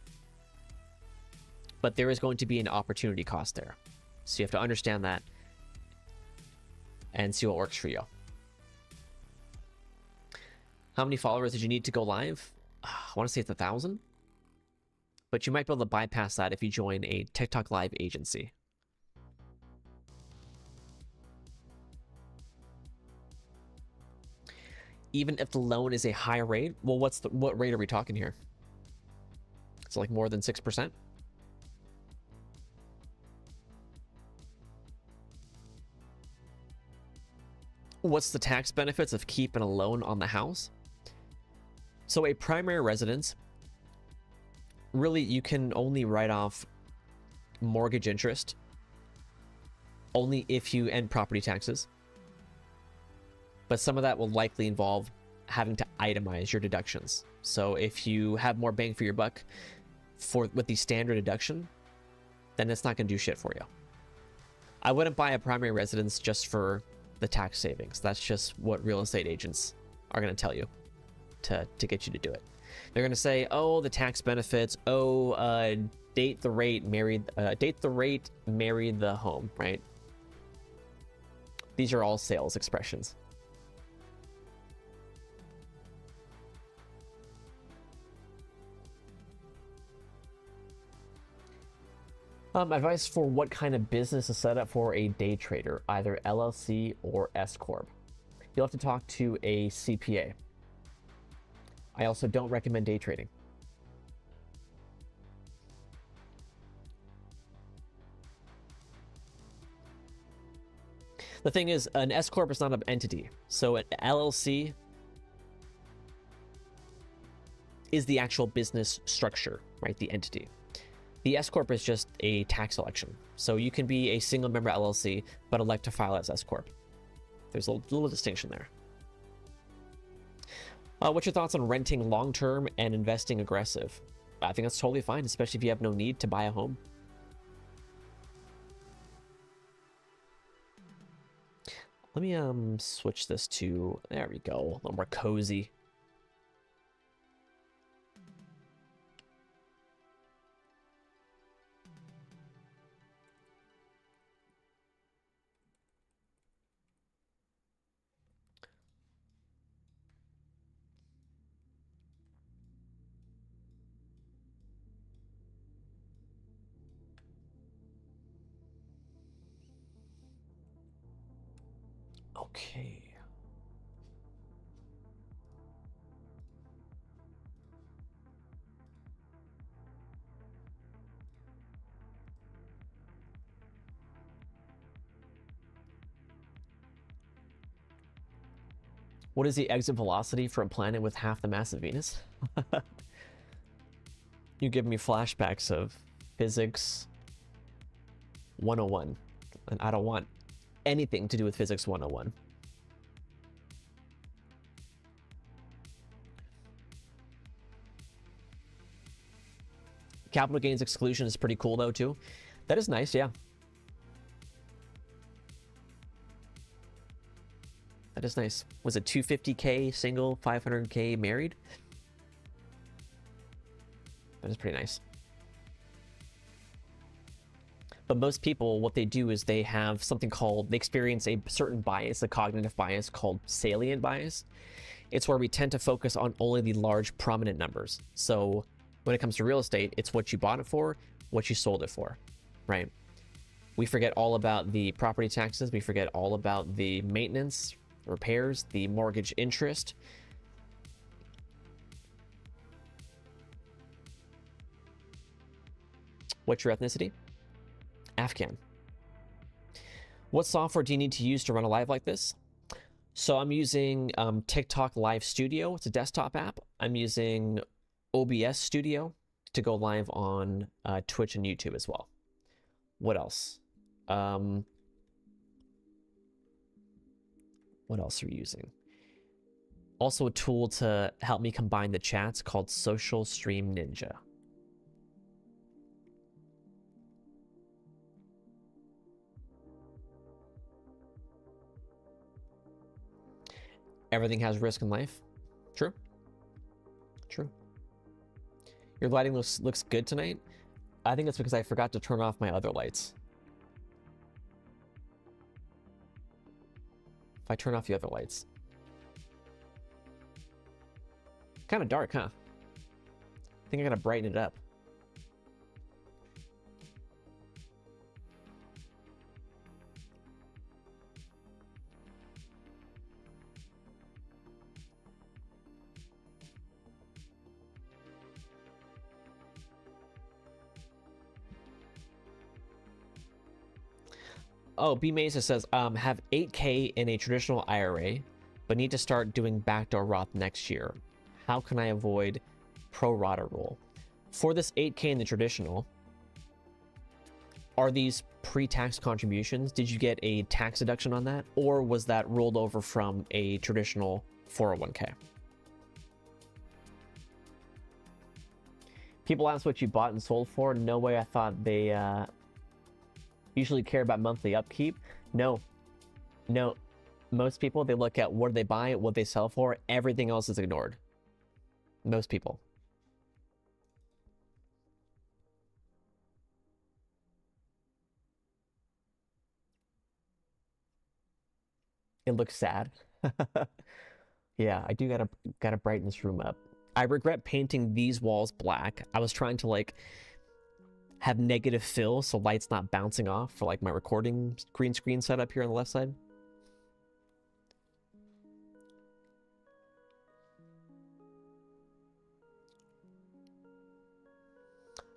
But there is going to be an opportunity cost there. So you have to understand that and see what works for you. How many followers did you need to go live? I want to say it's 1,000. But you might be able to bypass that if you join a TikTok live agency. Even if the loan is a high rate, well, what rate are we talking here? It's like more than 6%. What's the tax benefits of keeping a loan on the house? So a primary residence, really you can only write off mortgage interest only if you end property taxes. But some of that will likely involve having to itemize your deductions. So if you have more bang for your buck with the standard deduction, then it's not going to do shit for you. I wouldn't buy a primary residence just for the tax savings. That's just what real estate agents are going to tell you to get you to do it. They're going to say, oh, the tax benefits, date the rate, marry the home, right? These are all sales expressions. Advice for what kind of business is set up for a day trader, either LLC or S Corp. You'll have to talk to a CPA. I also don't recommend day trading. The thing is, an S Corp is not an entity. So an LLC is the actual business structure, right? The entity. The S Corp is just a tax election. So you can be a single member LLC, but elect to file as S Corp. There's a little distinction there. What's your thoughts on renting long-term and investing aggressive? I think that's totally fine, especially if you have no need to buy a home. Let me switch this to, there we go, a little more cozy. Okay. What is the exit velocity for a planet with half the mass of Venus? You give me flashbacks of physics 101, and I don't want anything to do with physics 101. Capital gains exclusion is pretty cool though too. That is nice, yeah. That is nice. Was it 250K single, 500K married? That is pretty nice. But most people, what they do is they have something called, they experience a certain bias, a cognitive bias called salient bias. It's where we tend to focus on only the large prominent numbers. So when it comes to real estate, it's what you bought it for, what you sold it for, right? We forget all about the property taxes. We forget all about the maintenance, repairs, the mortgage interest. What's your ethnicity? Afghan. What software do you need to use to run a live like this? So I'm using TikTok Live Studio. It's a desktop app. I'm using OBS Studio to go live on Twitch and YouTube as well. What else? What else are we using? Also a tool to help me combine the chats called Social Stream Ninja. Everything has risk in life. True. True. Your lighting looks good tonight. I think it's because I forgot to turn off my other lights. If I turn off the other lights. Kind of dark, huh? I think I gotta brighten it up. Oh, B Mesa says, have 8K in a traditional IRA, but need to start doing backdoor Roth next year. How can I avoid pro rata rule? For this 8K in the traditional, are these pre-tax contributions? Did you get a tax deduction on that? Or was that rolled over from a traditional 401k? People ask what you bought and sold for. No way I thought they usually care about monthly upkeep. No. Most people, they look at what they buy, what they sell for. Everything else is ignored. Most people. It looks sad. Yeah, I do gotta brighten this room up. I regret painting these walls black. I was trying to like have negative fill so light's not bouncing off for like my recording green screen setup here on the left side.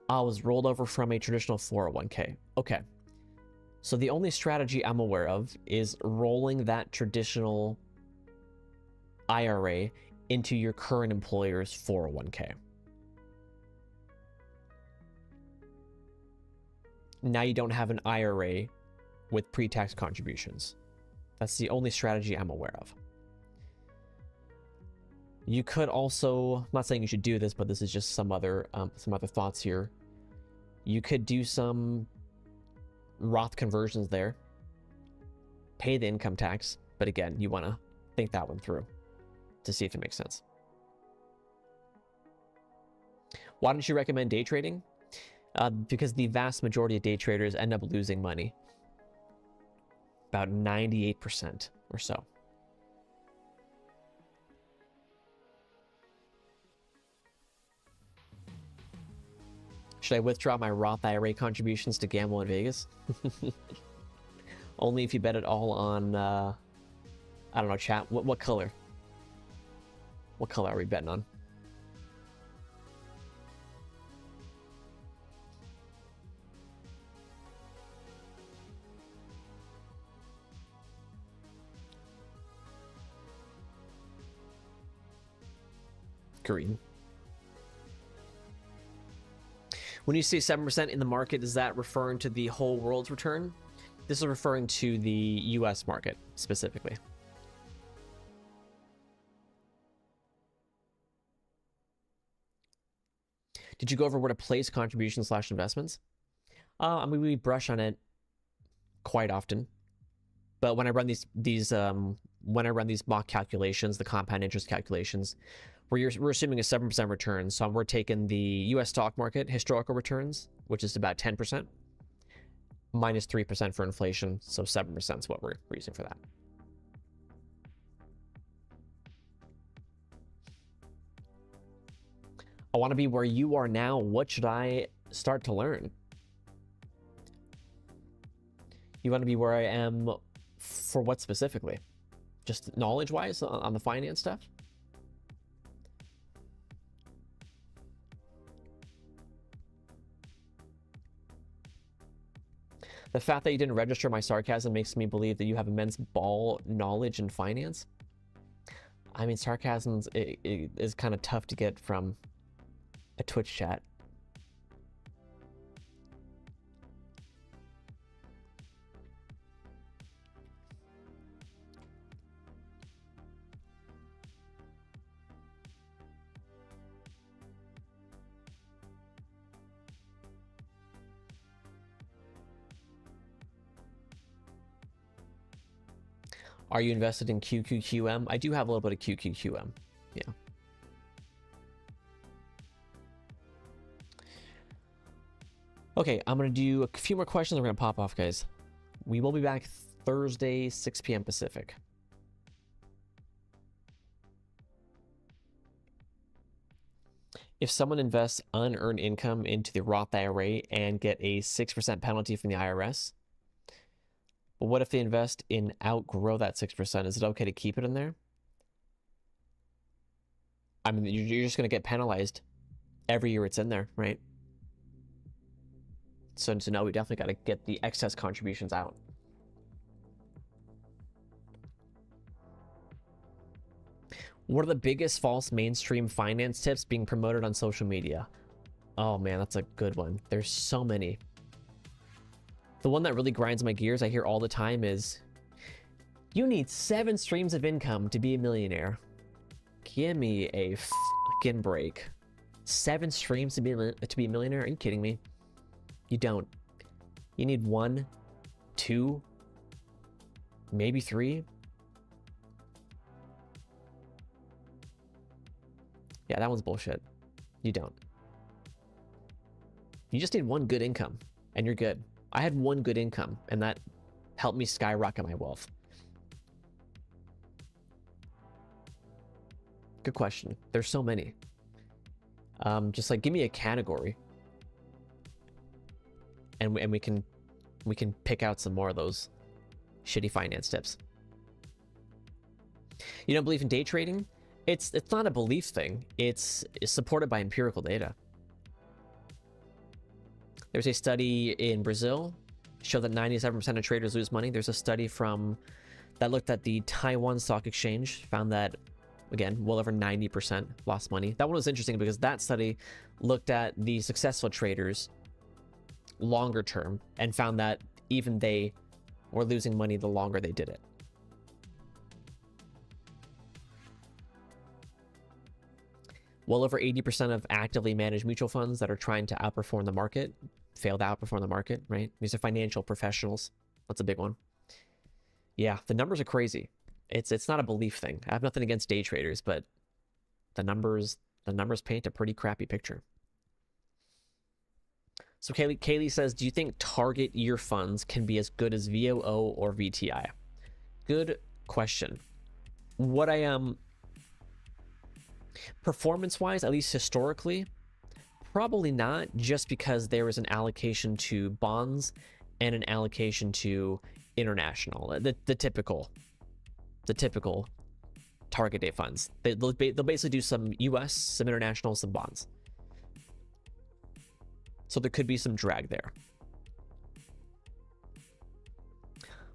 I was rolled over from a traditional 401k. Okay. So the only strategy I'm aware of is rolling that traditional IRA into your current employer's 401k. Now you don't have an IRA with pre-tax contributions. That's the only strategy I'm aware of. You could also, I'm not saying you should do this, but this is just some other thoughts here. You could do some Roth conversions there, pay the income tax, but again, you want to think that one through to see if it makes sense. Why don't you recommend day trading? Because the vast majority of day traders end up losing money. About 98% or so. Should I withdraw my Roth IRA contributions to gamble in Vegas? Only if you bet it all on, I don't know, chat. What color? What color are we betting on? Green. When you say 7% in the market, is that referring to the whole world's return? This is referring to the US market specifically. Did you go over where to place contributions / investments? I mean, we brush on it quite often, but when I run these mock calculations, the compound interest calculations, we're assuming a 7% return. So we're taking the US stock market historical returns, which is about 10%, minus 3% for inflation. So 7% is what we're using for that. I want to be where you are now. What should I start to learn? You want to be where I am for what specifically? Just knowledge-wise on the finance stuff? The fact that you didn't register my sarcasm makes me believe that you have immense ball knowledge in finance. I mean, sarcasm is kind of tough to get from a Twitch chat. Are you invested in QQQM? I do have a little bit of QQQM. Yeah. Okay, I'm going to do a few more questions. We're going to pop off, guys. We will be back Thursday, 6 p.m. Pacific. If someone invests unearned income into the Roth IRA and get a 6% penalty from the IRS, but what if they invest in outgrow that 6%? Is it okay to keep it in there? I mean, you're just going to get penalized every year it's in there, right? So no, we definitely got to get the excess contributions out. What are the biggest false mainstream finance tips being promoted on social media? Oh man, that's a good one. There's so many. The one that really grinds my gears I hear all the time is, you need 7 streams of income to be a millionaire. Give me a fucking break. 7 streams to be a millionaire? Are you kidding me? You don't. You need 1, 2, maybe 3. Yeah, that one's bullshit. You don't. You just need 1 good income and you're good. I had 1 good income and that helped me skyrocket my wealth. Good question. There's so many. Just like give me a category and we can pick out some more of those shitty finance tips. You don't believe in day trading? It's not a belief thing. It's supported by empirical data. There's a study in Brazil showed that 97% of traders lose money. There's a study that looked at the Taiwan Stock Exchange, found that, again, well over 90% lost money. That one was interesting because that study looked at the successful traders longer term and found that even they were losing money the longer they did it. Well over 80% of actively managed mutual funds that are trying to outperform the market fail to outperform the market, right? These are financial professionals. That's a big one. Yeah, the numbers are crazy. It's not a belief thing. I have nothing against day traders, but the numbers paint a pretty crappy picture. So Kaylee says, do you think target year funds can be as good as VOO or VTI? Good question. What I performance-wise, at least historically, probably not, just because there is an allocation to bonds and an allocation to international, the typical target date funds. They'll basically do some US, some international, some bonds. So there could be some drag there.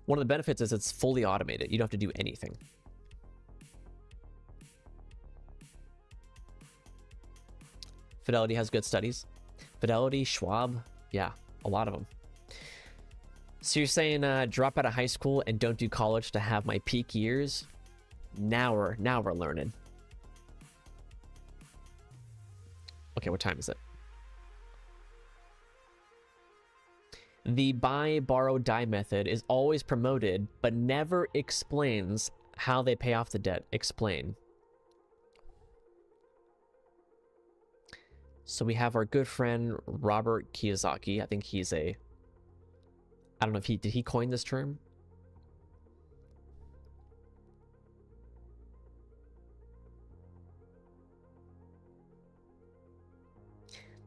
One of the benefits is it's fully automated. You don't have to do anything. Fidelity has good studies. Fidelity, Schwab, yeah, a lot of them. So you're saying drop out of high school and don't do college to have my peak years? Now we're learning. Okay, what time is it? The buy, borrow, die method is always promoted, but never explains how they pay off the debt. Explain. So we have our good friend Robert Kiyosaki. I think he's I don't know if did he coin this term?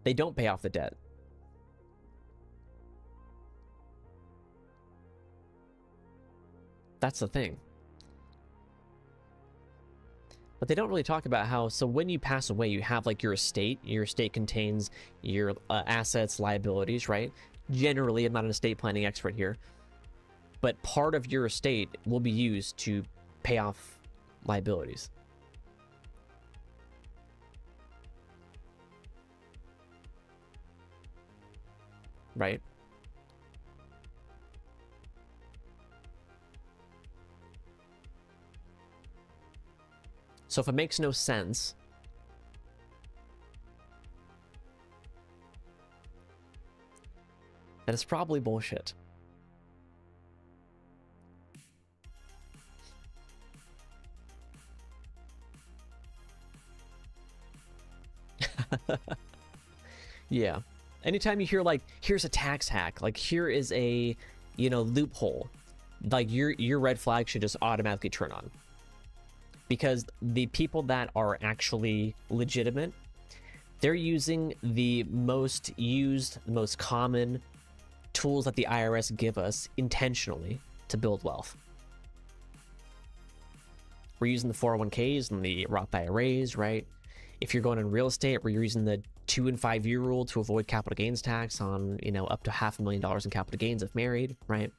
They don't pay off the debt. That's the thing. But they don't really talk about how, so when you pass away, you have like your estate. Your estate contains your assets, liabilities, right? Generally, I'm not an estate planning expert here, but part of your estate will be used to pay off liabilities. Right? So if it makes no sense, then it's probably bullshit. Yeah. Anytime you hear like, here's a tax hack, like here is a, loophole, like your red flag should just automatically turn on. Because the people that are actually legitimate, they're using the most used, most common tools that the IRS give us intentionally to build wealth. We're using the 401ks and the Roth IRAs, right? If you're going in real estate, we're using the 2 and 5 year rule to avoid capital gains tax on, up to $500,000 in capital gains if married, right?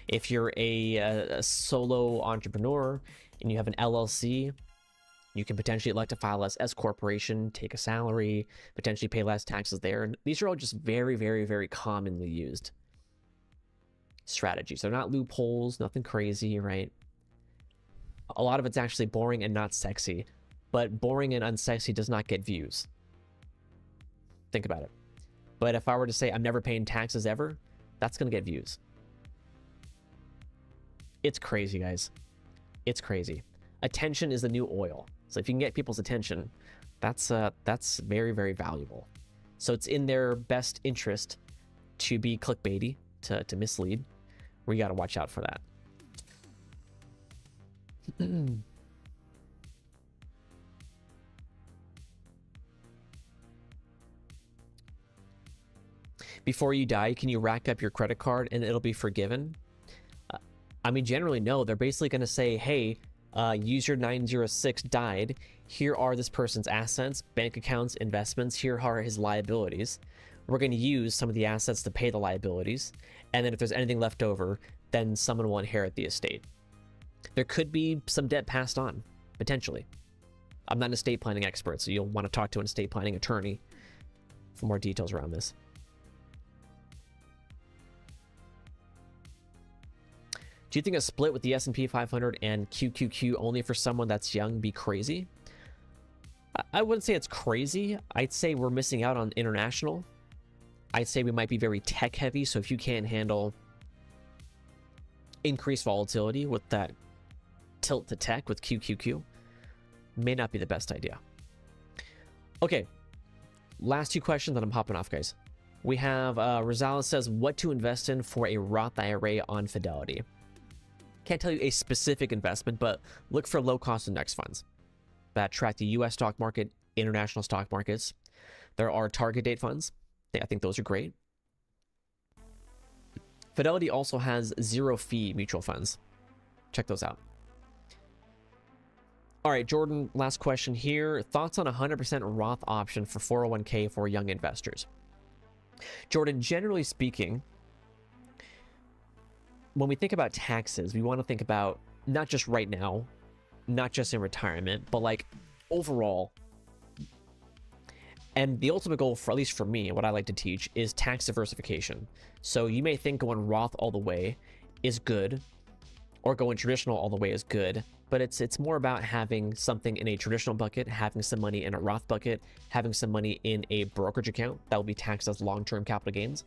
If you're a solo entrepreneur and you have an LLC, you can potentially elect to file as S corporation, take a salary, potentially pay less taxes there. And these are all just very, very, very commonly used strategies. They're not loopholes, nothing crazy, right? A lot of it's actually boring and not sexy, but boring and unsexy does not get views. Think about it. But if I were to say I'm never paying taxes ever, that's going to get views. It's crazy, guys. It's crazy. Attention is the new oil. So if you can get people's attention, that's very, very valuable. So it's in their best interest to be clickbaity, to mislead. We got to watch out for that. Before you die, can you rack up your credit card and it'll be forgiven? I mean, generally, no. They're basically going to say, hey, user 906 died. Here are this person's assets, bank accounts, investments. Here are his liabilities. We're going to use some of the assets to pay the liabilities. And then if there's anything left over, then someone will inherit the estate. There could be some debt passed on, potentially. I'm not an estate planning expert, so you'll want to talk to an estate planning attorney for more details around this. Do you think a split with the S&P 500 and QQQ only for someone that's young be crazy? I wouldn't say it's crazy. I'd say we're missing out on international. I'd say we might be very tech heavy. So if you can't handle increased volatility with that tilt to tech with QQQ, may not be the best idea. Okay, last 2 questions, then I'm hopping off, guys. We have Rosales says, what to invest in for a Roth IRA on Fidelity? Can't tell you a specific investment, but look for low-cost index funds that track the U.S. stock market, international stock markets. There are target date funds. I think those are great. Fidelity also has 0-fee mutual funds. Check those out. All right, Jordan, last question here. Thoughts on 100% Roth option for 401k for young investors? Jordan, generally speaking, when we think about taxes, we want to think about not just right now, not just in retirement, but like overall. And the ultimate goal, for at least for me, what I like to teach is tax diversification. So you may think going Roth all the way is good, or going traditional all the way is good, but it's more about having something in a traditional bucket, having some money in a Roth bucket, having some money in a brokerage account that will be taxed as long-term capital gains.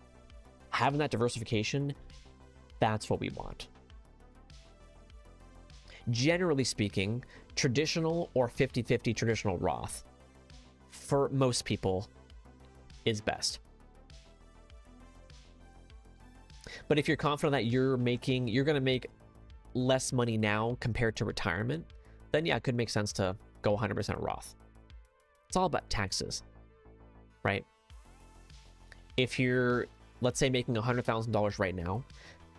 Having that diversification, that's what we want. Generally speaking, traditional or 50-50 traditional Roth, for most people, is best. But if you're confident that you're going to make less money now compared to retirement, then yeah, it could make sense to go 100% Roth. It's all about taxes, right? If you're, let's say, making $100,000 right now,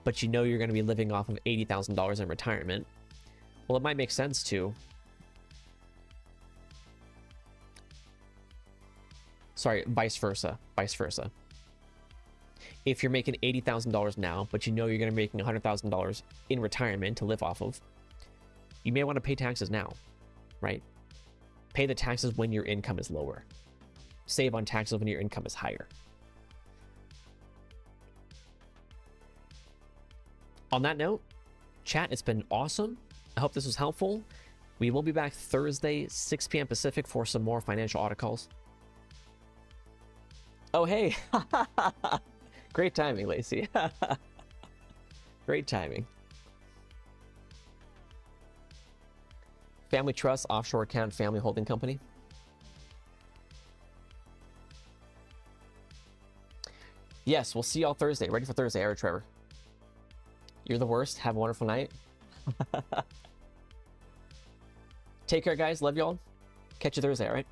but you know you're going to be living off of $80,000 in retirement, well, it might make sense to, vice versa. If you're making $80,000 now, but you know you're going to be making $100,000 in retirement to live off of, you may want to pay taxes now, right? Pay the taxes when your income is lower. Save on taxes when your income is higher. On that note, chat, it's been awesome. I hope this was helpful. We will be back Thursday, 6 p.m. Pacific for some more financial audit calls. Oh, hey. Great timing, Lacey. Great timing. Family trust, offshore account, family holding company. Yes, we'll see y'all Thursday. Ready for Thursday, Eric Trevor. You're the worst. Have a wonderful night. Take care, guys. Love y'all. Catch you Thursday, all right?